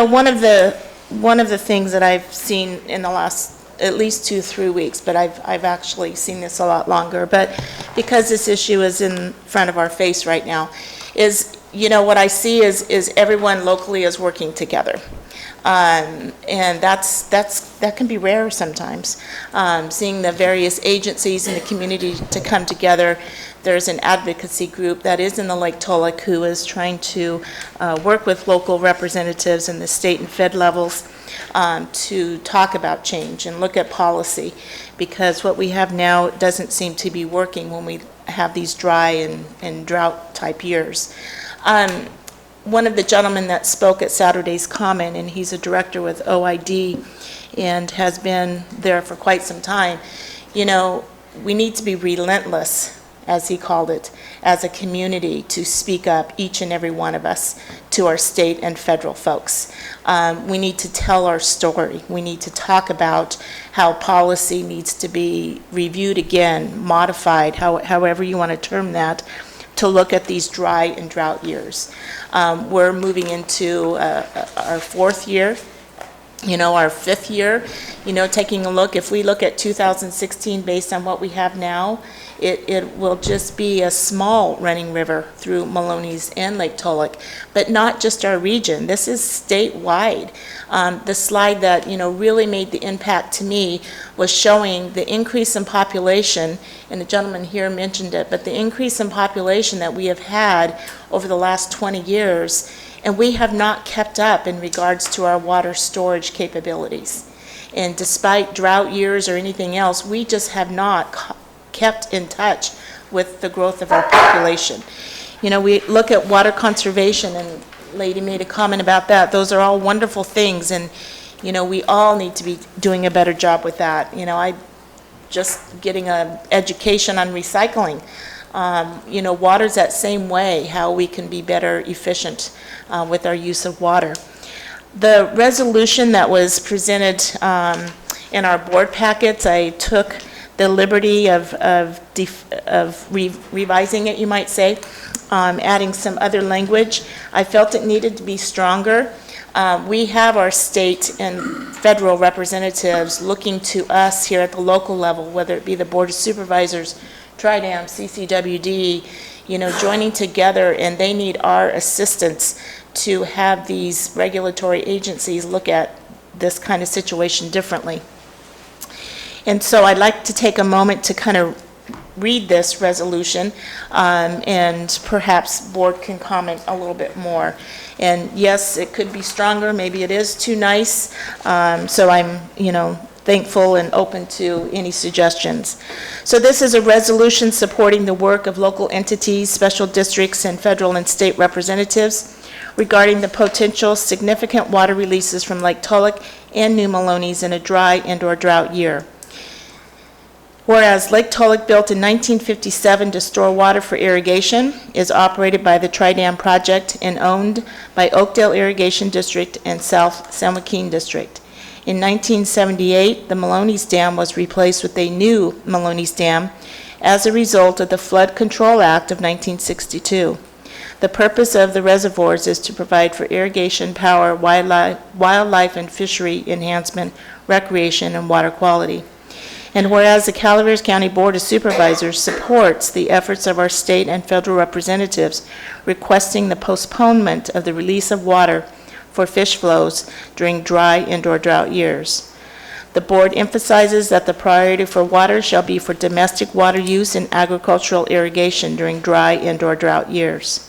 Speaker 14: one of the things that I've seen in the last at least 2-3 weeks, but I've actually seen this a lot longer, but because this issue is in front of our face right now, is, what I see is everyone locally is working together. And that can be rare sometimes. Seeing the various agencies in the community to come together. There's an advocacy group that is in the Lake Tulloch who is trying to work with local representatives in the state and fed levels to talk about change and look at policy, because what we have now doesn't seem to be working when we have these dry and drought type years. One of the gentlemen that spoke at Saturday's Common, and he's a director with OID and has been there for quite some time, we need to be relentless, as he called it, as a community to speak up, each and every one of us, to our state and federal folks. We need to tell our story. We need to talk about how policy needs to be reviewed again, modified, however you want to term that, to look at these dry and drought years. We're moving into our fourth year, our fifth year, taking a look. If we look at 2016 based on what we have now, it will just be a small running river through Maloney's and Lake Tulloch, but not just our region. This is statewide. The slide that, really made the impact to me was showing the increase in population, and the gentleman here mentioned it, but the increase in population that we have had over the last 20 years, and we have not kept up in regards to our water storage capabilities. And despite drought years or anything else, we just have not kept in touch with the growth of our population. You know, we look at water conservation, and lady made a comment about that. Those are all wonderful things, and, you know, we all need to be doing a better job with that. You know, I just getting an education on recycling. You know, water's that same way, how we can be better efficient with our use of water. The resolution that was presented in our board packets, I took the liberty of revising it, you might say, adding some other language. I felt it needed to be stronger. We have our state and federal representatives looking to us here at the local level, whether it be the Board of Supervisors, TRIDAM, CCWD, you know, joining together, and they need our assistance to have these regulatory agencies look at this kind of situation differently. And so I'd like to take a moment to kind of read this resolution, and perhaps board can comment a little bit more. And yes, it could be stronger, maybe it is too nice, so I'm, you know, thankful and open to any suggestions. So this is a resolution supporting the work of local entities, special districts, and federal and state representatives regarding the potential significant water releases from Lake Tulloch and New Melones in a dry and/or drought year. Whereas Lake Tulloch, built in 1957 to store water for irrigation, is operated by the Tri-Dam Project and owned by Oakdale Irrigation District and South San Joaquin District. In 1978, the Melones Dam was replaced with a new Melones Dam as a result of the Flood Control Act of 1962. The purpose of the reservoirs is to provide for irrigation, power, wildlife and fishery enhancement, recreation, and water quality. And whereas the Calaveras County Board of Supervisors supports the efforts of our state and federal representatives requesting the postponement of the release of water for fish flows during dry and/or drought years. The board emphasizes that the priority for water shall be for domestic water use and agricultural irrigation during dry and/or drought years.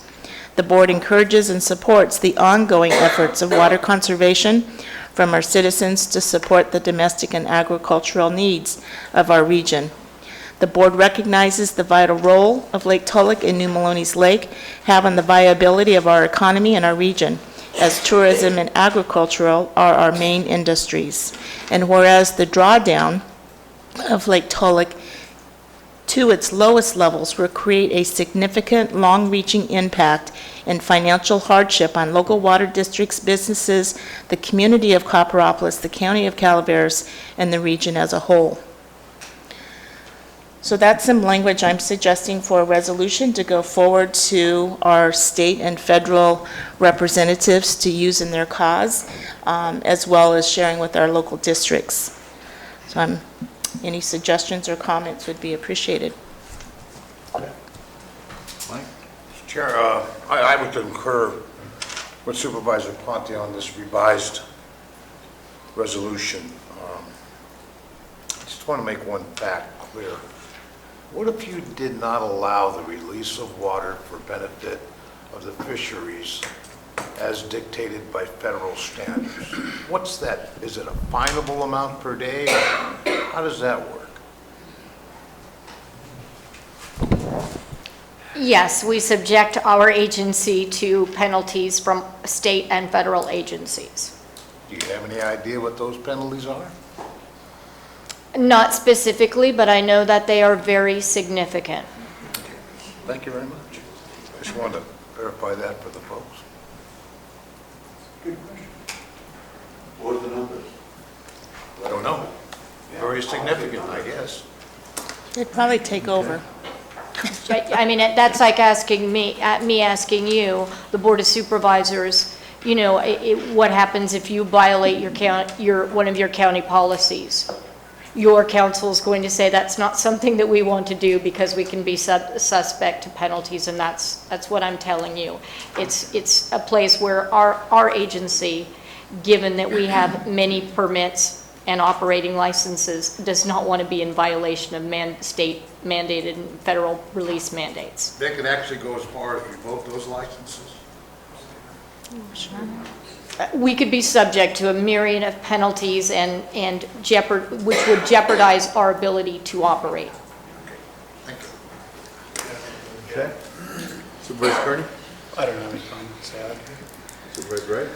Speaker 14: The board encourages and supports the ongoing efforts of water conservation from our citizens to support the domestic and agricultural needs of our region. The board recognizes the vital role of Lake Tulloch and New Melones Lake have on the viability of our economy and our region, as tourism and agricultural are our main industries. And whereas the drawdown of Lake Tulloch to its lowest levels will create a significant, long-reaching impact and financial hardship on local water districts, businesses, the community of Copperopolis, the county of Calaveras, and the region as a whole. So that's some language I'm suggesting for a resolution to go forward to our state and federal representatives to use in their cause, as well as sharing with our local districts. So any suggestions or comments would be appreciated.
Speaker 3: Mike?
Speaker 15: Chair, I would concur with Supervisor Ponte on this revised resolution. I just want to make one fact clear. What if you did not allow the release of water for benefit of the fisheries as dictated by federal standards? What's that? Is it a finable amount per day? How does that work?
Speaker 6: Yes, we subject our agency to penalties from state and federal agencies.
Speaker 15: Do you have any idea what those penalties are?
Speaker 6: Not specifically, but I know that they are very significant.
Speaker 15: Thank you very much. I just wanted to verify that for the folks.
Speaker 13: Good question. What are the numbers?
Speaker 15: I don't know. Very significant, I guess.
Speaker 14: They'd probably take over.
Speaker 6: I mean, that's like asking me asking you, the Board of Supervisors, you know, what happens if you violate one of your county policies? Your council is going to say that's not something that we want to do because we can be suspect to penalties, and that's what I'm telling you. It's a place where our agency, given that we have many permits and operating licenses, does not want to be in violation of state mandated and federal release mandates.
Speaker 15: They could actually go as far as revoke those licenses?
Speaker 6: We could be subject to a myriad of penalties and which would jeopardize our ability to operate.
Speaker 3: Okay. Supervisor Carney?
Speaker 17: I don't have any comments to add.
Speaker 3: Supervisor Wright?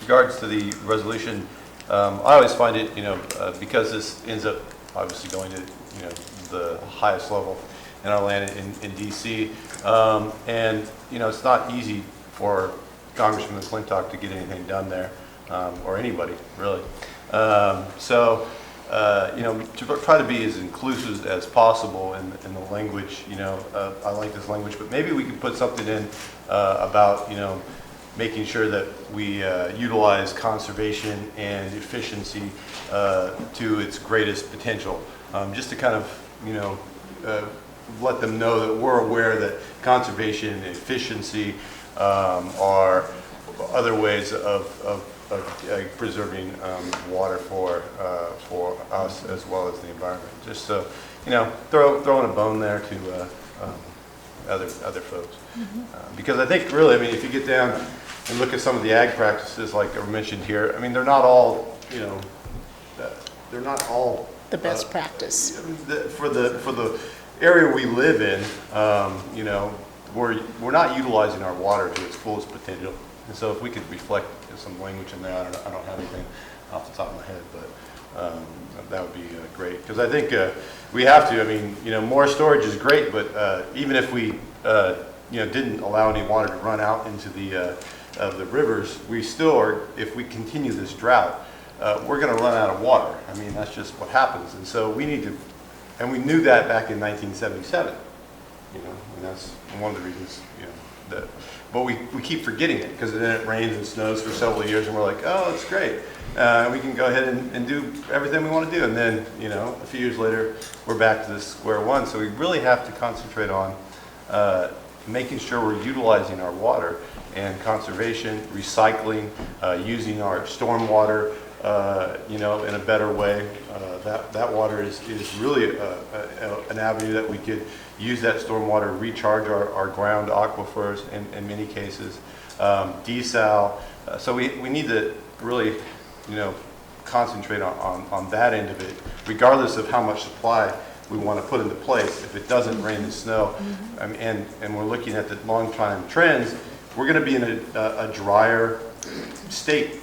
Speaker 8: Regards to the resolution, I always find it, because this ends up obviously going to, the highest level in our land in DC, and, it's not easy for Congressman McClintock to get anything done there, or anybody, really. To try to be as inclusive as possible in the language, I like this language, but maybe we could put something in about, making sure that we utilize conservation and efficiency to its greatest potential. Just to kind of, let them know that we're aware that conservation and efficiency are other ways of preserving water for us as well as the environment. Just so, throwing a bone there to other folks. Because I think really, if you get down and look at some of the ag practices like I mentioned here, they're not all, they're not all
Speaker 14: The best practice.
Speaker 8: For the area we live in, we're not utilizing our water to its fullest potential. And so if we could reflect some language in there, I don't have anything off the top of my head, but that would be great. Because I think we have to, more storage is great, but even if we, didn't allow any water to run out into the rivers, we still are, if we continue this drought, we're going to run out of water. That's just what happens. And so we need to, and we knew that back in 1977, and that's one of the reasons, but we keep forgetting it because then it rains and snows for several years and we're like, oh, it's great. We can go ahead and do everything we want to do. And then, a few years later, we're back to this square one. So we really have to concentrate on making sure we're utilizing our water and conservation, recycling, using our stormwater, in a better way. That water is really an avenue that we could use that stormwater to recharge our ground aquifers in many cases. Desal. So we need to really, concentrate on that end of it, regardless of how much supply we want to put into place. If it doesn't rain and snow, and we're looking at the long-time trends, we're going to be in a drier state.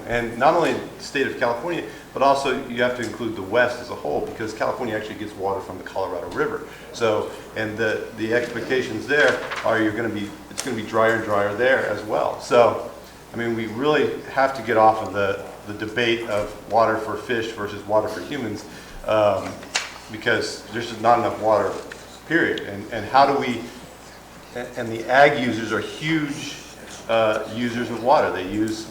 Speaker 8: And not only the state of California, but also you have to include the West as a whole, because California actually gets water from the Colorado River. So, and the expectations there are it's going to be drier and drier there as well. So, we really have to get off of the debate of water for fish versus water for humans, because there's just not enough water, period. And how do we, and the ag users are huge users of water. They use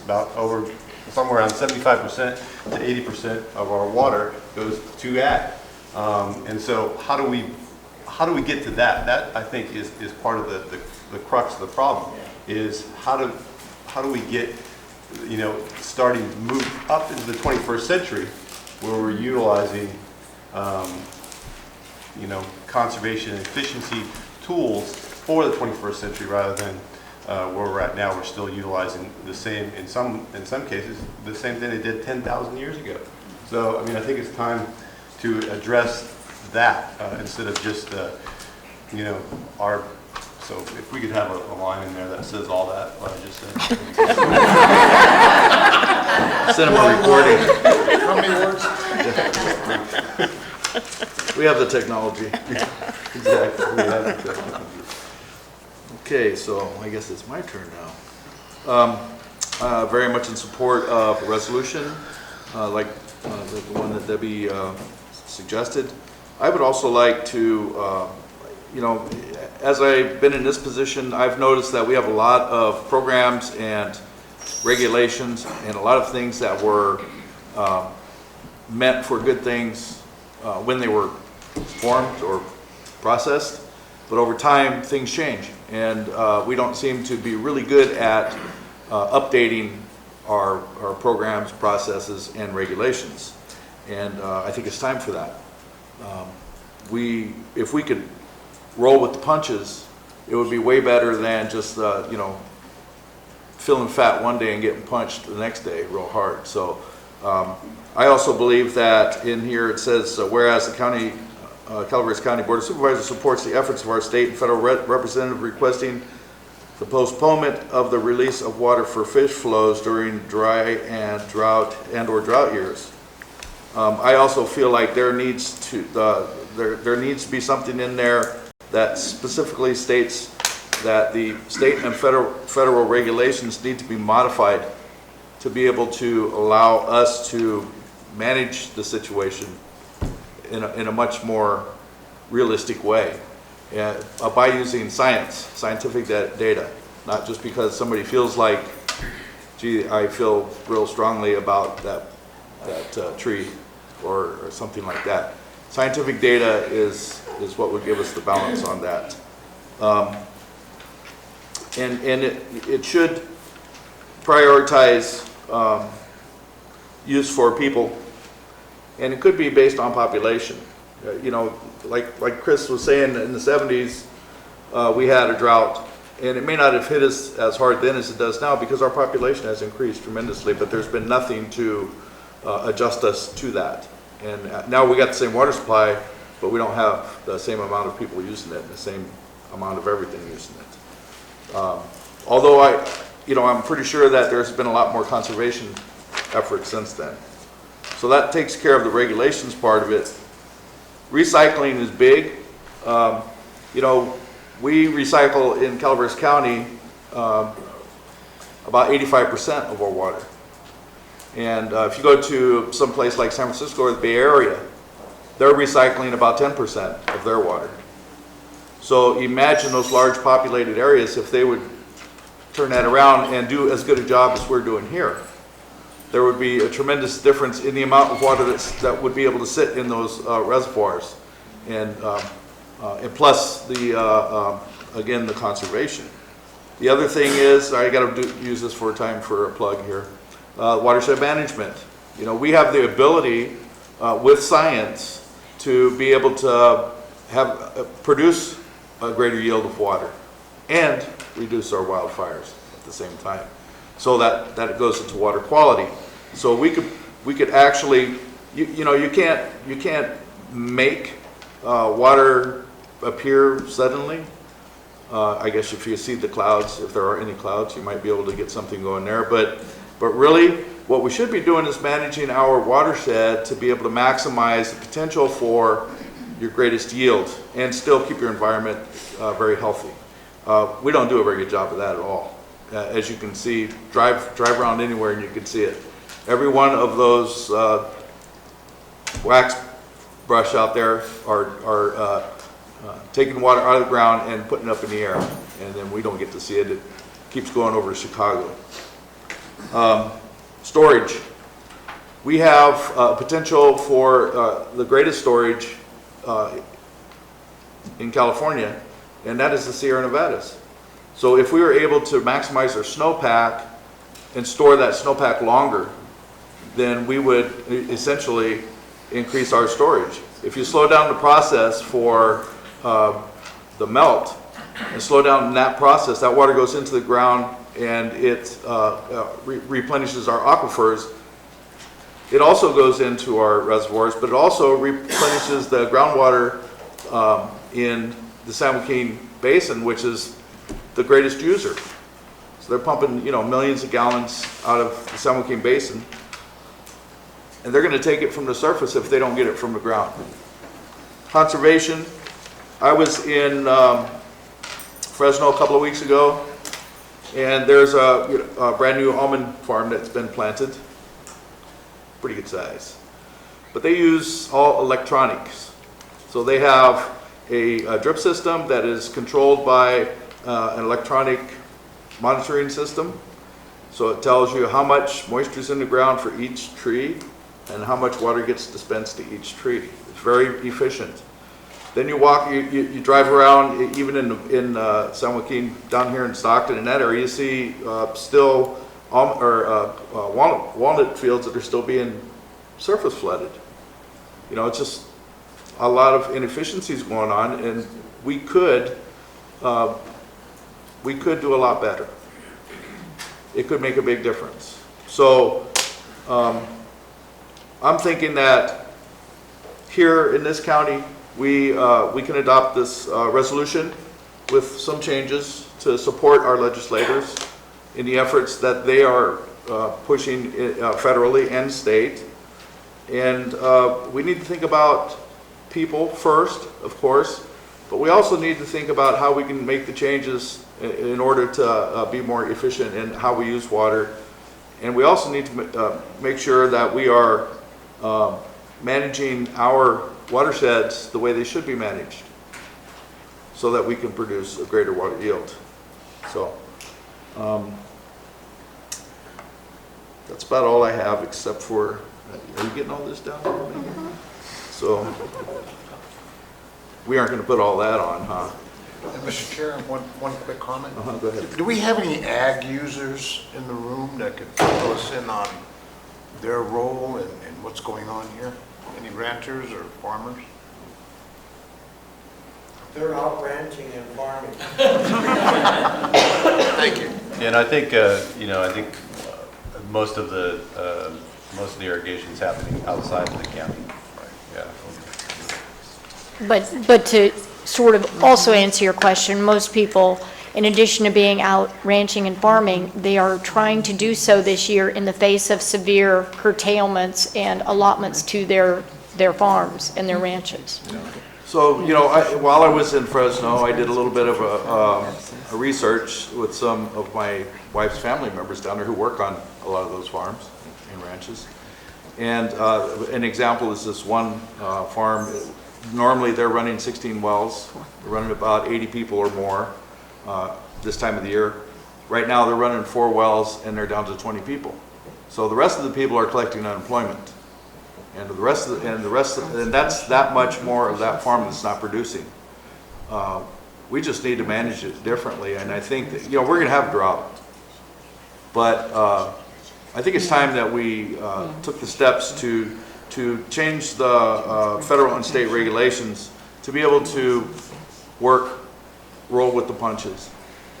Speaker 8: somewhere around 75% to 80% of our water goes to ag. And so how do we get to that? That, I think, is part of the crux of the problem, is how do we get, starting to move up into the 21st century where we're utilizing, conservation and efficiency tools for the 21st century rather than where we're at now. We're still utilizing the same, in some cases, the same thing they did 10,000 years ago. So, I think it's time to address that instead of just, so if we could have a line in there that says all that, what I just said.
Speaker 3: Cinema recording.
Speaker 15: How many words?
Speaker 3: We have the technology.
Speaker 8: Exactly. We have the technology.
Speaker 3: Okay, so I guess it's my turn now. Very much in support of a resolution, like the one that Debbie suggested. I would also like to, as I've been in this position, I've noticed that we have a lot of programs and regulations and a lot of things that were meant for good things when they were formed or processed, but over time things change, and we don't seem to be really good at updating our programs, processes, and regulations, and I think it's time for that. If we could roll with the punches it would be way better than just, feeling fat one day and getting punched the next day real hard. So I also believe that in here it says, whereas the Calaveras County Board of Supervisors supports the efforts of our state and federal representative requesting the postponement of the release of water for fish flows during dry and drought or drought years. I also feel like there needs to be something in there that specifically states that the state and federal regulations need to be modified to be able to allow us to manage the situation in a much more realistic way, by using scientific data, not just because somebody feels like, gee, I feel real strongly about that tree or something like that. Scientific data is what would give us the balance on that. And it should prioritize use for people, and it could be based on population. Like Chris was saying, in the 70s, we had a drought, and it may not have hit us as hard then as it does now because our population has increased tremendously, but there's been nothing to adjust us to that. And now we got the same water supply, but we don't have the same amount of people using it, and the same amount of everything using it. Although I'm pretty sure that there's been a lot more conservation efforts since then. So that takes care of the regulations part of it. Recycling is big. We recycle in Calaveras County about 85% of our water. And if you go to some place like San Francisco or the Bay Area, they're recycling about 10% of their water. So imagine those large populated areas, if they would turn that around and do as good a job as we're doing here. There would be a tremendous difference in the amount of water that would be able to sit in those reservoirs. And plus again, the conservation. The other thing is, I got to use this for a plug here, watershed management. We have the ability with science to be able to produce a greater yield of water and reduce our wildfires at the same time. So that it goes into water quality. So we could actually, you can't make water appear suddenly. I guess if you see the clouds, if there are any clouds, you might be able to get something going there. But really, what we should be doing is managing our watershed to be able to maximize the potential for your greatest yield and still keep your environment very healthy. We don't do a very good job of that at all. As you can see, drive around anywhere and you can see it. Every one of those wax brush out there are taking water out of the ground and putting it up in the air, and then we don't get to see it. It keeps going over to Chicago. Storage. We have potential for the greatest storage in California, and that is the Sierra Nevadas. So if we were able to maximize our snowpack and store that snowpack longer, then we would essentially increase our storage. If you slow down the process for the melt and slow down that process, that water goes into the ground and it replenishes our aquifers. It also goes into our reservoirs, but it also replenishes the groundwater in the San Joaquin Basin, which is the greatest user. So they're pumping, millions of gallons out of the San Joaquin Basin, and they're going to take it from the surface if they don't get it from the ground. Conservation. I was in Fresno a couple of weeks ago, and there's a brand new almond farm that's been planted. Pretty good size. But they use all electronics. So they have a drip system that is controlled by an electronic monitoring system. So it tells you how much moisture is in the ground for each tree and how much water gets dispensed to each tree. It's very efficient. Then you walk, you drive around, even in San Joaquin, down here in Stockton, in that area, you see still walnut fields that are still being surface flooded. It's just a lot of inefficiencies going on, and we could we could do a lot better. It could make a big difference. So I'm thinking that here in this county, we can adopt this resolution with some changes to support our legislators in the efforts that they are pushing federally and state. And we need to think about people first, of course, but we also need to think about how we can make the changes in order to be more efficient in how we use water. And we also need to make sure that we are managing our watersheds the way they should be managed so that we can produce a greater water yield. So that's about all I have, except for, are you getting all this down? So we aren't going to put all that on, huh?
Speaker 15: Mr. Chair, one quick comment.
Speaker 3: Go ahead.
Speaker 15: Do we have any ag users in the room that could fill us in on their role and what's going on here? Any ranchers or farmers?
Speaker 20: They're out ranching and farming.
Speaker 15: Thank you.
Speaker 8: And I think, I think most of the irrigation is happening outside of the county. Yeah.
Speaker 6: But to sort of also answer your question, most people, in addition to being out ranching and farming, they are trying to do so this year in the face of severe curtailments and allotments to their farms and their ranches.
Speaker 3: So, while I was in Fresno, I did a little bit of a research with some of my wife's family members down there who work on a lot of those farms and ranches. And an example is this one farm. Normally, they're running 16 wells. They're running about 80 people or more this time of the year. Right now, they're running 4 wells, and they're down to 20 people. So the rest of the people are collecting unemployment. And and that's that much more of that farm that's not producing. We just need to manage it differently, and I think that, we're going to have a drought. But I think it's time that we took the steps to change the federal and state regulations to be able to roll with the punches,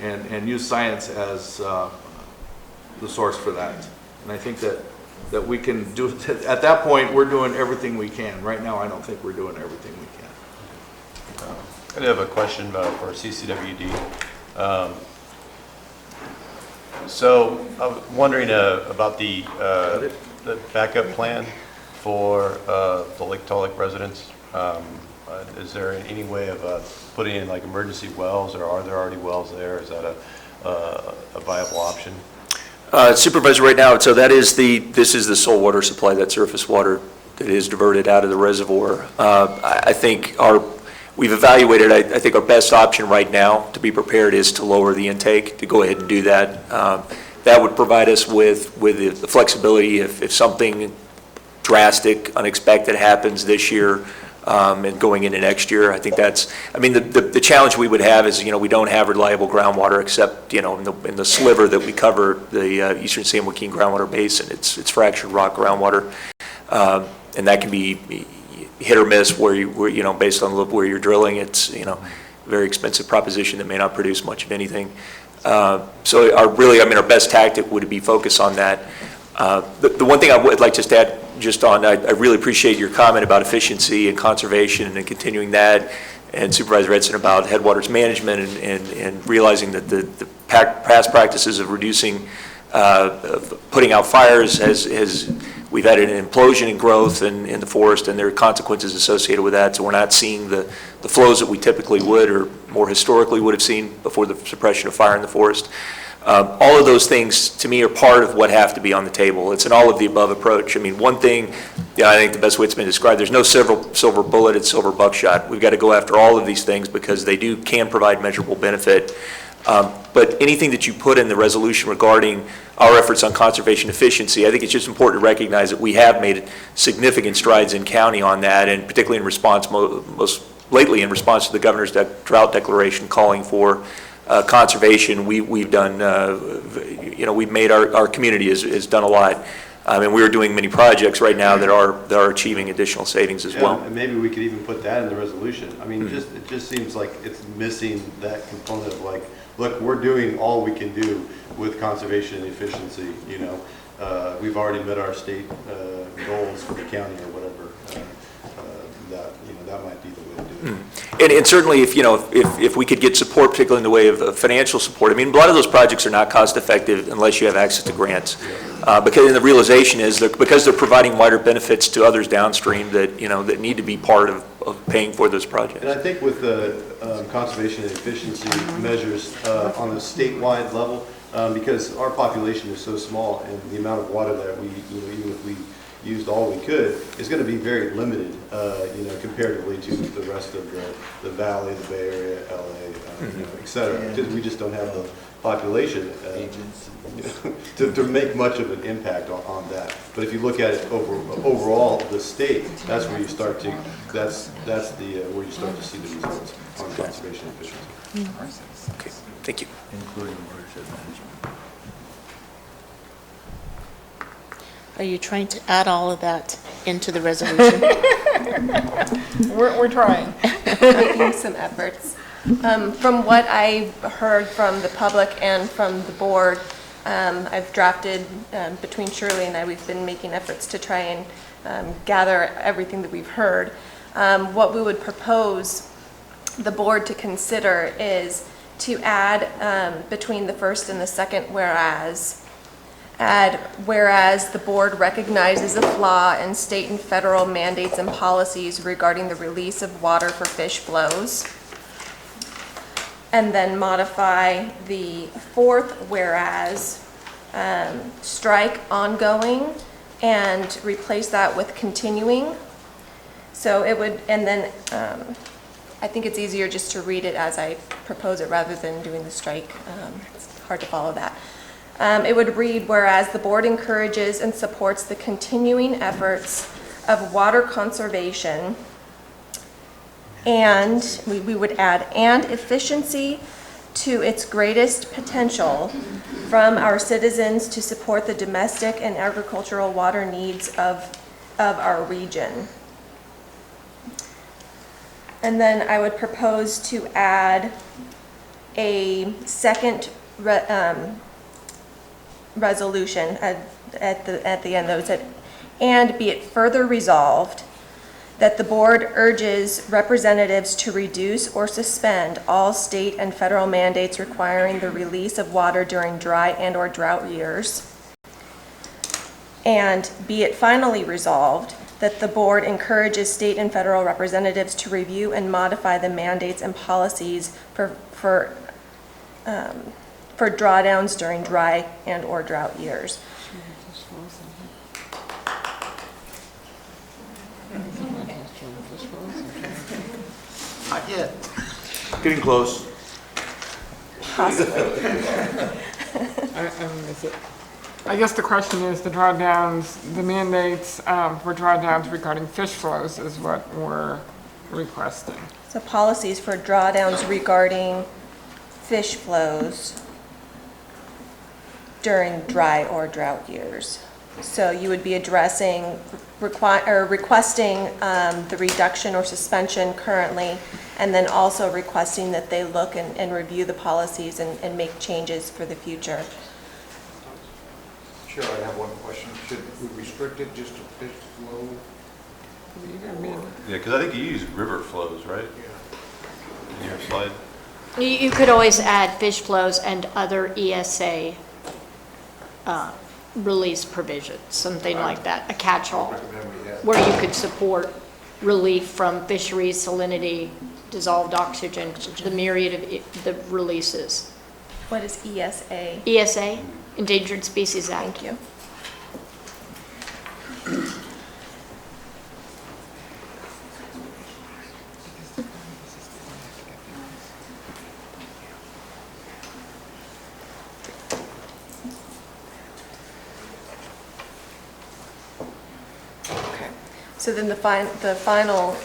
Speaker 3: and use science as the source for that. And I think that we can do it. At that point, we're doing everything we can. Right now, I don't think we're doing everything we can.
Speaker 8: I have a question for CCWD. So I was wondering about the backup plan for the Lake Tulloch residents. Is there any way of putting in like emergency wells, or are there already wells there? Is that a viable option?
Speaker 2: Supervisor, right now, so this is the sole water supply, that surface water that is diverted out of the reservoir. I think we've evaluated, I think our best option right now to be prepared is to lower the intake, to go ahead and do that. That would provide us with the flexibility if something drastic, unexpected happens this year, and going into next year. I think the challenge we would have is, we don't have reliable groundwater except, in the sliver that we cover, the Eastern San Joaquin groundwater basin. It's fractured rock groundwater, and that can be hit or miss where based on where you're drilling. It's, a very expensive proposition that may not produce much of anything. So our best tactic would be focus on that. The one thing I would like to add I really appreciate your comment about efficiency and conservation and continuing that, and Supervisor Edson about headwaters management and realizing that the past practices of reducing, putting out fires we've had an implosion in growth in the forest, and there are consequences associated with that, so we're not seeing the flows that we typically would or more historically would have seen before the suppression of fire in the forest. All of those things, to me, are part of what have to be on the table. It's an all-of-the-above approach. One thing, I think the best way it's been described, there's no silver bullet, it's silver buckshot. We've got to go after all of these things because they can provide measurable benefit. But anything that you put in the resolution regarding our efforts on conservation efficiency, I think it's just important to recognize that we have made significant strides in county on that, and particularly in response, most lately in response to the governor's drought declaration calling for conservation. We've done, we've made our community has done a lot. We're doing many projects right now that are achieving additional savings as well.
Speaker 8: And maybe we could even put that in the resolution. It just seems like it's missing that component of like look, we're doing all we can do with conservation and efficiency, you know. We've already met our state goals for the county or whatever. That, you know, that might be the way to do it.
Speaker 2: And certainly, if, you know, if we could get support, particularly in the way of financial support, I mean, a lot of those projects are not cost-effective unless you have access to grants. Because the realization is that because they're providing wider benefits to others downstream that, you know, that need to be part of paying for those projects.
Speaker 8: And I think with the conservation and efficiency measures on a statewide level, because our population is so small and the amount of water that we, you know, even if we used all we could, is going to be very limited, you know, comparatively to the rest of the valley, the Bay Area, LA, you know, et cetera, because we just don't have the population to make much of an impact on that. But if you look at it overall, the state, that's where you start to, that's the where you start to see the results on conservation efficiency.
Speaker 2: Okay, thank you.
Speaker 3: Including watershed management.
Speaker 14: Are you trying to add all of that into the resolution?
Speaker 16: We're trying.
Speaker 18: Making some efforts. From what I heard from the public and from the board, I've drafted, between Shirley and I, we've been making efforts to try and gather everything that we've heard. What we would propose the board to consider is to add between the first and the second whereas the board recognizes a flaw in state and federal mandates and policies regarding the release of water for fish flows. And then modify the fourth whereas, strike ongoing and replace that with continuing. So it would, and then I think it's easier just to read it as I propose it rather than doing the strike. It's hard to follow that. It would read, whereas the board encourages and supports the continuing efforts of water conservation and, we would add, and efficiency to its greatest potential from our citizens to support the domestic and agricultural water needs of our region. And then I would propose to add a second resolution at the end that would say, and be it further resolved that the board urges representatives to reduce or suspend all state and federal mandates requiring the release of water during dry and/or drought years. And be it finally resolved that the board encourages state and federal representatives to review and modify the mandates and policies for drawdowns during dry and/or drought years.
Speaker 3: Not yet. Getting close.
Speaker 16: I guess the question is the drawdowns, the mandates for drawdowns regarding fish flows is what we're requesting.
Speaker 18: So policies for drawdowns regarding fish flows during dry or drought years. So you would be addressing, requesting the reduction or suspension currently, and then also requesting that they look and review the policies and make changes for the future.
Speaker 15: Sure, I have one question. Should we restrict it just to fish flow?
Speaker 8: Yeah, because I think you use river flows, right? Yeah. In your slide.
Speaker 6: You could always add fish flows and other ESA release provisions, something like that, a catch-all, where you could support relief from fisheries, salinity, dissolved oxygen, the myriad of the releases.
Speaker 18: What is ESA?
Speaker 6: ESA, Endangered Species Act.
Speaker 18: Thank you. So then the final,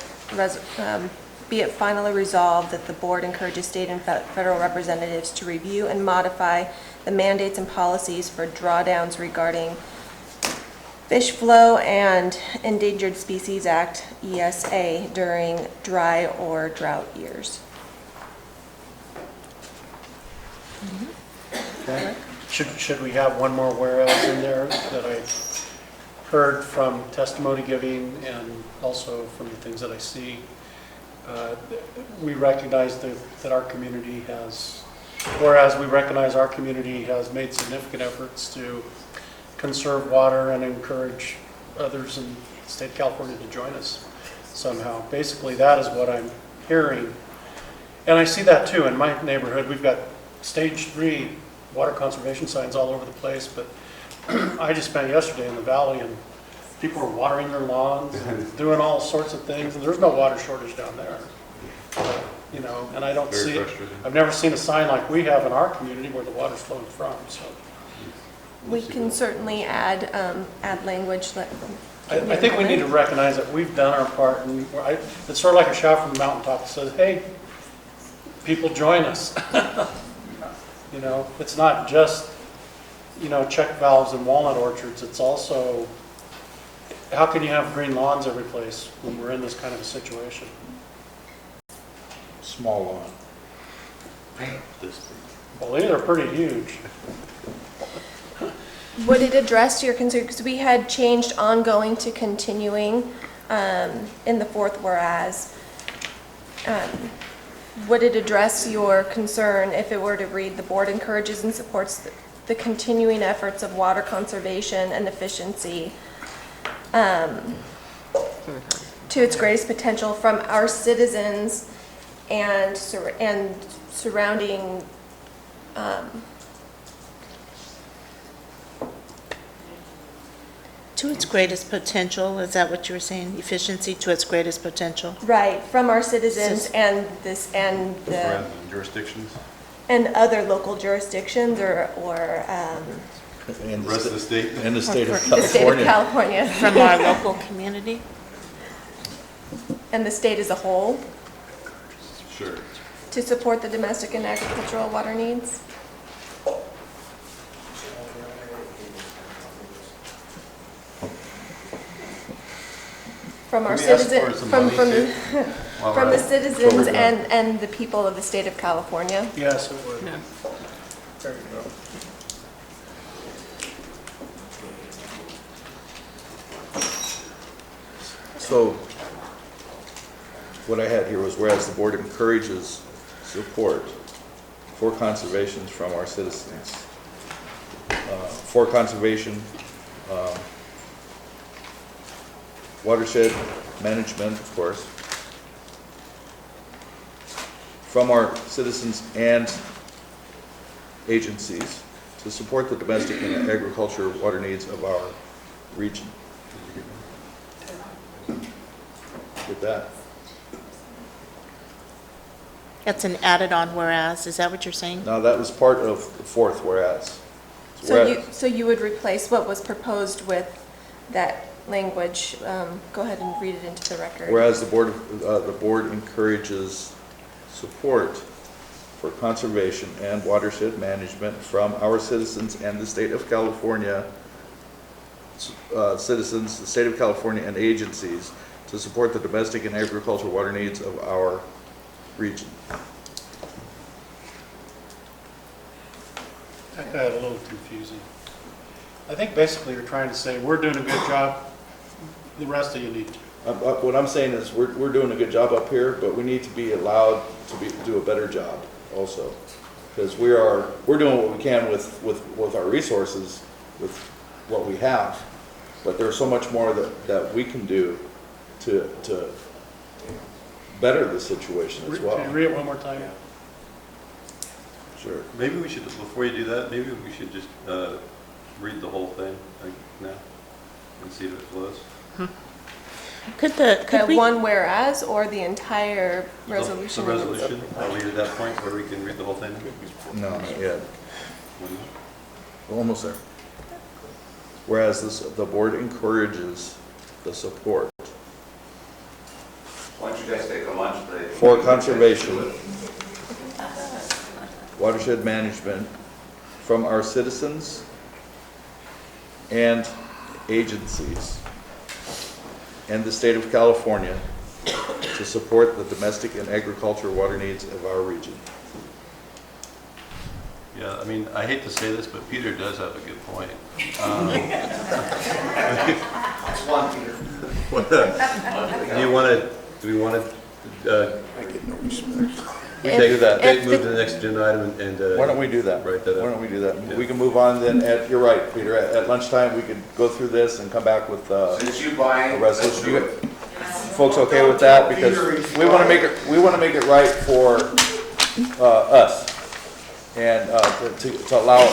Speaker 18: be it finally resolved that the board encourages state and federal representatives to review and modify the mandates and policies for drawdowns regarding fish flow and Endangered Species Act, ESA, during dry or drought years.
Speaker 17: Okay. Should we have one more whereas in there that I heard from testimony giving and also from the things that I see? We recognize that our community has, whereas we recognize our community has made significant efforts to conserve water and encourage others in the state of California to join us somehow. Basically, that is what I'm hearing. And I see that too in my neighborhood. We've got stage 3 water conservation signs all over the place, but I just spent yesterday in the valley and people are watering their lawns and doing all sorts of things, and there's no water shortage down there. You know, and I don't
Speaker 8: Very
Speaker 17: see,
Speaker 8: frustrating.
Speaker 17: I've never seen a sign like we have in our community where the water's flowing from, so.
Speaker 18: We can certainly add, add language that.
Speaker 17: I think we need to recognize that we've done our part, and it's sort of like a shout from the mountaintop that says, hey, people join us. You know, it's not just, you know, check valves and walnut orchards, it's also, how can you have green lawns every place when we're in this kind of a situation?
Speaker 3: Small lawn.
Speaker 17: Well, these are pretty huge.
Speaker 18: Would it address your concern, because we had changed ongoing to continuing in the fourth whereas. Would it address your concern if it were to read, the board encourages and supports the continuing efforts of water conservation and efficiency to its greatest potential from our citizens and surrounding
Speaker 12: To its greatest potential, is that what you were saying? Efficiency to its greatest potential?
Speaker 18: right, from our citizens and this, and the,
Speaker 8: Surrounding jurisdictions.
Speaker 18: and other local jurisdictions or
Speaker 3: And
Speaker 8: The rest of the state.
Speaker 3: And the state of
Speaker 18: the state of
Speaker 3: California.
Speaker 18: California.
Speaker 12: From our local community?
Speaker 18: And the state as a whole
Speaker 8: Sure.
Speaker 18: to support the domestic and agricultural water needs? From our
Speaker 8: Can we ask for
Speaker 18: citizens,
Speaker 8: some
Speaker 18: from,
Speaker 8: money
Speaker 18: from,
Speaker 8: too?
Speaker 18: the-
Speaker 8: While
Speaker 18: from
Speaker 8: we're
Speaker 18: the
Speaker 8: at it?
Speaker 18: citizens and the people of the state of California?
Speaker 17: Yes, it would. There you go.
Speaker 3: So what I had here was whereas the board encourages support for conservation from our citizens. For conservation, watershed management, of course, from our citizens and agencies to support the domestic and agricultural water needs of our region. With that.
Speaker 12: That's an added-on whereas, is that what you're saying?
Speaker 3: Now, that was part of the fourth whereas.
Speaker 18: So you would replace what was proposed with that language? Go ahead and read it into the record.
Speaker 3: Whereas the board encourages support for conservation and watershed management from our citizens and the state of California, citizens, the state of California and agencies to support the domestic and agricultural water needs of our region.
Speaker 17: That got a little confusing. I think basically you're trying to say, we're doing a good job, the rest of you need to.
Speaker 3: What I'm saying is, we're doing a good job up here, but we need to be allowed to do a better job also. Because we're doing what we can with our resources, with what we have. But there's so much more that we can do to better the situation as well.
Speaker 17: Can you read it one more time?
Speaker 3: Sure.
Speaker 8: Maybe we should, before you do that, maybe we should just read the whole thing like now and see if it flows.
Speaker 12: Could we?
Speaker 18: One whereas or the entire resolution?
Speaker 8: The resolution, are we at that point where we can read the whole thing?
Speaker 3: No, not yet. We're almost there. Whereas the board encourages the support
Speaker 11: Why don't you guys take a lunch break?
Speaker 3: for conservation, watershed management from our citizens and agencies and the state of California to support the domestic and agricultural water needs of our region.
Speaker 8: Yeah, I mean, I hate to say this, but Peter does have a good point. Do we want to, we take that, move to the next agenda item and.
Speaker 3: Why don't we do that?
Speaker 8: Write that up.
Speaker 3: Why don't we do that?
Speaker 8: Yeah.
Speaker 3: We can move on then, you're right, Peter, at lunchtime, we could go through this and come back with a resolution. You folks okay with that? Because we want to make it right for us. And to allow,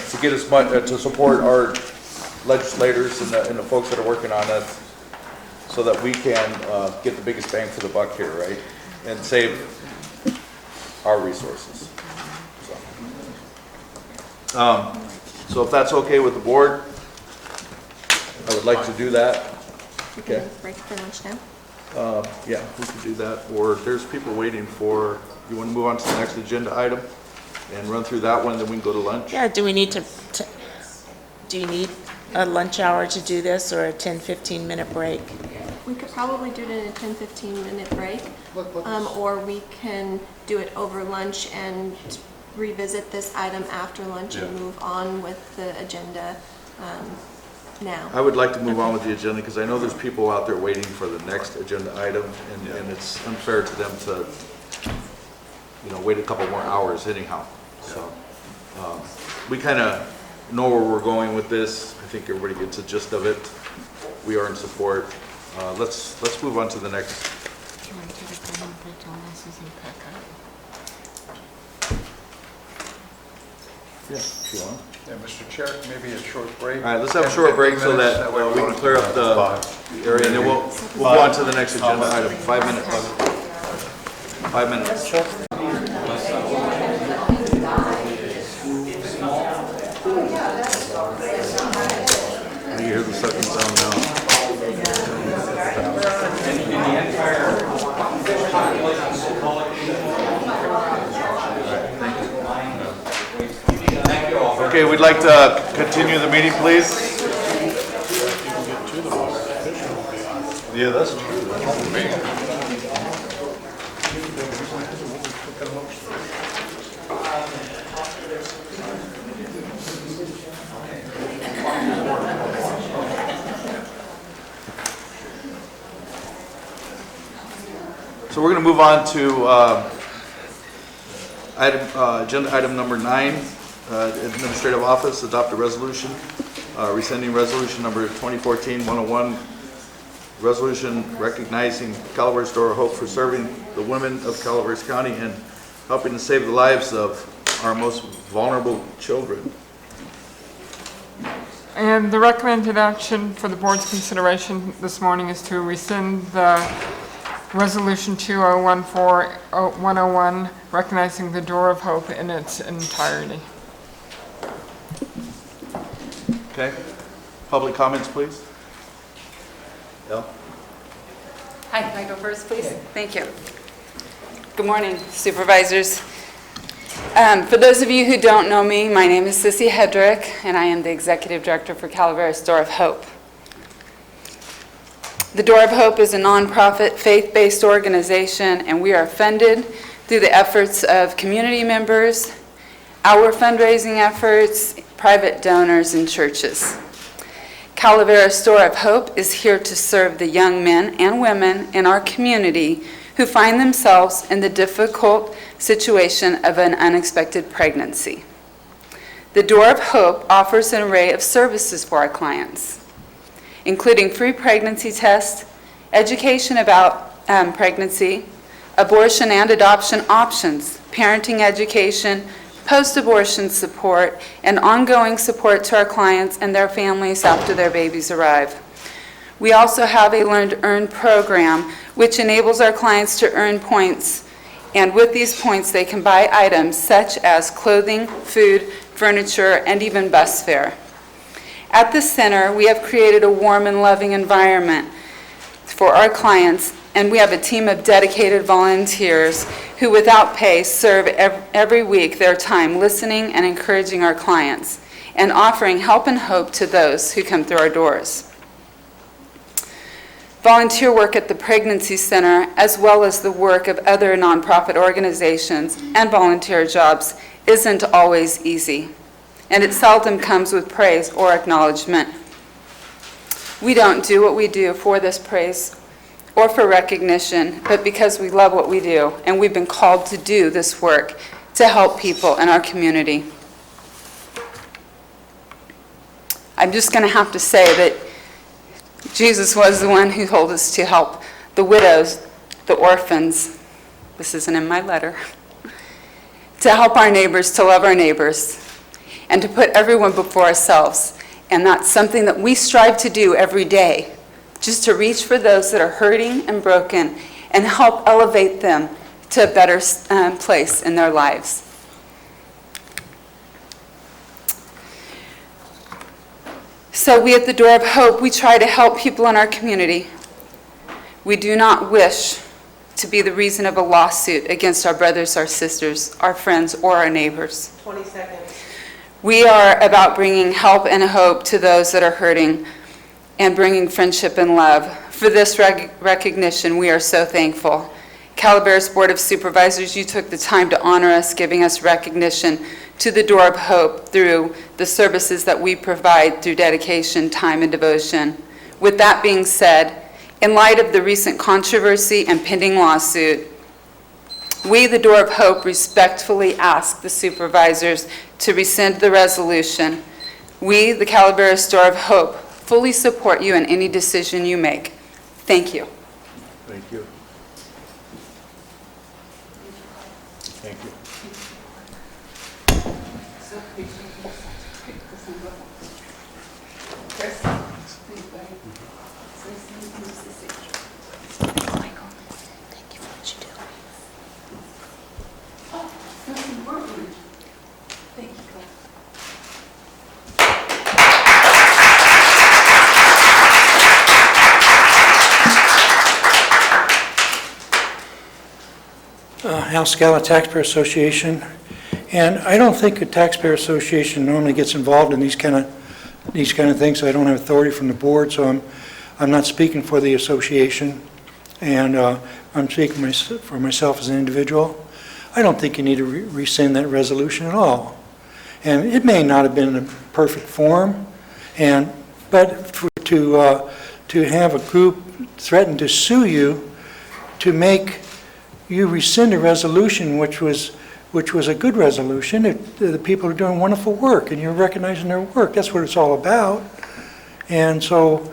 Speaker 3: to get as much, to support our legislators and the folks that are working on this, so that we can get the biggest bang for the buck here, right? And save our resources. So if that's okay with the board, I would like to do that. Okay.
Speaker 18: Break for lunch now?
Speaker 3: Yeah, we could do that, or there's people waiting for, you want to move on to the next agenda item and run through that one, then we can go to lunch?
Speaker 14: Yeah, do we need do you need a lunch hour to do this, or a 10-15 minute break?
Speaker 18: We could probably do it in a 10-15 minute break, or we can do it over lunch and revisit this item after lunch and move on with the agenda now.
Speaker 3: I would like to move on with the agenda, because I know there's people out there waiting for the next agenda item, and it's unfair to them to, wait a couple more hours anyhow. So, we kind of know where we're going with this. I think everybody gets the gist of it. We are in support. Let's move on to the next.
Speaker 16: Do you want to take a 5-minute break till Lisa's in pickup?
Speaker 3: Yeah, if you want.
Speaker 15: Yeah, Mr. Chair, maybe a short break.
Speaker 3: All right, let's have a short break so that we can clear up the area, and then we'll go on to the next agenda item. 5 minutes. 5 minutes. You hear the sucking sound now. Okay, we'd like to continue the meeting, please.
Speaker 8: Yeah, that's true.
Speaker 3: So we're going to move on to agenda item number 9, Administrative Office, adopt a resolution, rescinding resolution number 2014-101, resolution recognizing Calaveras Door of Hope for serving the women of Calaveras County and helping to save the lives of our most vulnerable children.
Speaker 16: And the recommended action for the board's consideration this morning is to rescind the Resolution 2014-101, recognizing the Door of Hope in its entirety.
Speaker 3: Okay. Public comments, please. Yeah.
Speaker 4: Hi, can I go first, please? Thank you. Good morning, supervisors. For those of you who don't know me, my name is Sissy Hedrick, and I am the Executive Director for Calaveras Door of Hope. The Door of Hope is a nonprofit, faith-based organization, and we are funded through the efforts of community members, our fundraising efforts, private donors, and churches. Calaveras Door of Hope is here to serve the young men and women in our community who find themselves in the difficult situation of an unexpected pregnancy. The Door of Hope offers an array of services for our clients, including free pregnancy tests, education about pregnancy, abortion and adoption options, parenting education, post-abortion support, and ongoing support to our clients and their families after their babies arrive. We also have a Learn to Earn program, which enables our clients to earn points, and with these points they can buy items such as clothing, food, furniture, and even bus fare. At the center, we have created a warm and loving environment for our clients, and we have a team of dedicated volunteers who, without pay, serve every week their time listening and encouraging our clients and offering help and hope to those who come through our doors. Volunteer work at the Pregnancy Center, as well as the work of other nonprofit organizations and volunteer jobs, isn't always easy, and it seldom comes with praise or acknowledgement. We don't do what we do for this praise or for recognition, but because we love what we do, and we've been called to do this work to help people in our community. I'm just going to have to say that Jesus was the one who told us to help the widows, the orphans, this isn't in my letter, to help our neighbors, to love our neighbors, and to put everyone before ourselves. And that's something that we strive to do every day, just to reach for those that are hurting and broken and help elevate them to a better place in their lives. So we at the Door of Hope, we try to help people in our community. We do not wish to be the reason of a lawsuit against our brothers, our sisters, our friends, or our neighbors.
Speaker 7: 20 seconds.
Speaker 4: We are about bringing help and hope to those that are hurting and bringing friendship and love. For this recognition, we are so thankful. Calaveras Board of Supervisors, you took the time to honor us, giving us recognition to the Door of Hope through the services that we provide through dedication, time, and devotion. With that being said, in light of the recent controversy and pending lawsuit, we, the Door of Hope, respectfully ask the supervisors to rescind the resolution. We, the Calaveras Door of Hope, fully support you in any decision you make. Thank you.
Speaker 3: Thank you. Thank you.
Speaker 10: House Scala Taxpayer Association, and I don't think a taxpayer association normally gets involved in these kind of things. So I don't have authority from the board, so I'm not speaking for the association, and I'm speaking for myself as an individual. I don't think you need to rescind that resolution at all, and it may not have been in a perfect form, but to have a group threaten to sue you to make you rescind a resolution which was a good resolution. The people are doing wonderful work, and you're recognizing their work. That's what it's all about. And so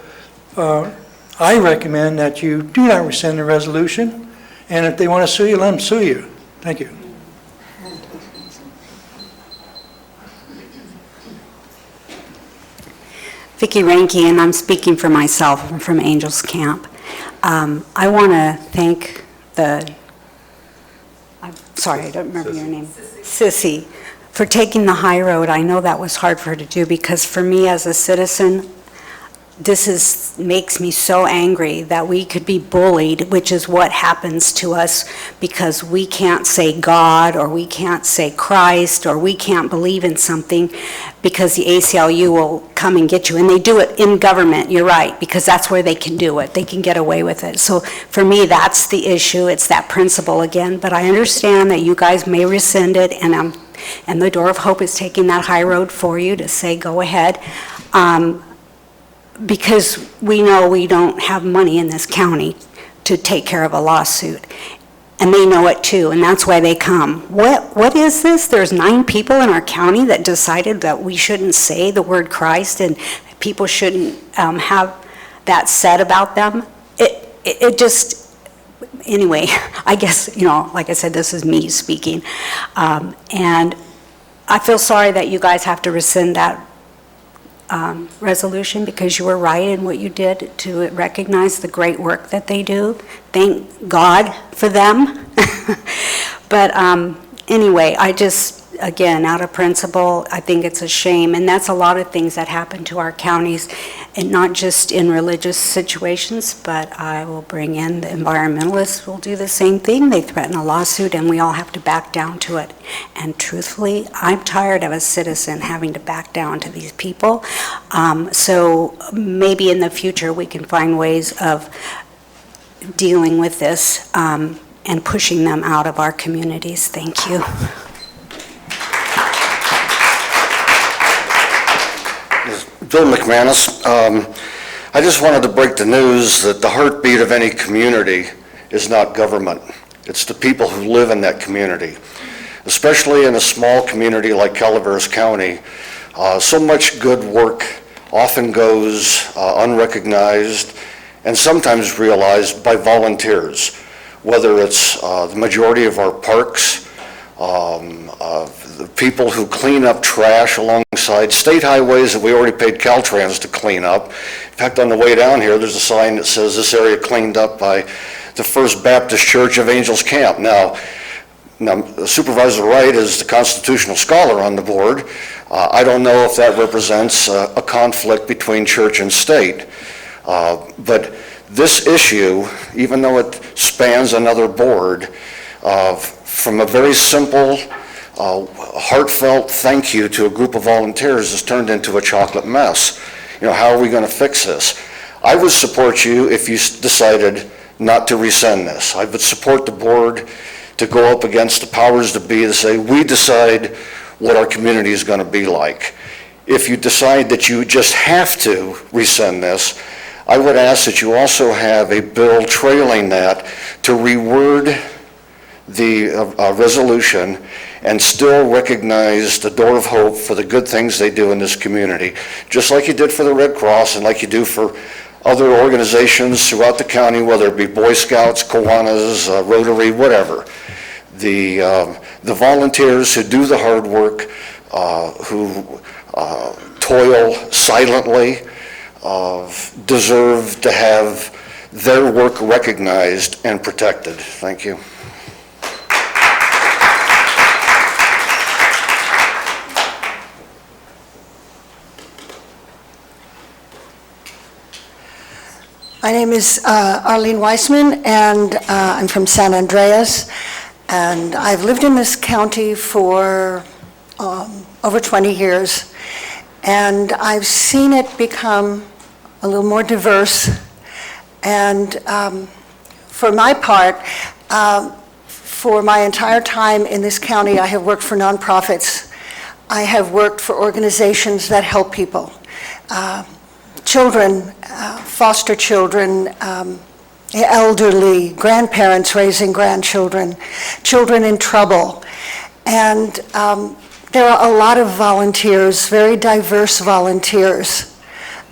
Speaker 10: I recommend that you do not rescind the resolution, and if they want to sue you, let them sue you. Thank you.
Speaker 9: Vicki Ranke, and I'm speaking for myself. I'm from Angels Camp. I want to thank sorry, I don't remember your name. Sissy, for taking the high road. I know that was hard for her to do, because for me as a citizen, makes me so angry that we could be bullied, which is what happens to us because we can't say God, or we can't say Christ, or we can't believe in something, because the ACLU will come and get you. And they do it in government, you're right, because that's where they can do it. They can get away with it. So for me, that's the issue. It's that principle again. But I understand that you guys may rescind it, and the Door of Hope is taking that high road for you to say go ahead. Because we know we don't have money in this county to take care of a lawsuit. And they know it too, and that's why they come. What is this? There's 9 people in our county that decided that we shouldn't say the word Christ, and people shouldn't have that said about them. It just, anyway, I guess, like I said, this is me speaking. And I feel sorry that you guys have to rescind that resolution, because you were right in what you did to recognize the great work that they do. Thank God for them. But anyway, I just, again, out of principle, I think it's a shame. And that's a lot of things that happen to our counties, and not just in religious situations, but I will bring in the environmentalists will do the same thing. They threaten a lawsuit, and we all have to back down to it. And truthfully, I'm tired of a citizen having to back down to these people. So maybe in the future we can find ways of dealing with this and pushing them out of our communities. Thank you.
Speaker 7: Bill McManus. I just wanted to break the news that the heartbeat of any community is not government. It's the people who live in that community. Especially in a small community like Calaveras County, so much good work often goes unrecognized and sometimes realized by volunteers, whether it's the majority of our parks, the people who clean up trash alongside state highways that we already paid Caltrans to clean up. In fact, on the way down here, there's a sign that says this area cleaned up by the First Baptist Church of Angels Camp. Now, Supervisor Wright is the constitutional scholar on the board. I don't know if that represents a conflict between church and state. But this issue, even though it spans another board, from a very simple, heartfelt thank you to a group of volunteers has turned into a chocolate mess. You know, how are we going to fix this? I would support you if you decided not to rescind this. I would support the board to go up against the powers that be to say, we decide what our community is going to be like. If you decide that you just have to rescind this, I would ask that you also have a bill trailing that to reword the resolution and still recognize the Door of Hope for the good things they do in this community, just like you did for the Red Cross and like you do for other organizations throughout the county, whether it be Boy Scouts, Kiwanis, Rotary, whatever. The volunteers who do the hard work, who toil silently, deserve to have their work recognized and protected. Thank you.
Speaker 21: My name is Arlene Weissman, and I'm from San Andreas. And I've lived in this county for over 20 years. And I've seen it become a little more diverse. And for my part, for my entire time in this county, I have worked for nonprofits. I have worked for organizations that help people. Children, foster children, elderly, grandparents raising grandchildren, children in trouble. And there are a lot of volunteers, very diverse volunteers,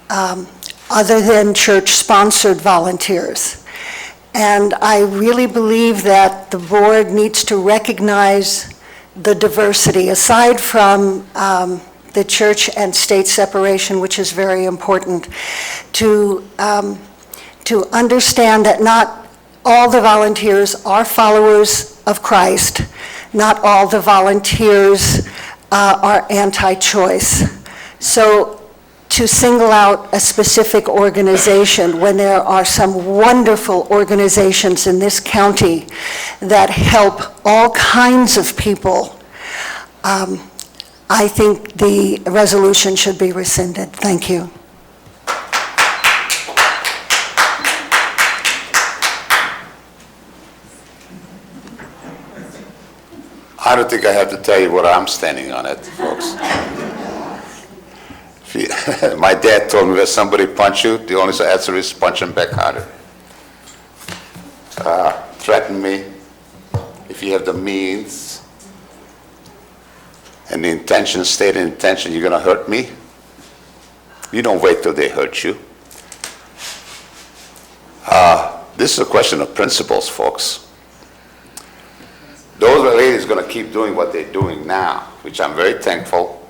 Speaker 21: other than church-sponsored volunteers. And I really believe that the board needs to recognize the diversity, aside from the church and state separation, which is very important, to understand that not all the volunteers are followers of Christ. Not all the volunteers are anti-choice. So to single out a specific organization when there are some wonderful organizations in this county that help all kinds of people, I think the resolution should be rescinded. Thank you.
Speaker 11: I don't think I have to tell you what I'm standing on it, folks. My dad told me when somebody punch you, the only answer is punch him back harder. Threaten me if you have the means and the intention, stated intention, you're going to hurt me. You don't wait till they hurt you. This is a question of principles, folks. Those ladies are going to keep doing what they're doing now, which I'm very thankful.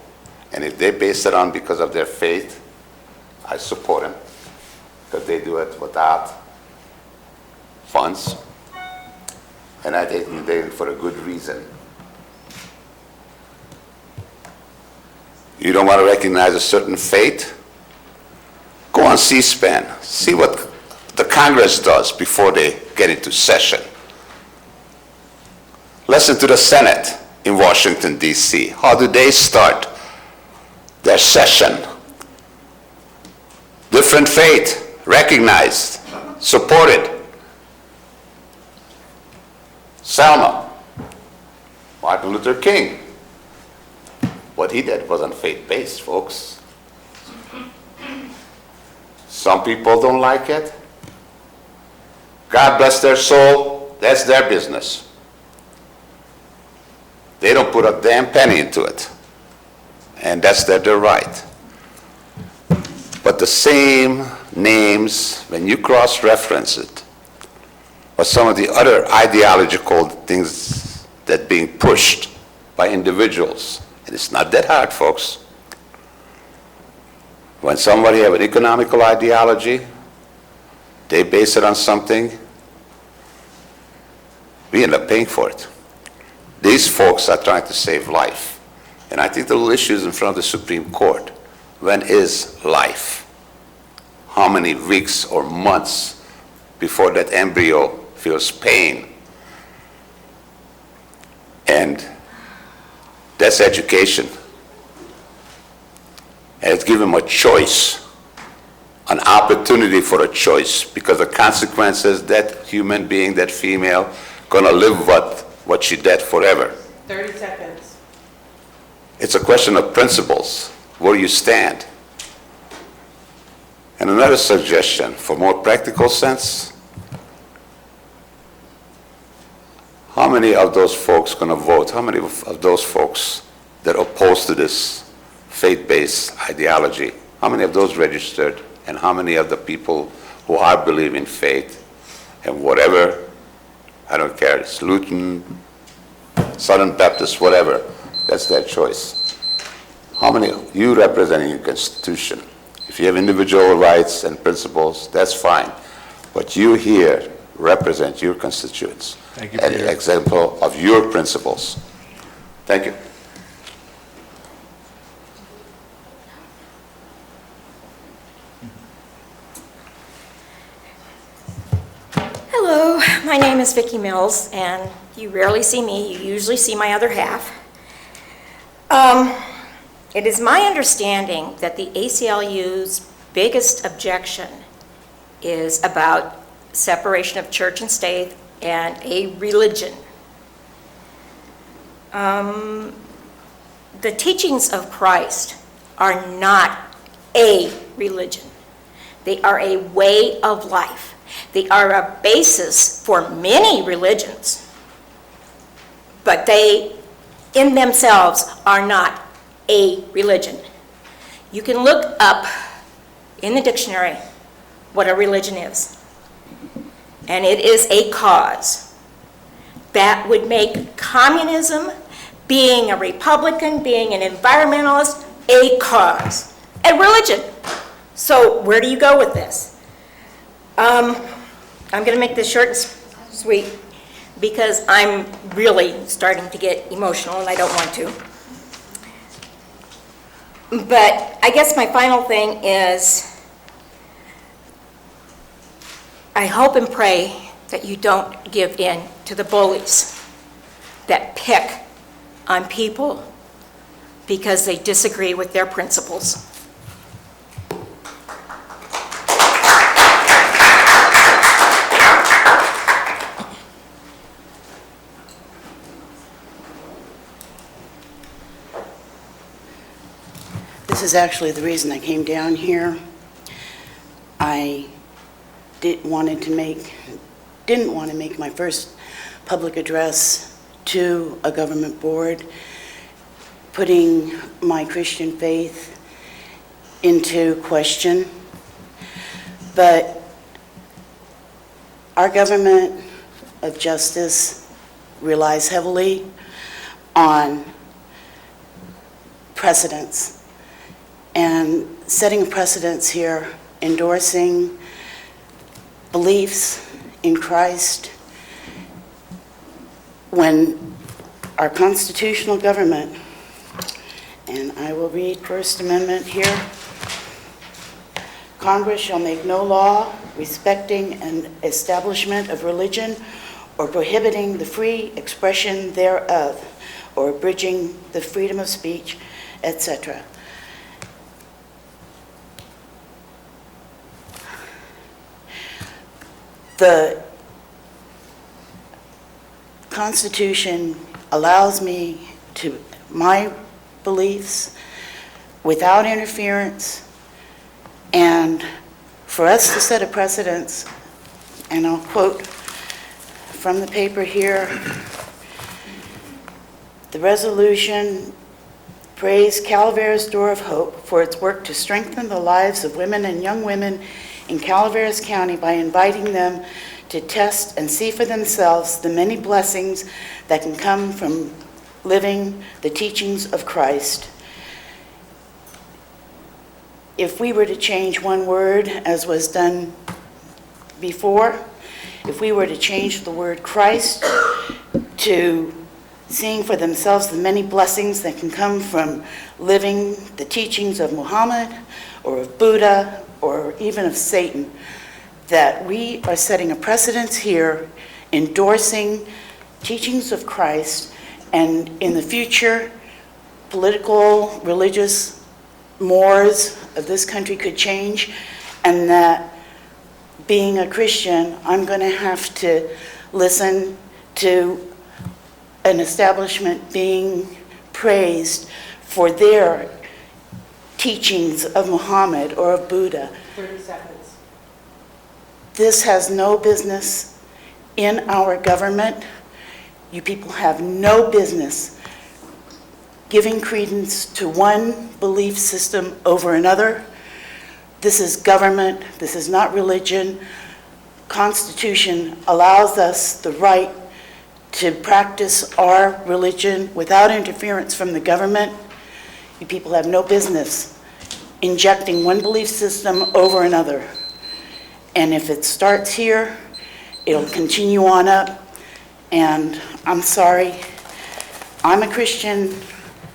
Speaker 11: And if they base it on because of their faith, I support them, because they do it without funds. And I think they do it for a good reason. You don't want to recognize a certain faith? Go on C-SPAN. See what the Congress does before they get into session. Listen to the Senate in Washington, D.C. How do they start their session? Different faith, recognized, supported. Selma, Martin Luther King. What he did wasn't faith-based, folks. Some people don't like it. God bless their soul, that's their business. They don't put a damn penny into it. And that's their right. But the same names, when you cross-reference it, or some of the other ideological things that being pushed by individuals, and it's not that hard, folks. When somebody have an economical ideology, they base it on something, we end up paying for it. These folks are trying to save life. And I think the little issue is in front of the Supreme Court. When is life? How many weeks or months before that embryo feels pain? And that's education. And it's given them a choice, an opportunity for a choice, because the consequences, that human being, that female, gonna live what she did forever.
Speaker 14: 30 seconds.
Speaker 11: It's a question of principles, where you stand. And another suggestion, for more practical sense, how many of those folks gonna vote? How many of those folks that are opposed to this faith-based ideology, how many of those registered, and how many of the people who are believing faith and whatever, I don't care, it's Lutheran, Southern Baptist, whatever, that's their choice. How many of you representing your constitution? If you have individual rights and principles, that's fine. But you here represent your constituents.
Speaker 3: Thank you,
Speaker 11: an
Speaker 3: Peter.
Speaker 11: example of your principles. Thank you.
Speaker 1: Hello, my name is Vicki Mills, and you rarely see me. You usually see my other half. It is my understanding that the ACLU's biggest objection is about separation of church and state and a religion. The teachings of Christ are not a religion. They are a way of life. They are a basis for many religions, but they in themselves are not a religion. You can look up in the dictionary what a religion is, and it is a cause. That would make communism, being a Republican, being an environmentalist, a cause, a religion. So where do you go with this? I'm going to make this short and sweet because I'm really starting to get emotional and I don't want to. But I guess my final thing is I hope and pray that you don't give in to the bullies that pick on people because they disagree with their principles.
Speaker 12: This is actually the reason I came down here. I didn't want to make my first public address to a government board, putting my Christian faith into question. But our government of justice relies heavily on precedents. And setting precedents here, endorsing beliefs in Christ, when our constitutional government, and I will read First Amendment here, Congress shall make no law respecting an establishment of religion or prohibiting the free expression thereof or abridging the freedom of speech, etc. The Constitution allows me to my beliefs without interference and for us to set a precedence, and I'll quote from the paper here, the resolution praised Calaveras Door of Hope for its work to strengthen the lives of women and young women in Calaveras County by inviting them to test and see for themselves the many blessings that can come from living the teachings of Christ. If we were to change one word, as was done before, if we were to change the word Christ to seeing for themselves the many blessings that can come from living the teachings of Muhammad or of Buddha or even of Satan, that we are setting a precedence here, endorsing teachings of Christ, and in the future, political, religious mores of this country could change, and that being a Christian, I'm going to have to listen to an establishment being praised for their teachings of Muhammad or of Buddha.
Speaker 14: 30 seconds.
Speaker 12: This has no business in our government. You people have no business giving credence to one belief system over another. This is government. This is not religion. Constitution allows us the right to practice our religion without interference from the government. You people have no business injecting one belief system over another. And if it starts here, it'll continue on up. And I'm sorry, I'm a Christian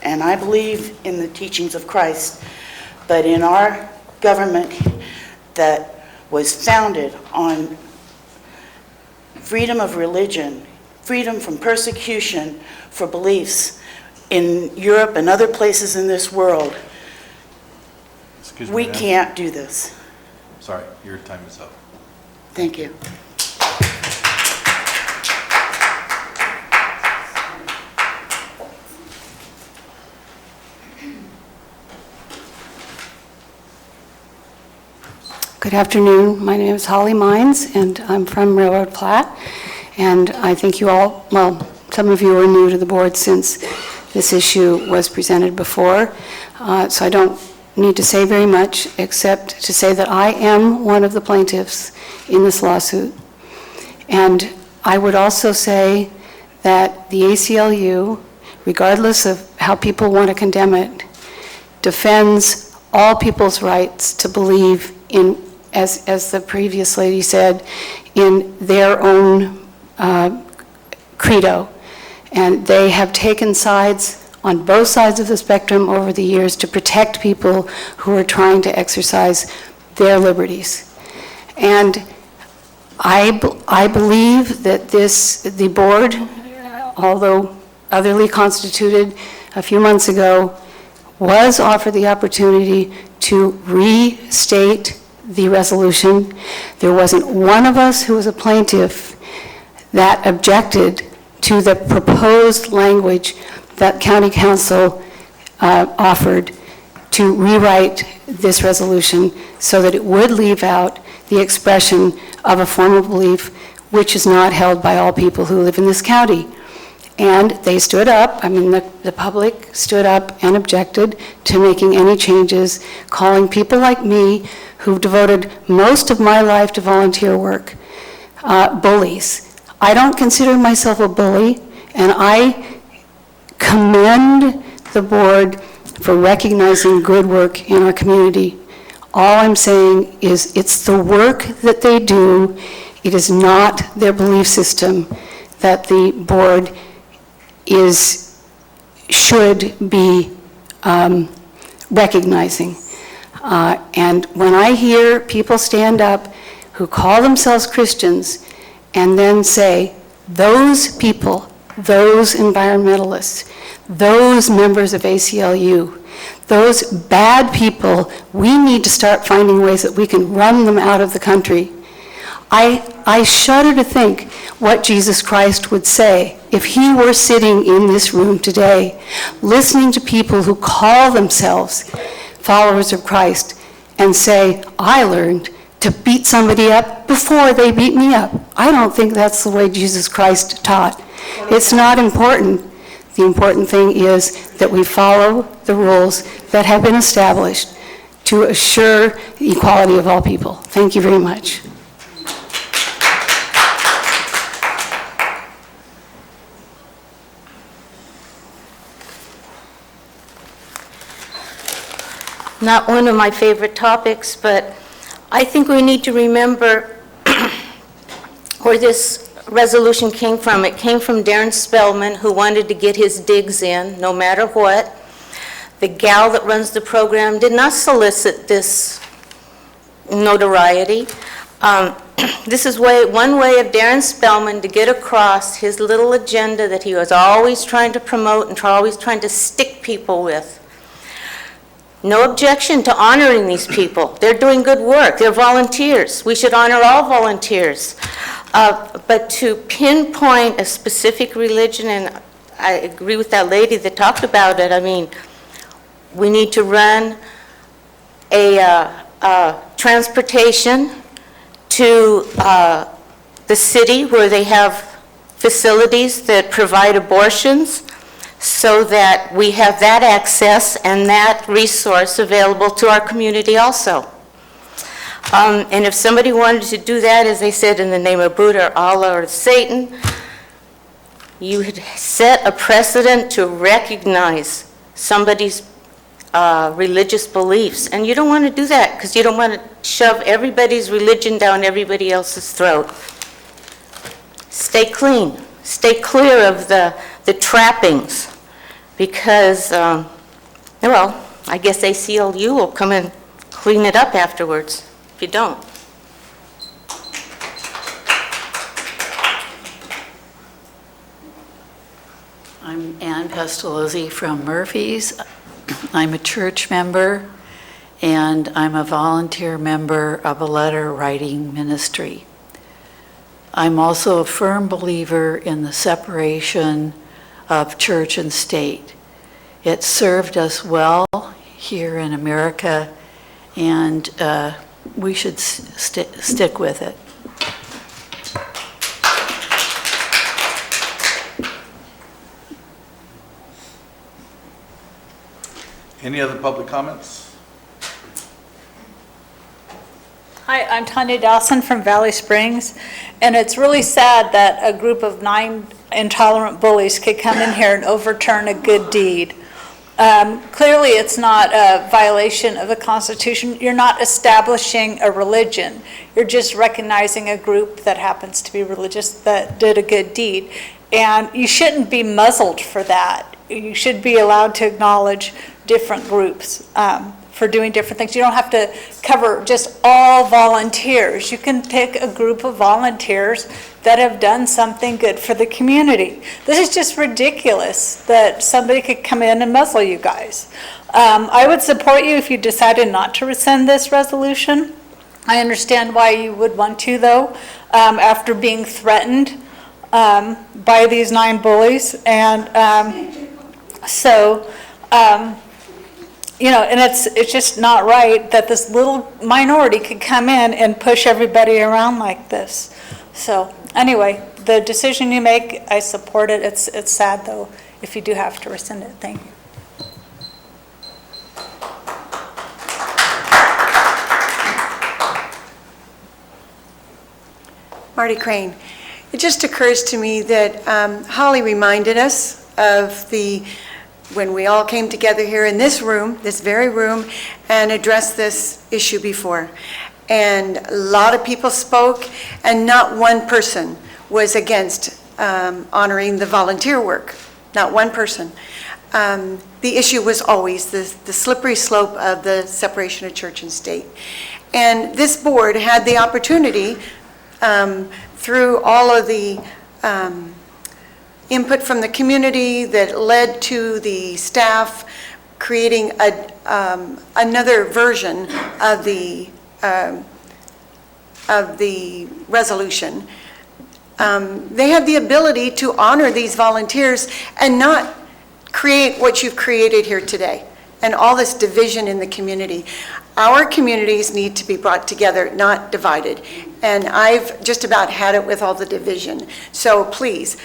Speaker 12: and I believe in the teachings of Christ. But in our government that was founded on freedom of religion, freedom from persecution for beliefs in Europe and other places in this world, we can't do this.
Speaker 5: Sorry, your time is up.
Speaker 12: Thank you.
Speaker 9: Good afternoon. My name is Holly Mines, and I'm from Railroad Platte. And I think you all, well, some of you are new to the board since this issue was presented before. So I don't need to say very much, except to say that I am one of the plaintiffs in this lawsuit. And I would also say that the ACLU, regardless of how people want to condemn it, defends all people's rights to believe in, as the previous lady said, in their own credo. And they have taken sides on both sides of the spectrum over the years to protect people who are trying to exercise their liberties. And I believe that the board, although otherly constituted a few months ago, was offered the opportunity to restate the resolution. There wasn't one of us who was a plaintiff that objected to the proposed language that County Council offered to rewrite this resolution so that it would leave out the expression of a form of belief which is not held by all people who live in this county. And they stood up, I mean, the public stood up and objected to making any changes, calling people like me, who've devoted most of my life to volunteer work, bullies. I don't consider myself a bully, and I commend the board for recognizing good work in our community. All I'm saying is it's the work that they do, it is not their belief system that the board should be recognizing. And when I hear people stand up who call themselves Christians and then say, those people, those environmentalists, those members of ACLU, those bad people, we need to start finding ways that we can run them out of the country. I shudder to think what Jesus Christ would say if he were sitting in this room today, listening to people who call themselves followers of Christ and say, I learned
Speaker 21: to beat somebody up before they beat me up. I don't think that's the way Jesus Christ taught. It's not important. The important thing is that we follow the rules that have been established to assure the equality of all people. Thank you very much.
Speaker 1: Not one of my favorite topics, but I think we need to remember where this resolution came from. It came from Darren Spellman, who wanted to get his digs in no matter what. The gal that runs the program did not solicit this notoriety. This is one way of Darren Spellman to get across his little agenda that he was always trying to promote and always trying to stick people with. No objection to honoring these people. They're doing good work. They're volunteers. We should honor all volunteers. But to pinpoint a specific religion, and I agree with that lady that talked about it, I mean, we need to run a transportation to the city where they have facilities that provide abortions, so that we have that access and that resource available to our community also. And if somebody wanted to do that, as they said, in the name of Buddha or Allah or Satan, you would set a precedent to recognize somebody's religious beliefs. And you don't want to do that because you don't want to shove everybody's religion down everybody else's throat. Stay clean. Stay clear of the trappings, because, well, I guess ACLU will come and clean it up afterwards if you don't.
Speaker 19: I'm Ann Pestalozzi from Murphy's. I'm a church member, and I'm a volunteer member of a letter writing ministry. I'm also a firm believer in the separation of church and state. It served us well here in America, and we should stick with it.
Speaker 3: Any other public comments?
Speaker 22: Hi, I'm Tanya Dawson from Valley Springs, and it's really sad that a group of 9 intolerant bullies could come in here and overturn a good deed. Clearly, it's not a violation of the Constitution. You're not establishing a religion. You're just recognizing a group that happens to be religious that did a good deed. And you shouldn't be muzzled for that. You should be allowed to acknowledge different groups for doing different things. You don't have to cover just all volunteers. You can pick a group of volunteers that have done something good for the community. This is just ridiculous that somebody could come in and muzzle you guys. I would support you if you decided not to rescind this resolution. I understand why you would want to, though, after being threatened by these 9 bullies. And you know, and it's just not right that this little minority could come in and push everybody around like this. So anyway, the decision you make, I support it. It's sad, though, if you do have to rescind it. Thank you.
Speaker 23: Marty Crane. It just occurs to me that Holly reminded us of when we all came together here in this room, this very room, and addressed this issue before. And a lot of people spoke, and not one person was against honoring the volunteer work. Not one person. The issue was always the slippery slope of the separation of church and state. And this board had the opportunity, through all of the input from the community that led to the staff creating another version of the resolution. They have the ability to honor these volunteers and not create what you've created here today and all this division in the community. Our communities need to be brought together, not divided. And I've just about had it with all the division. So please,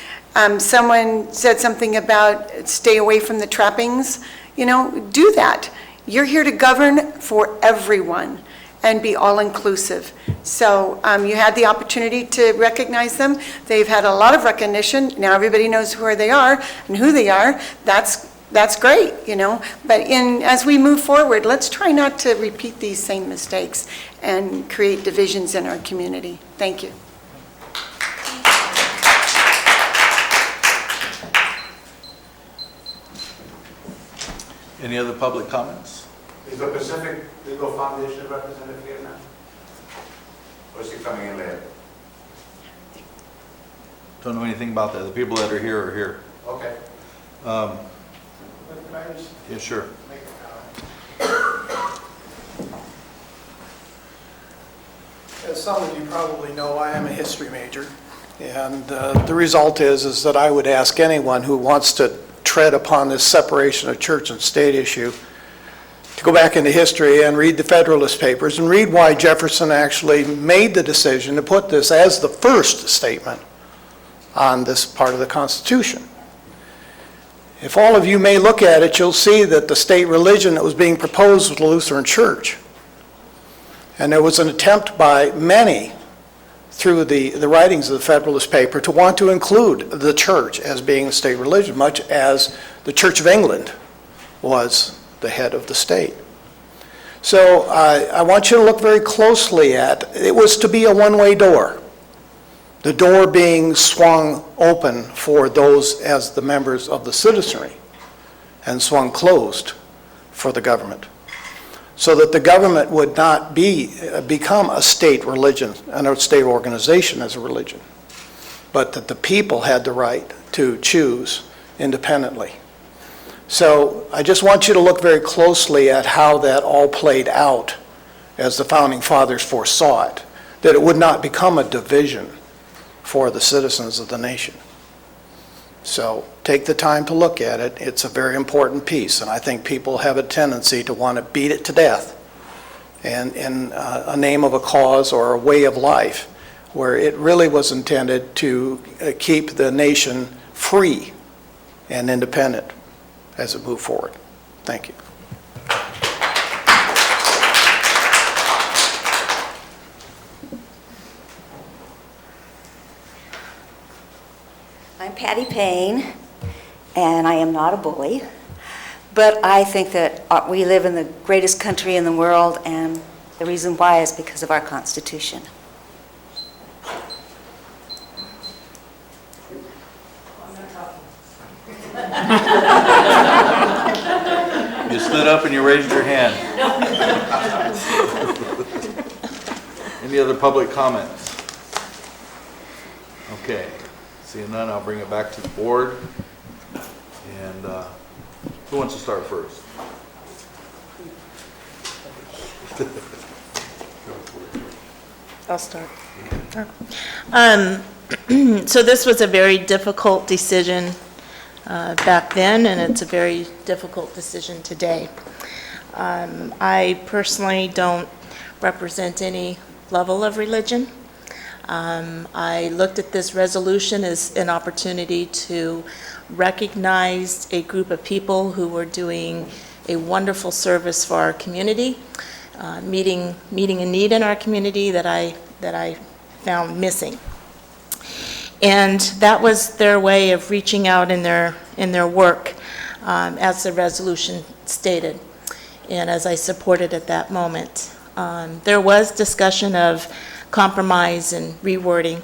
Speaker 23: someone said something about stay away from the trappings. You know, do that. You're here to govern for everyone and be all-inclusive. So you had the opportunity to recognize them. They've had a lot of recognition. Now everybody knows where they are and who they are. That's great, you know. But as we move forward, let's try not to repeat these same mistakes and create divisions in our community. Thank you.
Speaker 3: Any other public comments?
Speaker 15: Is the Pacific Legal Foundation representative here now? Or is he coming in later?
Speaker 3: Don't know anything about that. The people that are here.
Speaker 15: Okay.
Speaker 3: Yeah, sure.
Speaker 2: As some of you probably know, I am a history major, and the result is that I would ask anyone who wants to tread upon this separation of church and state issue to go back into history and read the Federalist Papers and read why Jefferson actually made the decision to put this as the first statement on this part of the Constitution. If all of you may look at it, you'll see that the state religion that was being proposed was the Lutheran Church. And there was an attempt by many through the writings of the Federalist Paper to want to include the church as being the state religion, much as the Church of England was the head of the state. So I want you to look very closely at, it was to be a one-way door. The door being swung open for those as the members of the citizenry and swung closed for the government, so that the government would not become a state religion and a state organization as a religion, but that the people had the right to choose independently. So I just want you to look very closely at how that all played out as the Founding Fathers foresaw it, that it would not become a division for the citizens of the nation. So take the time to look at it. It's a very important piece, and I think people have a tendency to want to beat it to death and in a name of a cause or a way of life, where it really was intended to keep the nation free and independent as it moved forward. Thank you.
Speaker 13: I'm Patty Payne, and I am not a bully, but I think that we live in the greatest country in the world, and the reason why is because of our Constitution.
Speaker 3: You stood up and you raised your hand. Any other public comments? Okay. Seeing none, I'll bring it back to the board. And who wants to start first?
Speaker 14: I'll start. So this was a very difficult decision back then, and it's a very difficult decision today. I personally don't represent any level of religion. I looked at this resolution as an opportunity to recognize a group of people who were doing a wonderful service for our community, meeting a need in our community that I found missing. And that was their way of reaching out in their work, as the resolution stated, and as I supported at that moment. There was discussion of compromise and rewording,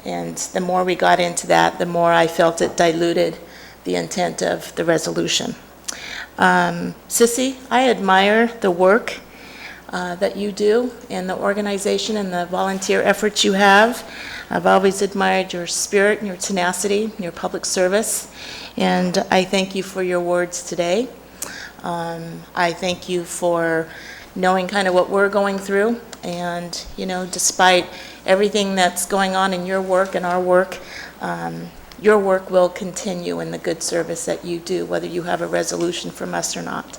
Speaker 14: and the more we got into that, the more I felt it diluted the intent of the resolution. Sissy, I admire the work that you do and the organization and the volunteer efforts you have. I've always admired your spirit and your tenacity and your public service, and I thank you for your words today. I thank you for knowing kind of what we're going through, and despite everything that's going on in your work and our work, your work will continue in the good service that you do, whether you have a resolution from us or not.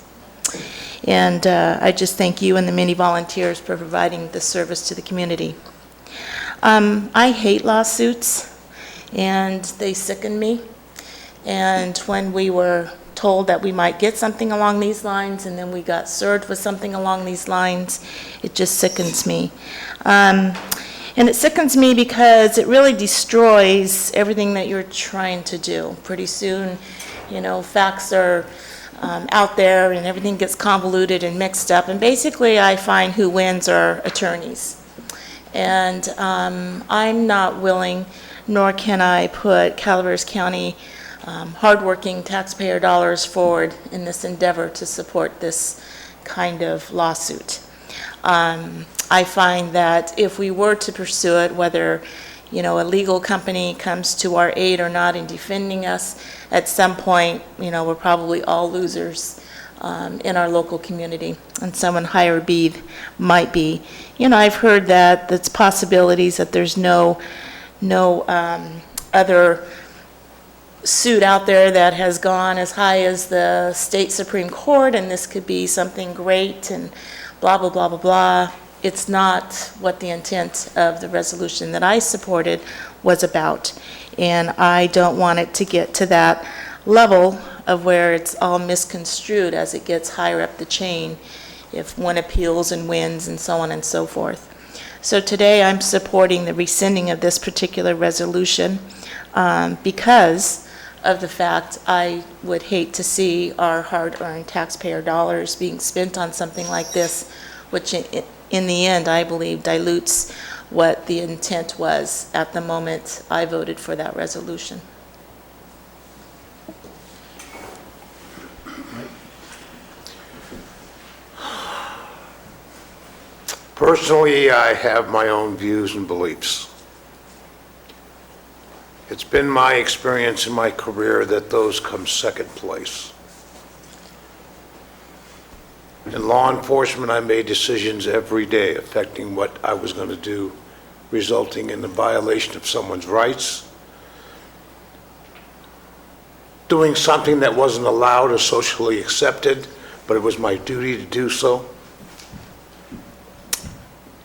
Speaker 14: And I just thank you and the many volunteers for providing this service to the community. I hate lawsuits, and they sicken me. And when we were told that we might get something along these lines, and then we got served with something along these lines, it just sickens me. And it sickens me because it really destroys everything that you're trying to do. Pretty soon, you know, facts are out there and everything gets convoluted and mixed up. And basically, I find who wins are attorneys. And I'm not willing, nor can I put Calaveras County hardworking taxpayer dollars forward in this endeavor to support this kind of lawsuit. I find that if we were to pursue it, whether, you know, a legal company comes to our aid or not in defending us, at some point, you know, we're probably all losers in our local community, and someone higher bid might be. You know, I've heard that there's possibilities that there's no other suit out there that has gone as high as the state Supreme Court, and this could be something great, and blah, blah, blah, blah, blah. It's not what the intent of the resolution that I supported was about. And I don't want it to get to that level of where it's all misconstrued as it gets higher up the chain, if one appeals and wins and so on and so forth. So today I'm supporting the rescinding of this particular resolution because of the fact I would hate to see our hard-earned taxpayer dollars being spent on something like this, which in the end, I believe, dilutes what the intent was at the moment I voted for that resolution.
Speaker 15: Personally, I have my own views and beliefs. It's been my experience in my career that those come second place. In law enforcement, I made decisions every day affecting what I was going to do, resulting in the violation of someone's rights, doing something that wasn't allowed or socially accepted, but it was my duty to do so.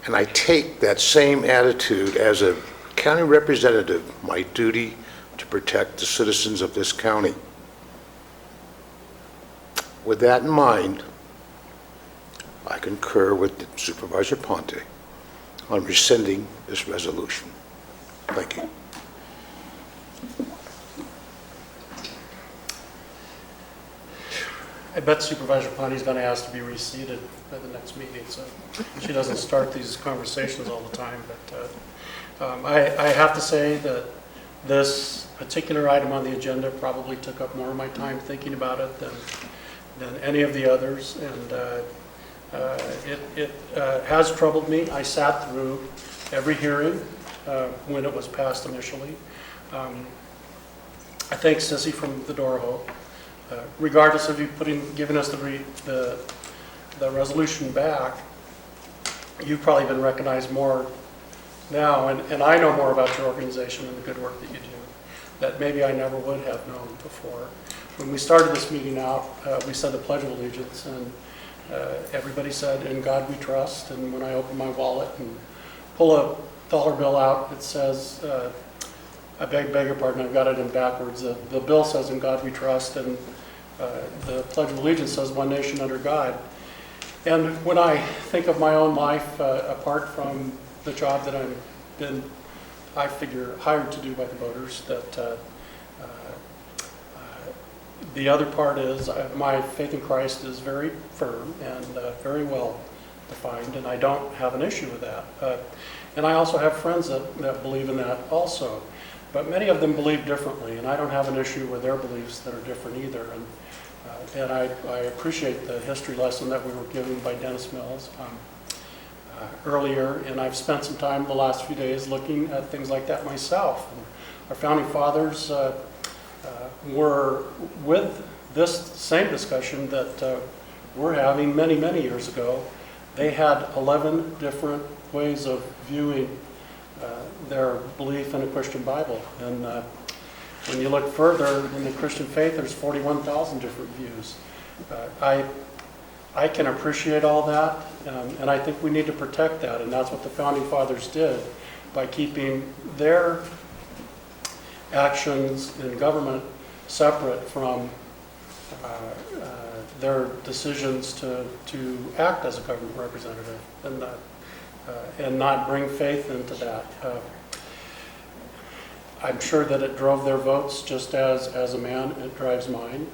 Speaker 15: And I take that same attitude as a county representative, my duty to protect the citizens of this county. With that in mind, I concur with Supervisor Ponte on rescinding this resolution. Thank you.
Speaker 6: I bet Supervisor Ponte's going to ask to be reseated at the next meeting, so she doesn't start these conversations all the time. But I have to say that this particular item on the agenda probably took up more of my time thinking about it than any of the others, and it has troubled me. I sat through every hearing when it was passed initially. I thank Sissy from the Doroho. Regardless of you giving us the resolution back, you've probably been recognized more now, and I know more about your organization and the good work that you do that maybe I never would have known before. When we started this meeting out, we said the Pledge of Allegiance, and everybody said, "In God we trust." And when I open my wallet and pull a dollar bill out, it says, I beg your pardon, I've got it in backwards. The bill says, "In God we trust," and the Pledge of Allegiance says, "One nation under God." And when I think of my own life, apart from the job that I've been, I figure, hired to do by the voters, that the other part is my faith in Christ is very firm and very well defined, and I don't have an issue with that. And I also have friends that believe in that also. But many of them believe differently, and I don't have an issue with their beliefs that are different either. And I appreciate the history lesson that we were given by Dennis Mills earlier, and I've spent some time the last few days looking at things like that myself. And our founding fathers were with this same discussion that we're having many, many years ago. They had 11 different ways of viewing their belief in a Christian Bible. And when you look further in the Christian faith, there's 41,000 different views. I can appreciate all that, and I think we need to protect that, and that's what the Founding Fathers did by keeping their actions in government separate from their decisions to act as a government representative and not bring faith into that. I'm sure that it drove their votes just as a man, it drives mine.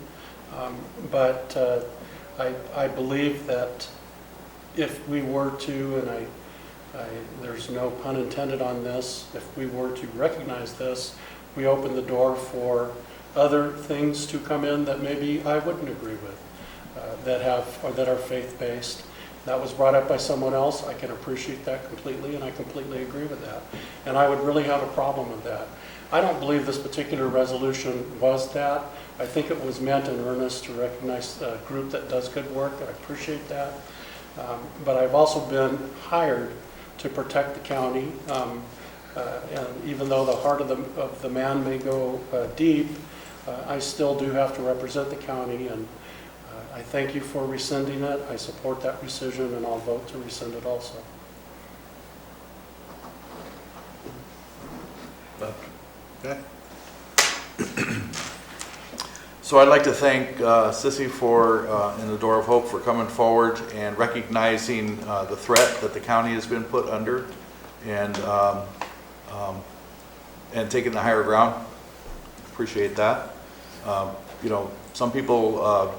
Speaker 6: But I believe that if we were to, and there's no pun intended on this, if we were to recognize this, we open the door for other things to come in that maybe I wouldn't agree with, that are faith-based. That was brought up by someone else. I can appreciate that completely, and I completely agree with that. And I would really have a problem with that. I don't believe this particular resolution was that. I think it was meant in earnest to recognize a group that does good work. I appreciate that. But I've also been hired to protect the county. And even though the heart of the man may go deep, I still do have to represent the county, and I thank you for rescinding it. I support that rescission, and I'll vote to rescind it also.
Speaker 3: Okay. So I'd like to thank Sissy for, in the Door of Hope, for coming forward and recognizing the threat that the county has been put under, and taking the higher ground. Appreciate that. You know, some people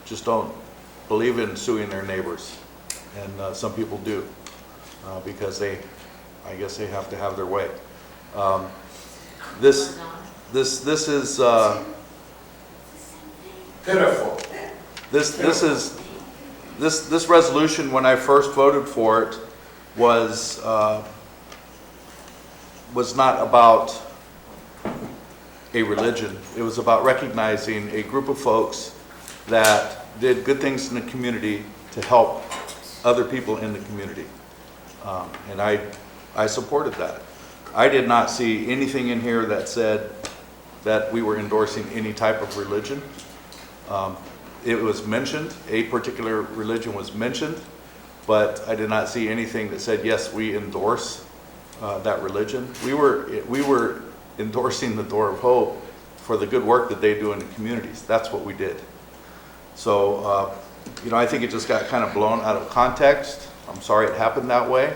Speaker 3: just don't believe in suing their neighbors, and some people do because I guess they have to have their way. This is
Speaker 15: pitiful.
Speaker 3: This resolution, when I first voted for it, was not about a religion. It was about recognizing a group of folks that did good things in the community to help other people in the community. And I supported that. I did not see anything in here that said that we were endorsing any type of religion. It was mentioned, a particular religion was mentioned, but I did not see anything that said, yes, we endorse that religion. We were endorsing the Door of Hope for the good work that they do in the communities. That's what we did. So, you know, I think it just got kind of blown out of context. I'm sorry it happened that way.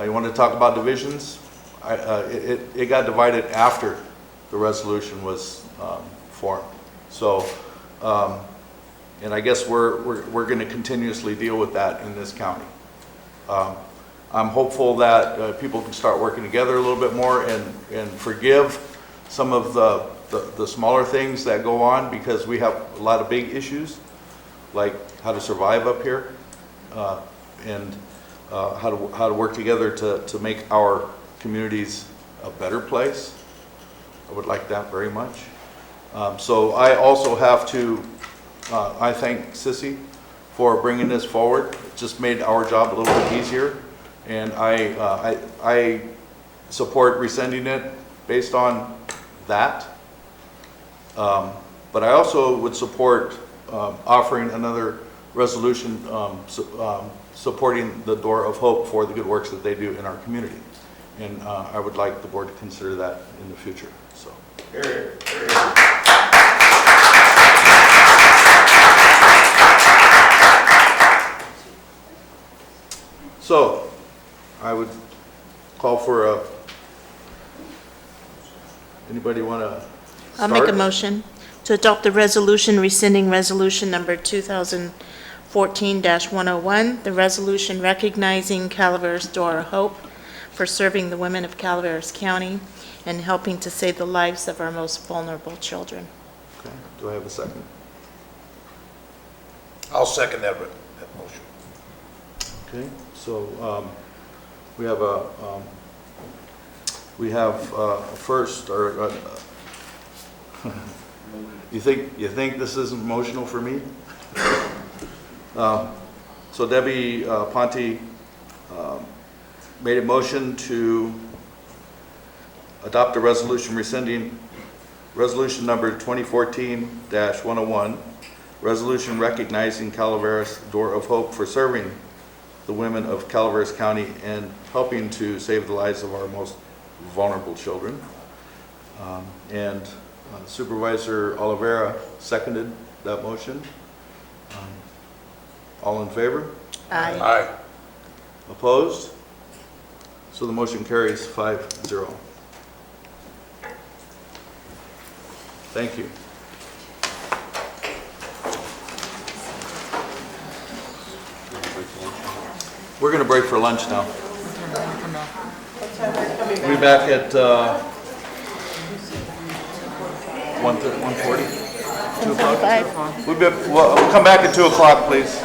Speaker 3: You want to talk about divisions? It got divided after the resolution was formed. So, and I guess we're going to continuously deal with that in this county. I'm hopeful that people can start working together a little bit more and forgive some of the smaller things that go on, because we have a lot of big issues, like how to survive up here, and how to work together to make our communities a better place. I would like that very much. So I also have to, I thank Sissy for bringing this forward. It just made our job a little bit easier, and I support rescinding it based on that. But I also would support offering another resolution supporting the Door of Hope for the good works that they do in our community. And I would like the board to consider that in the future. So. So, I would call for anybody want to
Speaker 14: I'll make a motion to adopt the resolution rescinding resolution number 2014-101, the resolution recognizing Calaveras Door of Hope for serving the women of Calaveras County and helping to save the lives of our most vulnerable children.
Speaker 3: Okay. Do I have a second?
Speaker 15: I'll second that motion.
Speaker 3: Okay. So we have a first, or you think this isn't emotional for me? So Debbie Ponte made a motion to adopt a resolution rescinding resolution number 2014-101, resolution recognizing Calaveras Door of Hope for serving the women of Calaveras County and helping to save the lives of our most vulnerable children. And Supervisor Oliveira seconded that motion. All in favor?
Speaker 14: Aye.
Speaker 15: Aye.
Speaker 3: Opposed? So the motion carries 5-0. Thank you. We're going to break for lunch now. We'll be back at 1:40? 2 o'clock? We'll come back at 2 o'clock, please.